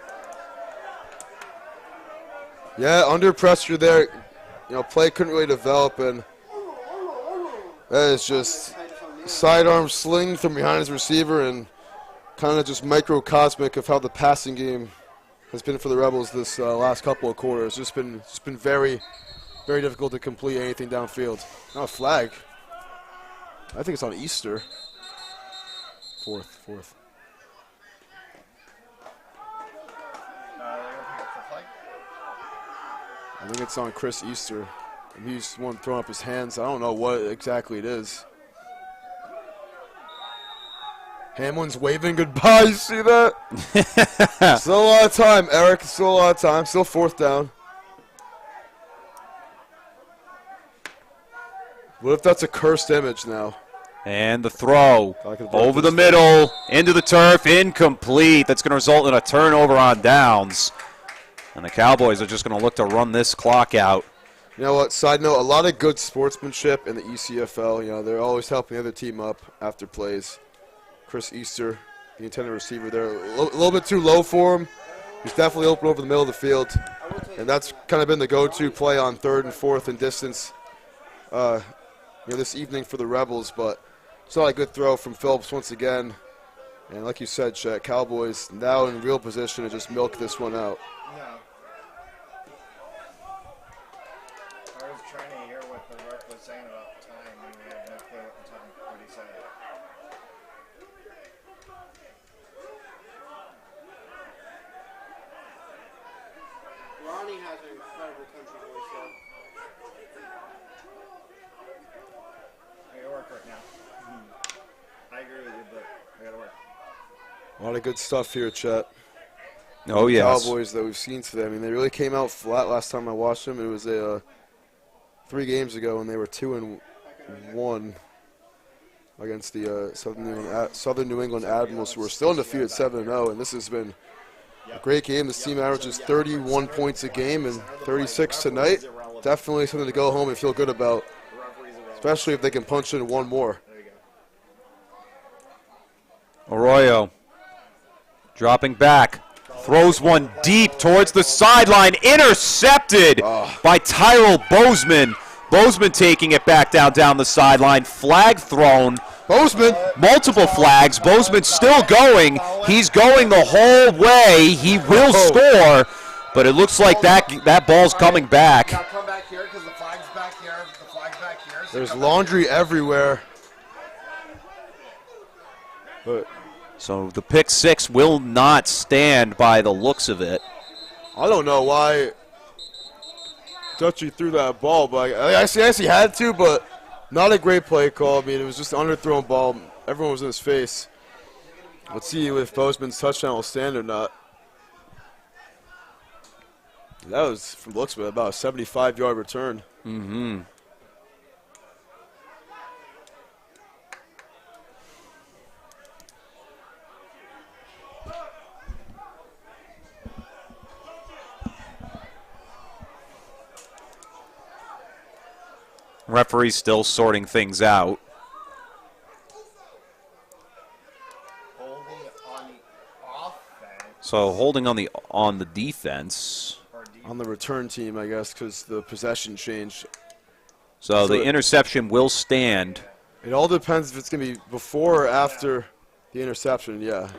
Yeah, under pressure there. You know, play couldn't really develop, and that is just sidearm sling from behind his receiver, and kind of just microcosmic of how the passing game has been for the Rebels this last couple of quarters. Just been very, very difficult to complete anything downfield. Now a flag. I think it's on Easter. Fourth. I think it's on Chris Easter. He's the one throwing up his hands. I don't know what exactly it is. Hamlin's waving goodbye. You see that? Still a lot of time, Eric. Still a lot of time. Still 4th down. What if that's a cursed image now? And the throw over the middle, into the turf, incomplete. That's going to result in a turnover on downs. And the Cowboys are just going to look to run this clock out. You know what? Side note, a lot of good sportsmanship in the ECFL. You know, they're always helping the other team up after plays. Chris Easter, the intended receiver there, a little bit too low for him. He's definitely open over the middle of the field. And that's kind of been the go-to play on 3rd and 4th and distance this evening for the Rebels. But it's not a good throw from Phillips once again. And like you said, Chet, Cowboys now in real position to just milk this one out. Yeah. I was trying to hear what the ref was saying about time, and we had no clue what he said. Ronnie has an incredible country voice, though. I gotta work right now. I agree with you, but I gotta work. A lot of good stuff here, Chet. Oh, yes. Cowboys that we've seen today. I mean, they really came out flat last time I watched them. It was 3 games ago, and they were 2-1 against the Southern New England Admirals, who are still undefeated 7-0. And this has been a great game. This team averages 31 points a game and 36 tonight. Definitely something to go home and feel good about, especially if they can punch in one more. Arroyo dropping back. Throws one deep towards the sideline. Intercepted by Tyrell Bozeman. Bozeman taking it back down the sideline. Flag thrown. Bozeman. Multiple flags. Bozeman still going. He's going the whole way. He will score, but it looks like that ball's coming back. Come back here because the flag's back here. The flag's back here. So there's laundry everywhere. But so the pick 6 will not stand by the looks of it. I don't know why Dutchy threw that ball, but I see he had to, but not a great play call. I mean, it was just an underthrown ball. Everyone was in his face. Let's see if Bozeman's touchdown will stand or not. That was, from the looks of it, about a 75-yard return. Mm-hmm. Referee's still sorting things out. So holding on the defense. On the return team, I guess, because the possession changed. So the interception will stand. It all depends if it's going to be before or after the interception, yeah.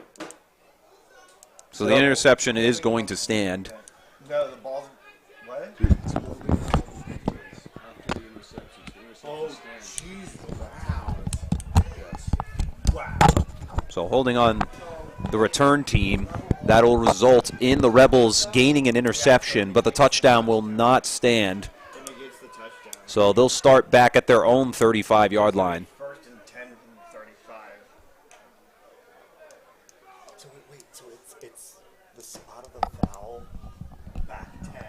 So the interception is going to stand. No, the ball's what? Oh, jeez! Wow. So holding on the return team, that'll result in the Rebels gaining an interception, but the touchdown will not stand. So they'll start back at their own 35-yard line. First and 10 from 35. So wait, so it's the spot of the foul back 10. They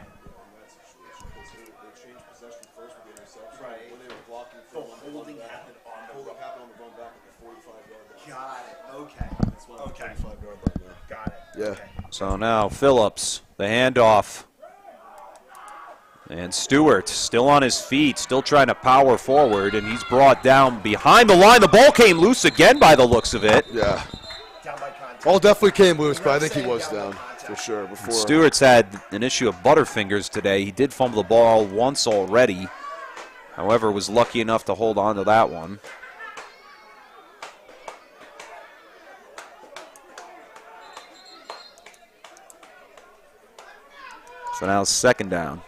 changed possession first with the interception. Right. When they were blocking the holding happened on the run back at the 45-yard line. Got it. Okay. That's why Okay. 45-yard line there. Got it. Yeah. Okay. So now Phillips, the handoff. And Stewart still on his feet, still trying to power forward, and he's brought down behind the line. The ball came loose again by the looks of it. Yeah. Ball definitely came loose, but I think he was down for sure. Before Stewart's had an issue of butterfingers today. He did fumble the ball once already. However, was lucky enough to hold on to that one. So now it's second down.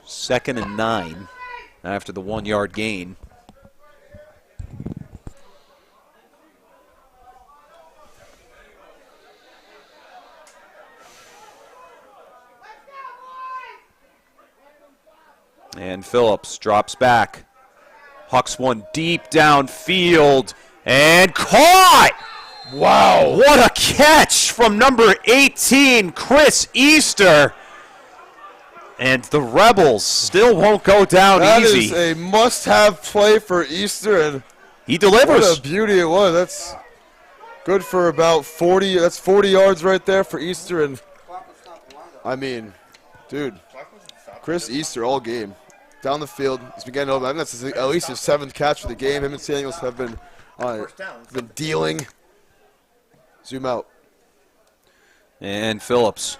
Second and 9 after the 1-yard gain. And Phillips drops back. Hucks one deep downfield and caught! Wow, what a catch from number 18, Chris Easter. And the Rebels still won't go down easy. That is a must-have play for Easter, and he delivers. What a beauty it was. That's good for about 40. That's 40 yards right there for Easter, and I mean, dude, Chris Easter all game down the field. He's been getting over. I think that's at least his 7th catch for the game. Him and Samuels have been dealing. Zoom out. And Phillips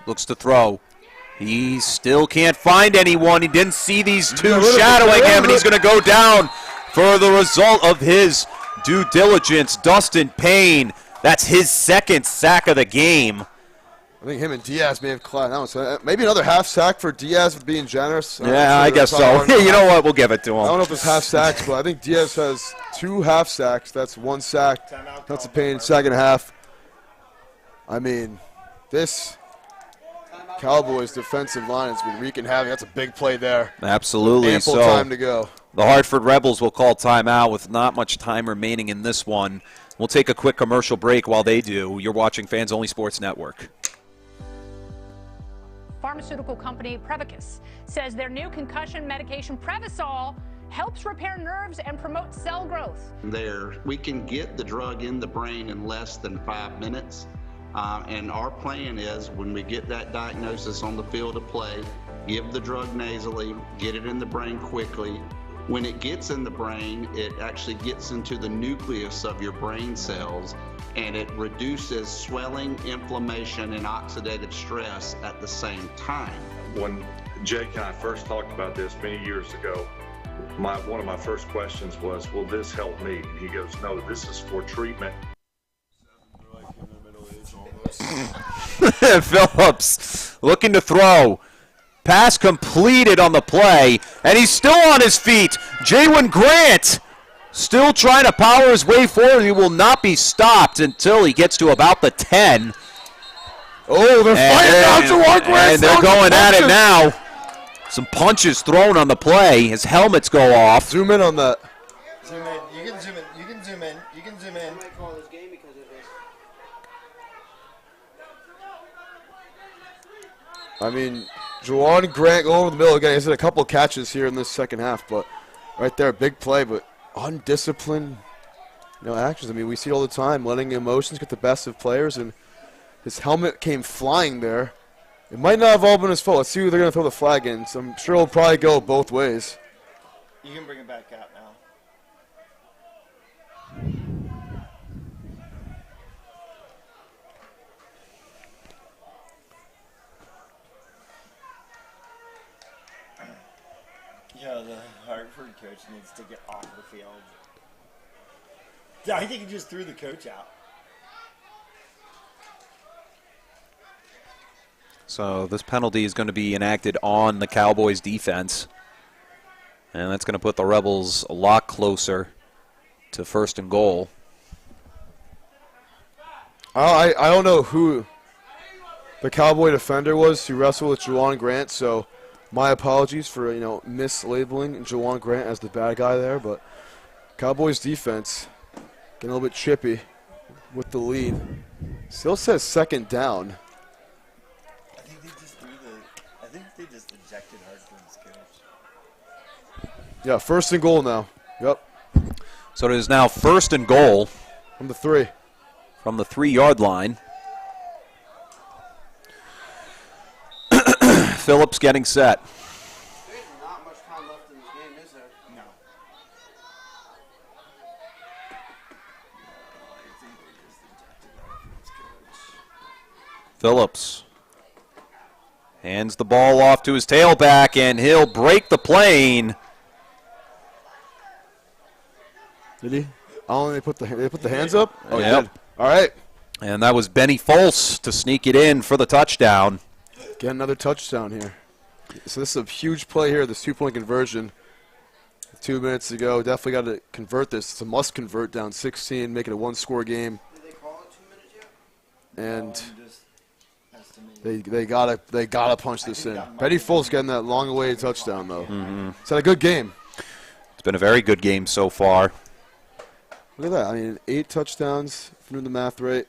looks to throw. He still can't find anyone. He didn't see these two shadowing him, and he's going to go down for the result of his due diligence. Dustin Payne, that's his 2nd sack of the game. I think him and Diaz may have climbed out. So maybe another half sack for Diaz for being generous. Yeah, I guess so. You know what? We'll give it to him. I don't know if it's half sacks, but I think Diaz has 2 half sacks. That's 1 sack. That's a Payne, second half. I mean, this Cowboys defensive line has been wreaking havoc. That's a big play there. Absolutely. Ample so time to go. The Hartford Rebels will call timeout with not much time remaining in this one. We'll take a quick commercial break while they do. You're watching Fans Only Sports Network. Pharmaceutical company Prevacus says their new concussion medication Prevacol helps repair nerves and promote cell growth. We can get the drug in the brain in less than 5 minutes. And our plan is when we get that diagnosis on the field of play, give the drug nasally, get it in the brain quickly. When it gets in the brain, it actually gets into the nucleus of your brain cells, and it reduces swelling, inflammation, and oxidative stress at the same time. When Jake and I first talked about this many years ago, one of my first questions was, will this help me? And he goes, no, this is for treatment. Phillips looking to throw. Pass completed on the play, and he's still on his feet. Jaywin Grant Still trying to power his way forward. He will not be stopped until he gets to about the 10. Oh, they're fighting out Juwan Grant. And they're going at it now. Some punches thrown on the play. His helmets go off. Zoom in on that. Zoom in. You can zoom in. You can zoom in. You can zoom in. I mean, Juwan Grant going over the middle again. He's had a couple catches here in this second half, but right there, big play, but undisciplined, actions. I mean, we see it all the time, letting emotions get the best of players, and his helmet came flying there. It might not have all been his fault. Let's see who they're going to throw the flag in. So I'm sure it'll probably go both ways. You can bring it back out now. The Hartford coach needs to get off the field. Yeah, I think he just threw the coach out. So this penalty is going to be enacted on the Cowboys defense. And that's going to put the Rebels a lot closer to 1st and goal. I don't know who the Cowboy defender was who wrestled with Juwan Grant, so my apologies for, mislabeling Juwan Grant as the bad guy there, but Cowboys defense getting a little bit chippy with the lead. Still says 2nd down. I think they just ejected Hartford's coach. Yeah, 1st and goal now. Yep. So it is now 1st and goal. From the 3. From the 3-yard line. Phillips getting set. There's not much time left in this game, is there? No. Phillips hands the ball off to his tailback, and he'll break the plane. Did he? Oh, they put the hands up? Oh, yep. He did. All right. And that was Benny Fols to sneak it in for the touchdown. Get another touchdown here. So this is a huge play here, this 2-point conversion. 2 minutes to go. Definitely got to convert this. It's a must convert, down 16, make it a 1-score game. Did they call it 2 minutes yet? And they gotta punch this in. Benny Foles getting that long-awaited touchdown though. Mm-hmm. It's had a good game. It's been a very good game so far. Look at that. I mean, 8 touchdowns, if I'm doing the math right.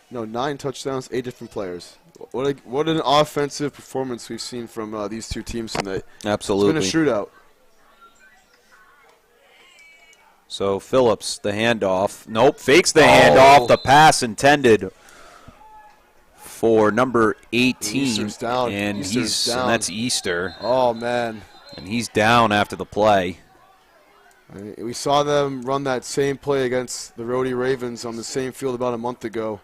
No, 9 touchdowns, 8 different players. What an offensive performance we've seen from these two teams tonight. Absolutely. It's been a shootout. So Phillips, the handoff. Nope, fakes the handoff. The pass intended for number 18. Easter's down. And Easter's down. And that's Easter. Oh, man. And he's down after the play. We saw them run that same play against the Rhodey Ravens on the same field about a month ago.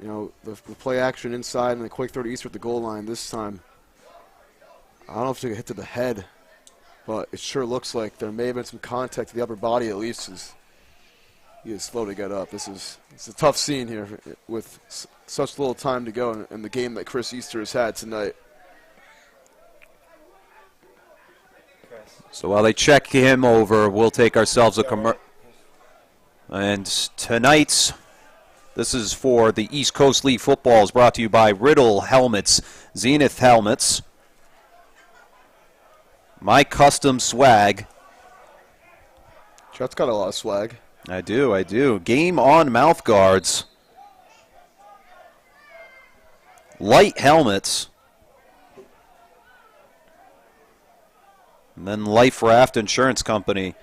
The play action inside and the quick throw to Easter at the goal line this time. I don't know if it took a hit to the head, but it sure looks like there may have been some contact to the upper body at least. He is slow to get up. It's a tough scene here with such little time to go in the game that Chris Easter has had tonight. So while they check him over, we'll take ourselves a commercial. And tonight's, this is for the East Coast League football, is brought to you by Riddle Helmets, Zenith Helmets, My Custom Swag. Chet's got a lot of swag. I do. Game On mouth guards. Light helmets. And then Life Raft Insurance Company.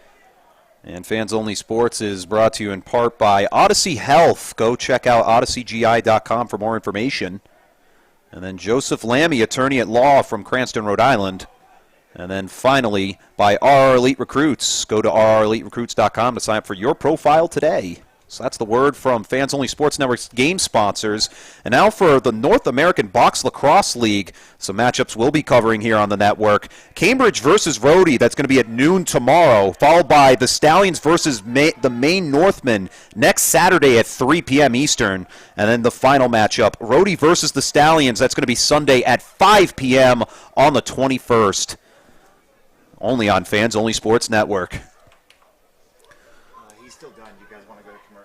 And Fans Only Sports is brought to you in part by Odyssey Health. Go check out odysseygi.com for more information. And then Joseph Lammy, attorney at law from Cranston, Rhode Island. And then finally by RR Elite Recruits. Go to rreliterecruits.com to sign up for your profile today. So that's the word from Fans Only Sports Network's game sponsors. And now for the North American Box Lacrosse League. Some matchups we'll be covering here on the network. Cambridge versus Rhodey, that's going to be at noon tomorrow, followed by the Stallions versus the Maine Northmen next Saturday at 3 p.m. Eastern. And then the final matchup, Rhodey versus the Stallions, that's going to be Sunday at 5 p.m. on the 21st. Only on Fans Only Sports Network.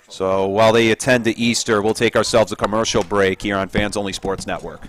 So while they attend to Easter, we'll take ourselves a commercial break here on Fans Only Sports Network.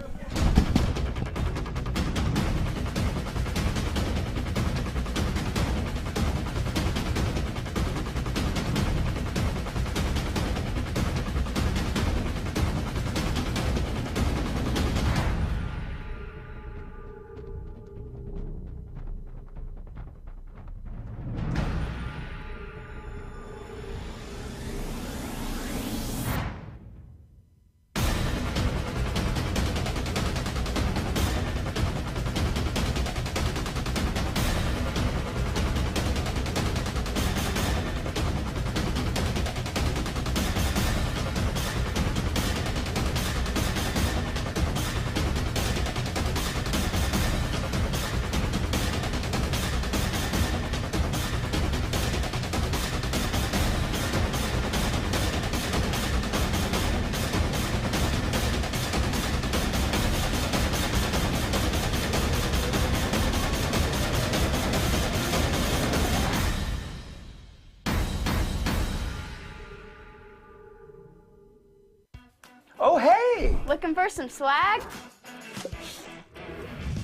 Oh, hey! Looking for some swag?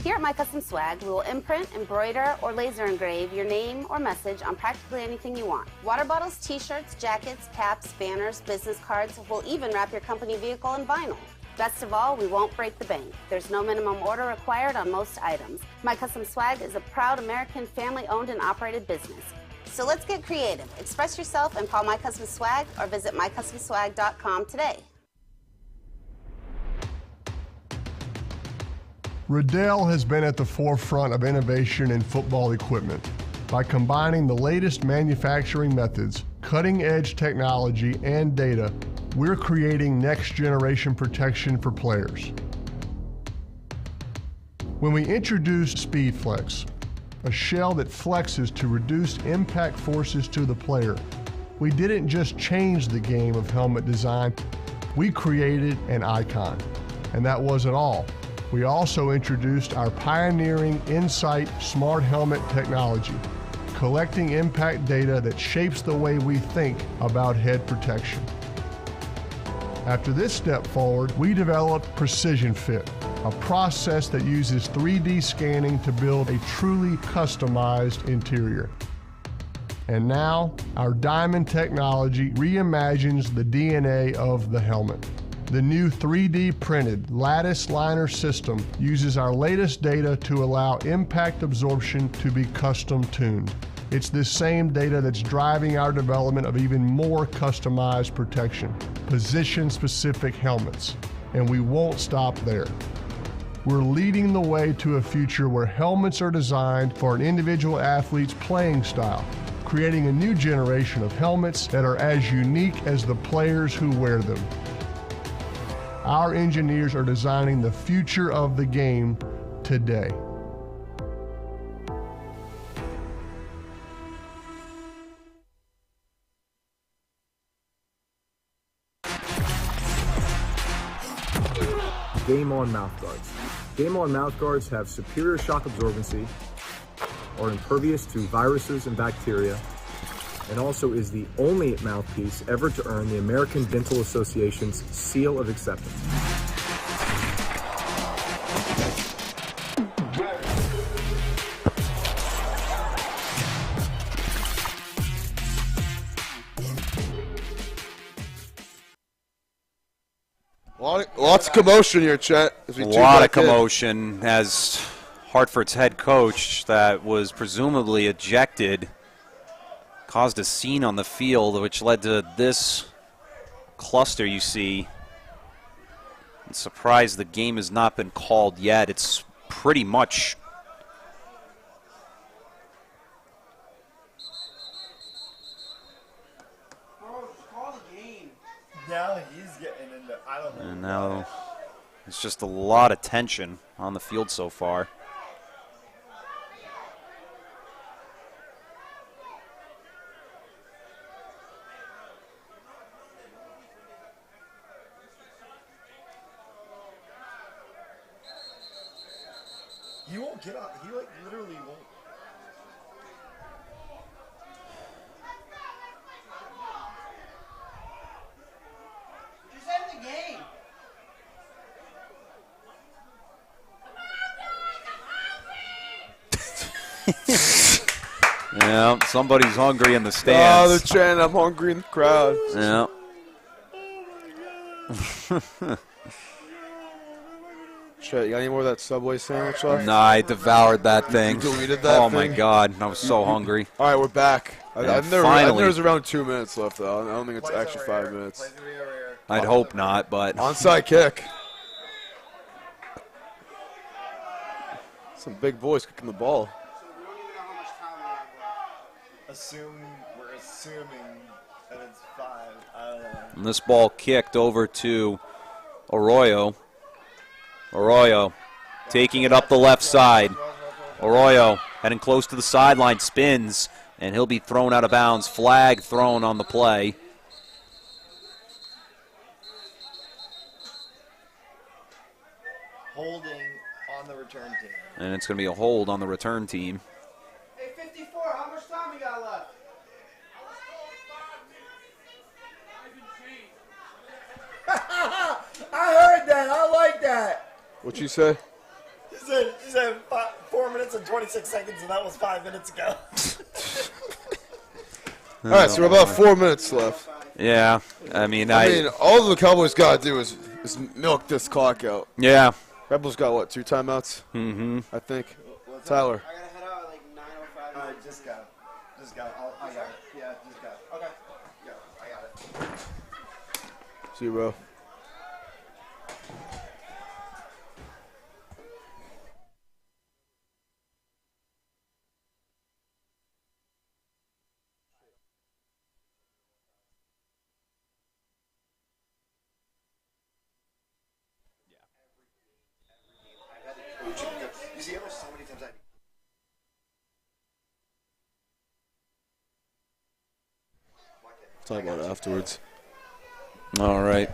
Here at My Custom Swag, we will imprint, embroider, or laser engrave your name or message on practically anything you want. Water bottles, t-shirts, jackets, caps, banners, business cards. We'll even wrap your company vehicle in vinyl. Best of all, we won't break the bank. There's no minimum order required on most items. My Custom Swag is a proud American family-owned and operated business. So let's get creative. Express yourself and call My Custom Swag or visit mycustomswag.com today. Riddell has been at the forefront of innovation in football equipment. By combining the latest manufacturing methods, cutting-edge technology, and data, we're creating next-generation protection for players. When we introduced SpeedFlex, a shell that flexes to reduce impact forces to the player, we didn't just change the game of helmet design, we created an icon. And that wasn't all. We also introduced our pioneering Insight Smart Helmet technology, collecting impact data that shapes the way we think about head protection. After this step forward, we developed Precision Fit, a process that uses 3D scanning to build a truly customized interior. And now, our Diamond technology reimagines the DNA of the helmet. The new 3D printed lattice liner system uses our latest data to allow impact absorption to be custom tuned. It's this same data that's driving our development of even more customized protection, position-specific helmets, and we won't stop there. We're leading the way to a future where helmets are designed for an individual athlete's playing style, creating a new generation of helmets that are as unique as the players who wear them. Our engineers are designing the future of the game today. Game On mouthguards. Game On mouthguards have superior shock absorbency, are impervious to viruses and bacteria, and also is the only mouthpiece ever to earn the American Dental Association's seal of acceptance. Lots of commotion here, Chet. A lot of commotion as Hartford's head coach that was presumably ejected caused a scene on the field, which led to this cluster you see. I'm surprised the game has not been called yet. It's pretty much Call the game. Now he's getting into, I don't know. and now it's just a lot of tension on the field so far. He won't get up. He literally won't. Yeah, somebody's hungry in the Oh, stands. they're chanting, I'm hungry in the crowd. Yeah. Chet, you got any more of that Subway sandwich left? Nah, I devoured that thing. You deleted that Oh, thing? my God. I was so hungry. All right, we're back. I And think finally. there's around 2 minutes left, though. I don't think it's actually 5 minutes. I'd hope not, but. Onside kick. Some big boys kicking the ball. We're assuming that it's 5. I don't know. And this ball kicked over to Arroyo. Arroyo taking it up the left side. Arroyo heading close to the sideline, spins, and he'll be thrown out of bounds. Flag thrown on the play. Holding on the return team. And it's going to be a hold on the return team. Hey, 54, how much time we got left? I heard that. I like that. What'd you say? She said 4 minutes and 26 seconds, and that was 5 minutes ago. All right, so we're about 4 minutes left. Yeah, I mean, all the Cowboys got to do is milk this clock out. Yeah. Rebels got, what, 2 timeouts? Mm-hmm. I think. Tyler. I gotta head out at like 9:05. All right, just go. Just go. I got it. Yeah, just go. Okay. Go. I got it. See you, bro. You see how much so many times I Talk about it afterwards. All right. I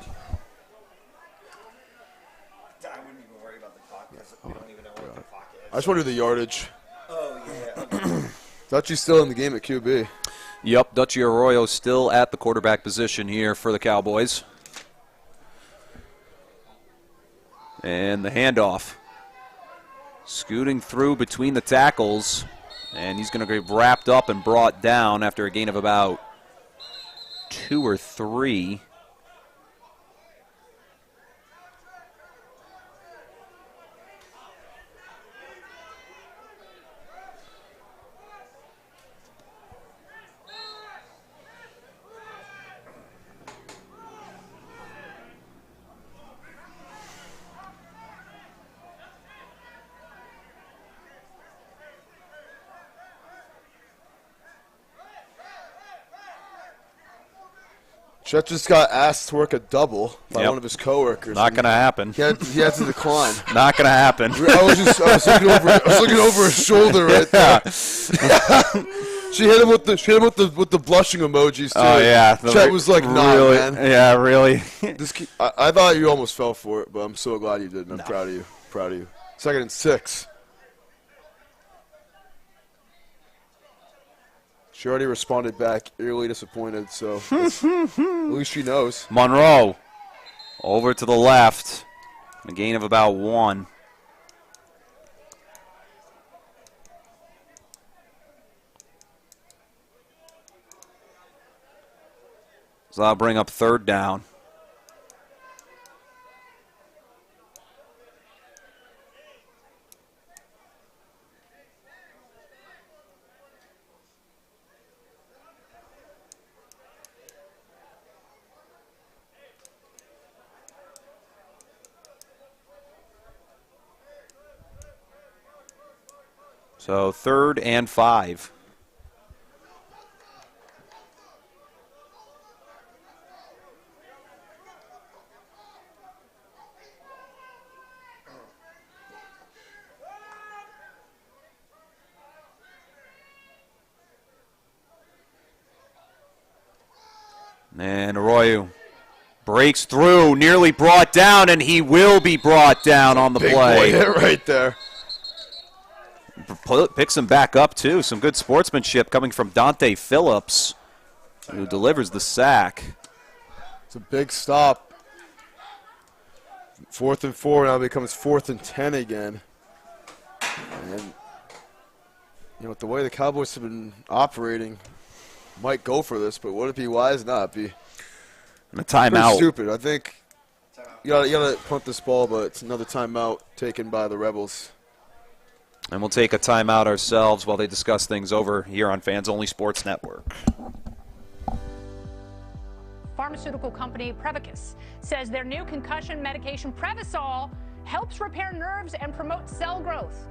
wouldn't even worry about the clock because we don't even know what the clock is. I just want to do the yardage. Oh, yeah. Dutchy's still in the game at QB. Yep, Dutchy Arroyo still at the quarterback position here for the Cowboys. And the handoff. Scooting through between the tackles. And he's going to get wrapped up and brought down after a gain of about 2 or 3. Chet just got asked to work a double by one of his coworkers. Not going to happen. He had to decline. Not going to happen. I was looking over his shoulder right there. She hit him with the blushing emojis too. Oh yeah. Chet was like, "Nah, really, man." Yeah, really. I thought you almost fell for it, but I'm so glad you did. And I'm proud of you. Proud of you. 2nd and 6. She already responded back, eerily disappointed, so at least she knows. Monroe over to the left. A gain of about 1. So that'll bring up 3rd down. So 3rd and 5. And Arroyo breaks through, nearly brought down, and he will be brought down on the Big play. boy hit right there. Picks him back up, too. Some good sportsmanship coming from Dante Phillips, who delivers the sack. It's a big stop. 4th and 4 now becomes 4th and 10 again. And with the way the Cowboys have been operating, might go for this, but would it be wise? Not be. And a timeout. Stupid. I think you gotta punt this ball, but it's another timeout taken by the Rebels. And we'll take a timeout ourselves while they discuss things over here on Fans Only Sports Network. Pharmaceutical company Prevacus says their new concussion medication Prevacol helps repair nerves and promote cell growth.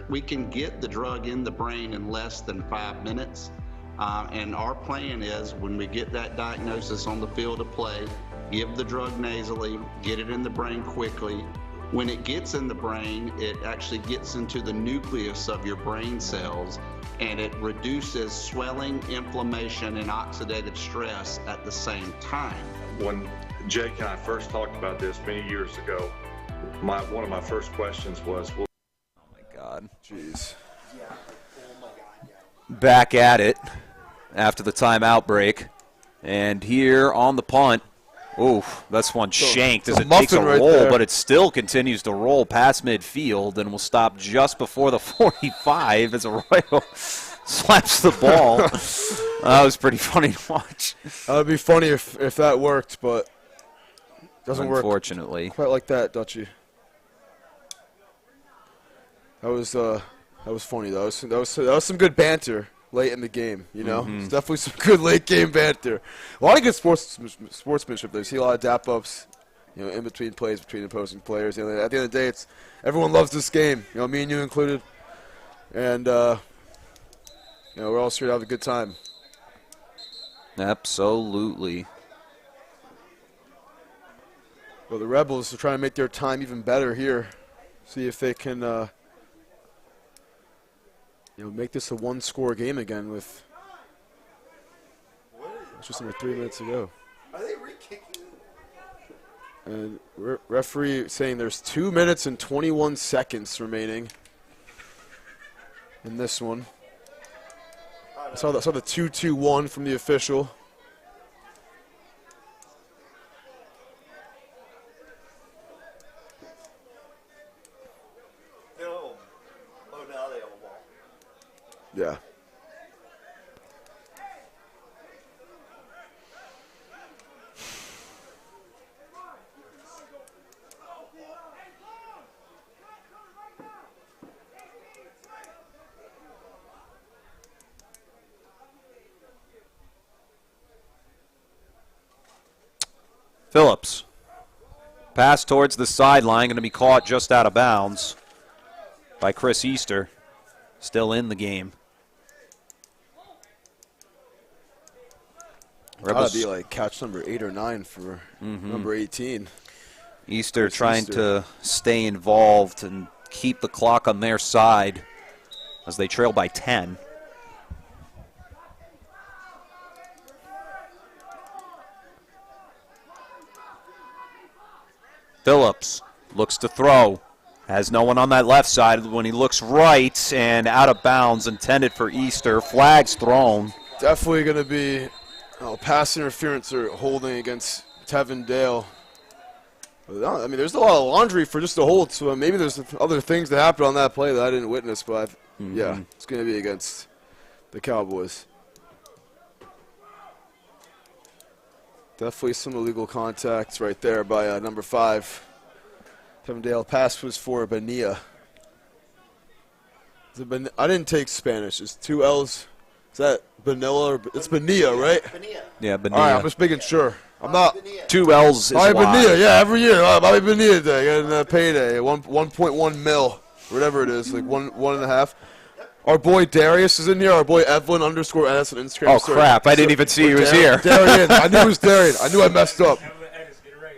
We can get the drug in the brain in less than 5 minutes. And our plan is when we get that diagnosis on the field of play, give the drug nasally, get it in the brain quickly. When it gets in the brain, it actually gets into the nucleus of your brain cells, and it reduces swelling, inflammation, and oxidative stress at the same time. When Jake and I first talked about this many years ago, one of my first questions was, well, oh my God. Jeez. Back at it after the timeout break. And here on the punt, that's one shanked as it takes a roll, but it still continues to roll past midfield and will stop just before the 45 as Arroyo slaps the ball. That was pretty funny to watch. That would be funny if that worked, but it doesn't work. Unfortunately. Quite like that, Dutchie. That was funny though. That was some good banter late in the game. It's definitely some good late game banter. A lot of good sportsmanship there. You see a lot of dap ups, in between plays between opposing players. At the end of the day, everyone loves this game. Me and you included, and we're all here to have a good time. Absolutely. Well, the Rebels are trying to make their time even better here. See if they can. Make this a one-score game again with just under 3 minutes to go. Are they re-kicking? And referee saying there's 2 minutes and 21 seconds remaining in this one. I saw the 2-2-1 from the official. Yeah. Phillips. Pass towards the sideline, going to be caught just out of bounds by Chris Easter. Still in the game. Rebels. Gotta be like catch number 8 or 9 for number 18. Easter trying to stay involved and keep the clock on their side as they trail by 10. Phillips looks to throw. Has no one on that left side when he looks right and out of bounds, intended for Easter. Flags thrown. Definitely going to be pass interference or holding against Tevin Dale. I mean, there's a lot of laundry for just a hold, so maybe there's other things that happened on that play that I didn't witness, but yeah, it's going to be against the Cowboys. Definitely some illegal contacts right there by number 5. Tevin Dale. Pass was for Bonilla. I didn't take Spanish. It's 2 L's. Is that Bonilla? It's Bonilla, right? Bonilla. Yeah, Bonilla. All right, I'm just making sure. I'm not. 2 L's is all right, why. Bonilla, yeah, every year. Bobby Bonilla Day, and payday, 1.1 mil, whatever it is, like 1.5. Our boy Darius is in here. Our boy Evelyn _NS on Instagram. Oh, crap. I didn't even see he was here. Darian. I knew it was Darian. I knew I messed up.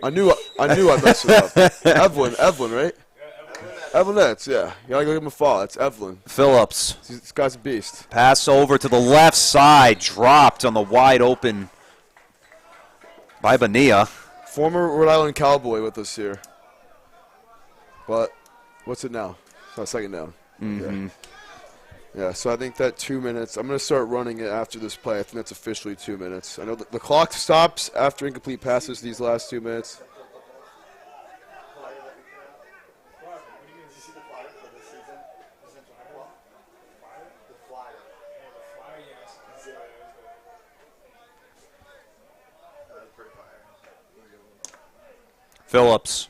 I knew I messed it up. Evelyn, right? Evelyn, yeah. You gotta go give him a follow. That's Evelyn. Phillips. This guy's a beast. Pass over to the left side, dropped on the wide open by Bonilla. Former Rhode Island Cowboy with us here. But what's it now? It's not second down. Yeah, so I think that 2 minutes, I'm going to start running it after this play. I think that's officially 2 minutes. I know the clock stops after incomplete passes these last 2 minutes. Phillips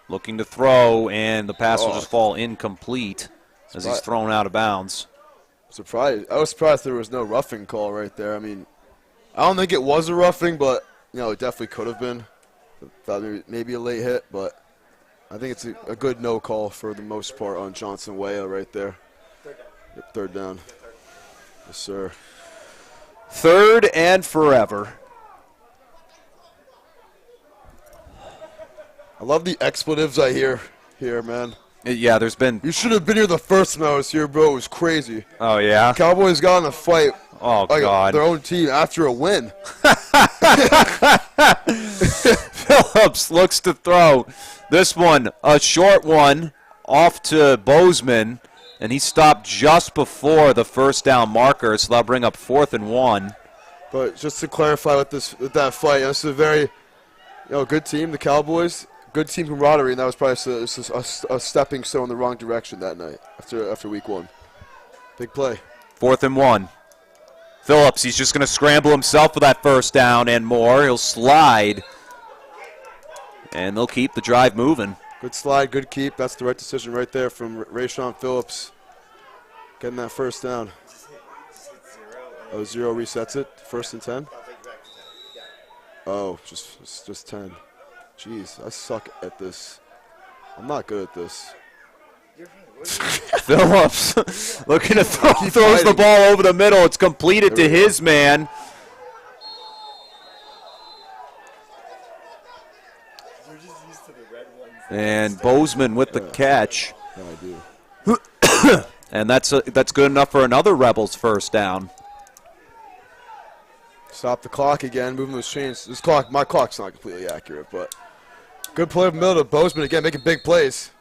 looking to throw, and the pass will just fall incomplete as he's thrown out of bounds. Surprised. I was surprised there was no roughing call right there. I mean, I don't think it was a roughing, but it definitely could have been. Thought maybe a late hit, but I think it's a good no call for the most part on Johnson Weah right there. Third down. Yes, sir. Third and forever. I love the expletives I hear here, man. Yeah, there's been... You should have been here the first time I was here, bro. It was crazy. Oh, yeah? Cowboys got in a fight. Oh, God. Their own team after a win. Phillips looks to throw. This one, a short one, off to Bozeman, and he stopped just before the first down marker, so that'll bring up 4th and 1. But just to clarify with that fight, this is a very good team, the Cowboys. Good team camaraderie, and that was probably a stepping stone in the wrong direction that night after week 1. Big play. 4th and 1. Phillips, he's just going to scramble himself for that first down and more. He'll slide, and they'll keep the drive moving. Good slide, good keep. That's the right decision right there from Rayshawn Phillips. Getting that first down. Oh, 0 resets it. 1st and 10. Oh, just 10. Jeez, I suck at this. I'm not good at this. Phillips looking to throws the ball over the middle. It's completed to his man. And Bozeman with the catch. Yeah, I do. And that's good enough for another Rebels first down. Stop the clock again. Moving those chains. My clock's not completely accurate, but good play from the middle to Bozeman again, making big plays.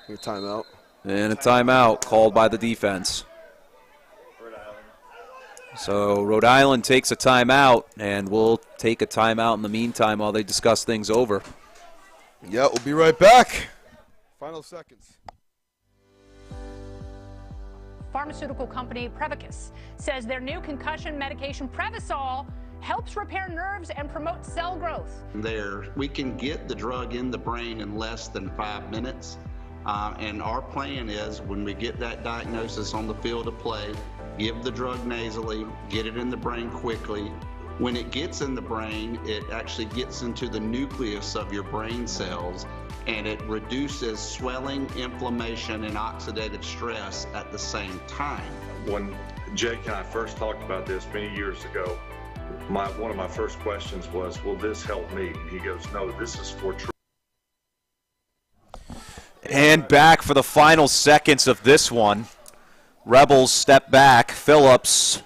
A timeout. And a timeout called by the defense. So Rhode Island takes a timeout, and we'll take a timeout in the meantime while they discuss things over. Yeah, we'll be right back. Final seconds. Pharmaceutical company Prevacus says their new concussion medication Prevacol helps repair nerves and promote cell growth. We can get the drug in the brain in less than 5 minutes. And our plan is when we get that diagnosis on the field of play, give the drug nasally, get it in the brain quickly. When it gets in the brain, it actually gets into the nucleus of your brain cells, and it reduces swelling, inflammation, and oxidative stress at the same time. When Jake and I first talked about this many years ago, one of my first questions was, will this help me? And he goes, no, this is for treatment. And back for the final seconds of this one. Rebels step back. Phillips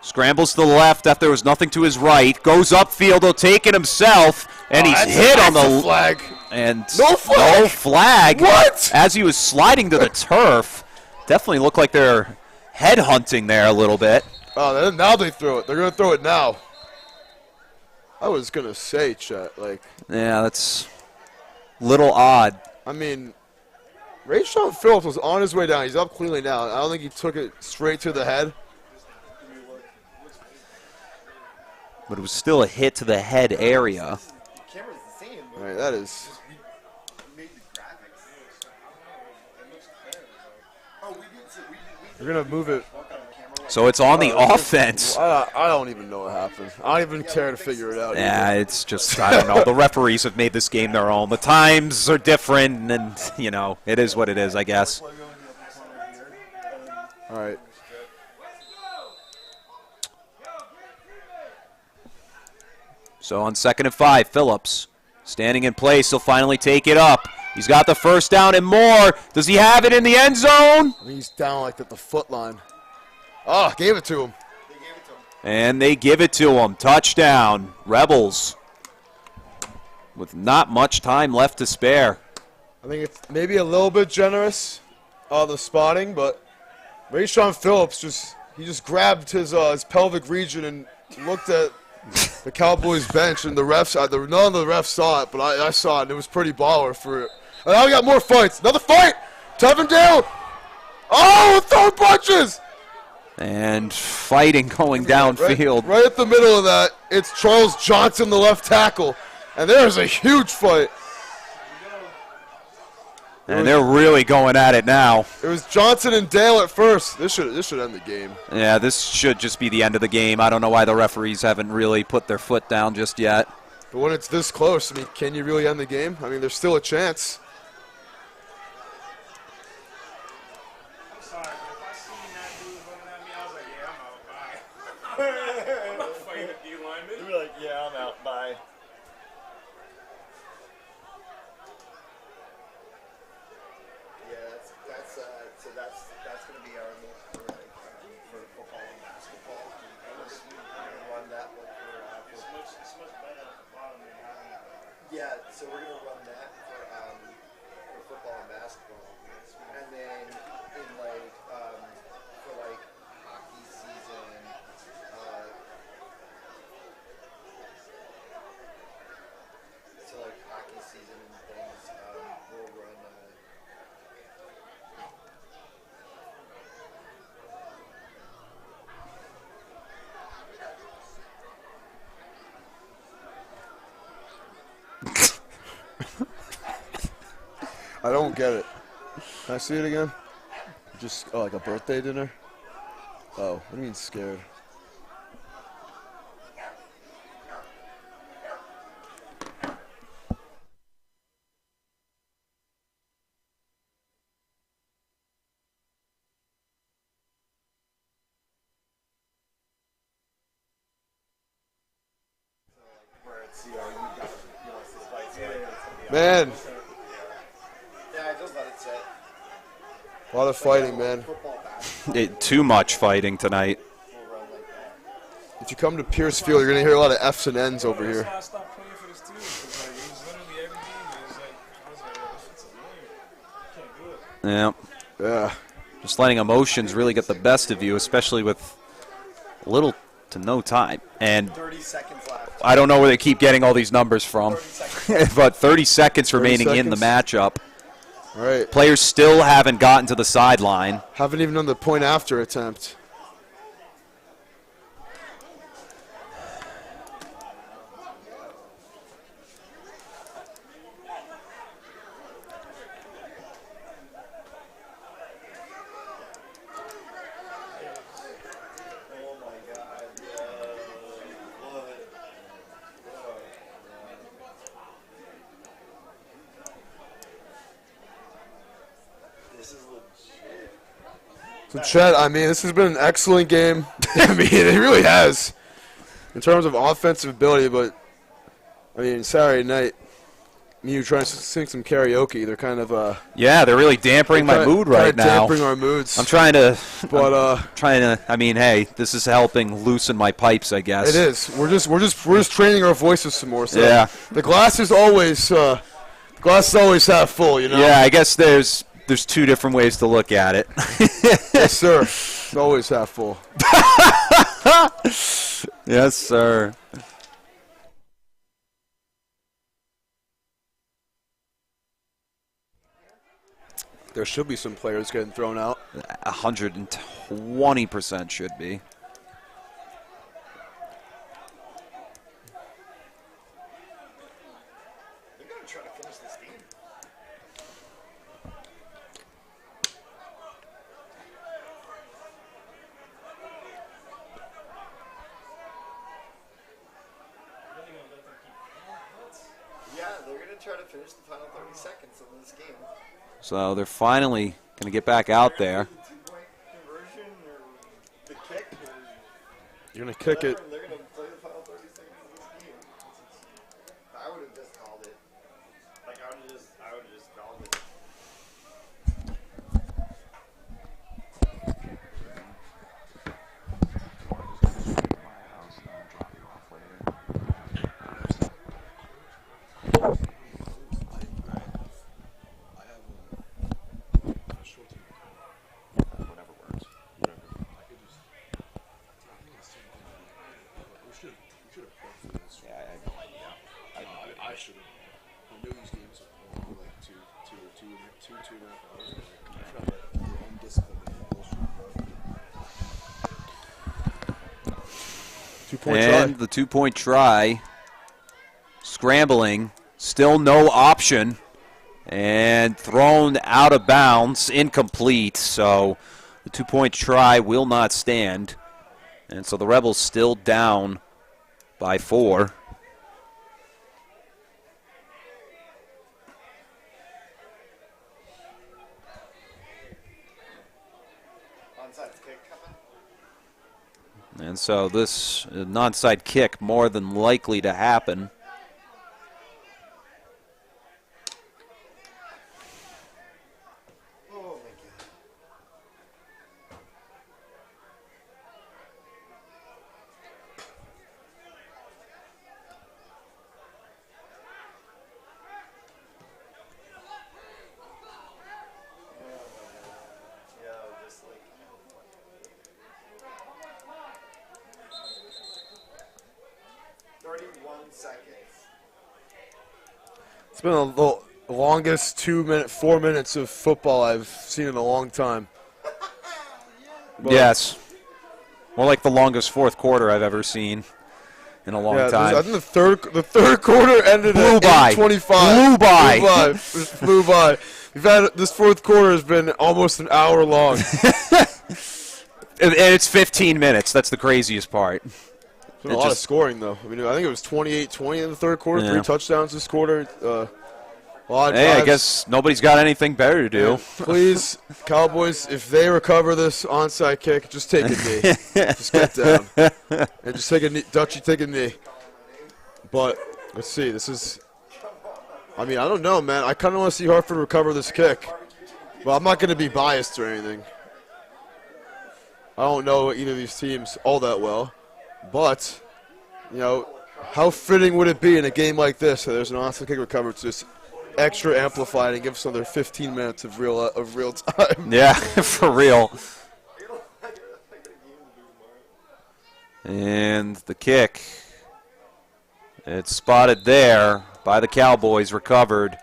scrambles to the left after there was nothing to his right. Goes upfield. He'll take it himself. And he's hit on the flag. And no flag. No flag. What? As he was sliding to the turf. Definitely looked like they're head hunting there a little bit. Oh, now they throw it. They're going to throw it now. I was going to say, Chet, yeah, that's a little odd. I mean, Rayshawn Phillips was on his way down. He's up cleanly now. I don't think he took it straight to the head. But it was still a hit to the head area. All right, that is. We're going to move it. So it's on the offense. I don't even know what happened. I don't even care to figure it out. Yeah, it's just, I don't know. The referees have made this game their own. The times are different, and, it is what it is, I guess. All right. So on 2nd and 5, Phillips standing in place. He'll finally take it up. He's got the first down and more. Does he have it in the end zone? He's down at the foot line. Oh, gave it to him. And they give it to him. Touchdown. Rebels. With not much time left to spare. I think it's maybe a little bit generous, the spotting, but Rayshawn Phillips just grabbed his pelvic region and looked at the Cowboys bench, and the refs, none of the refs saw it, but I saw it, and it was pretty baller for it. And now we got more fights. Another fight! Tevin down! Oh, throwing punches! And fighting going downfield. Right at the middle of that, it's Charles Johnson, the left tackle. And there's a huge fight. And they're really going at it now. It was Johnson and Dale at first. This should end the game. Yeah, this should just be the end of the game. I don't know why the referees haven't really put their foot down just yet. But when it's this close, I mean, can you really end the game? I mean, there's still a chance. I'm sorry, but if I seen that dude running at me, I was like, yeah, I'm out. Bye. I'm not fighting a D lineman. You'd be like, yeah, I'm out. Bye. Yeah, that's going to be our look for football and basketball. We're going to run that look for it's much better at the bottom than having that. Yeah, so we're going to run that for football and basketball. And then in for hockey season, hockey season and things, we'll run I don't get it. Can I see it again? Just, like a birthday dinner? Oh, what do you mean scared? Man. Yeah, just let it sit. A lot of fighting, man. Too much fighting tonight. If you come to Pierce Field, you're going to hear a lot of F's and N's over here. I stopped playing for this too. Because it was literally every game. It was I was like, oh, this shit's annoying. I can't do it. Yeah. Yeah. Just letting emotions really get the best of you, especially with little to no time. And 30 seconds left. I don't know where they keep getting all these numbers from, but 30 seconds remaining in the matchup. All right. Players still haven't gotten to the sideline. Haven't even done the point after attempt. So, Chet, I mean, this has been an excellent game. I mean, it really has in terms of offensive ability. But, I mean, Saturday night, me and you trying to sing some karaoke. They're kind of yeah, they're really dampering my mood right now. Dampering our moods. I'm trying to, but I mean, hey, this is helping loosen my pipes, I guess. It is. We're just training our voices some more. So yeah. The glass is always half full, you know. Yeah, I guess there's two different ways to look at it. Yes, sir. It's always half full. Yes, sir. There should be some players getting thrown out. 120% should be. They're going to try to finish this game. Yeah, they're going to try to finish the final 30 seconds of this game. So they're finally going to get back out there. The two-point conversion or the kick. You're going to kick it. They're going to play the final 30 seconds of this game. I would have just called it. I would have just called it. Two-point and try. the two-point try. Scrambling. Still no option. And thrown out of bounds. Incomplete. So the two-point try will not stand. And so the Rebels still down by 4. And so this onside kick more than likely to happen. It's been the longest 4 minutes of football I've seen in a long time. But Yes. More like the longest fourth quarter I've ever seen in a long time. I think the third quarter ended Flew at by. 8:25. Flew by. Just flew by. We've had this fourth quarter has been almost an hour long. And it's 15 minutes. That's the craziest part. It's been a lot of scoring, though. I mean, I think it was 28-20 in the third quarter, Yeah. 3 touchdowns this quarter. A lot of Hey, I drives. guess nobody's got anything better to do. And please, Cowboys, if they recover this onside kick, just take a knee. Just get down. And just take a knee. Dutchie, take a knee. But let's see. This is, I mean, I don't know, man. I kind of want to see Hartford recover this kick. But I'm not going to be biased or anything. I don't know either of these teams all that well. But, you know, how fitting would it be in a game like this that there's an onside kick recovered to just extra amplified and give us another 15 minutes of real time? Yeah, for real. And the kick, it's spotted there by the Cowboys, recovered.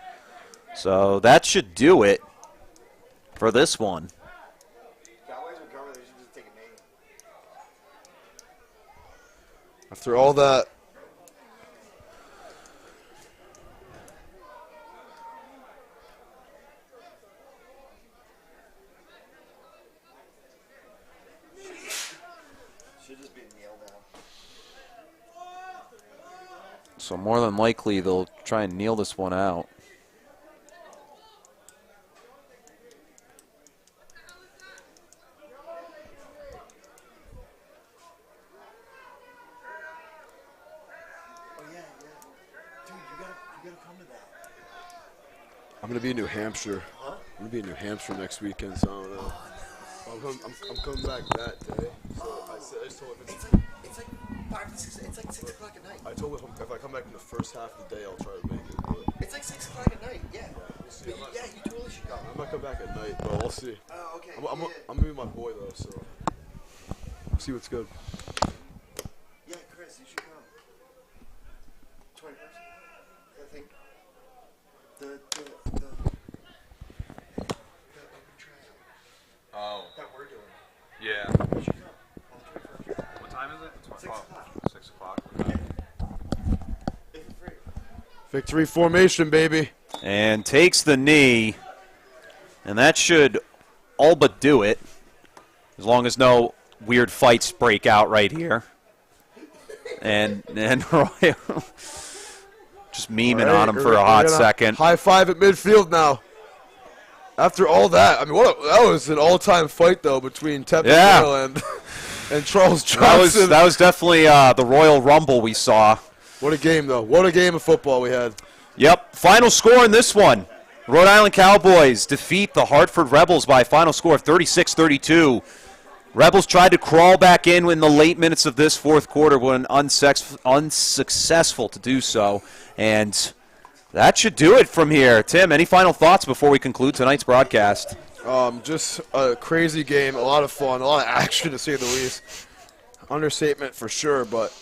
So that should do it for this one. After all that, So more than likely they'll try and kneel this one out. I'm going to be in New Hampshire. I'm going to be in New Hampshire next weekend, so I don't know. I'm coming back that day. So I just told him It's like 5 to 6. It's like 6 o'clock at night. I told him if I come back in the first half of the day, I'll try to make it. But It's like 6 o'clock at night. Yeah. we'll see. But yeah, you totally should go. I'm not coming back at night, but we'll see. Oh, okay. I'm going to be with my boy, though, so we'll see what's good. Yeah, Chris, you should come. 21st. I think. The Oh. that we're doing. Yeah. You should come. On the 21st. What time is it? 6 o'clock. 6 o'clock. If you're free. Victory formation, baby. And takes the knee. And that should all but do it. As long as no weird fights break out right here. And Roy just memeing on him for a hot second. High five at midfield now. After all that, I mean, that was an all-time fight, though, between Tevin Gale and Charles Johnson. That was definitely the Royal Rumble we saw. What a game, though. What a game of football we had. Yep. Final score in this one. Rhode Island Cowboys defeat the Hartford Rebels by a final score of 36-32. Rebels tried to crawl back in the late minutes of this fourth quarter, but unsuccessful to do so. And that should do it from here. Tim, any final thoughts before we conclude tonight's broadcast? Just a crazy game, a lot of fun, a lot of action, to say the least. Understatement for sure, but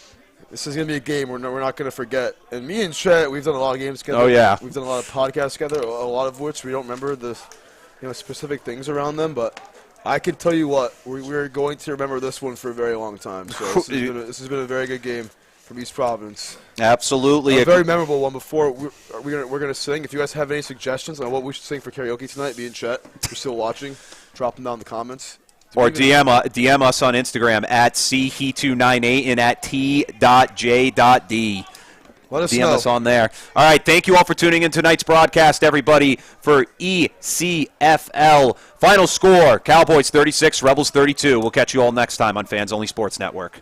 this is going to be a game we're not going to forget. And me and Chet, we've done a lot of games together. Oh, yeah. We've done a lot of podcasts together, a lot of which we don't remember the specific things around them, but I can tell you what, we're going to remember this one for a very long time. So this has been a very good game from East Providence. Absolutely. A very memorable one. Before we're going to sing. If you guys have any suggestions on what we should sing for karaoke tonight, be in chat. If you're still watching, drop them down in the comments. Or DM us on Instagram at @che298 and at t.j.d. Let us DM know. us on there. All right, thank you all for tuning in tonight's broadcast, everybody, for ECFL. Final score, Cowboys 36, Rebels 32. We'll catch you all next time on Fans Only Sports Network.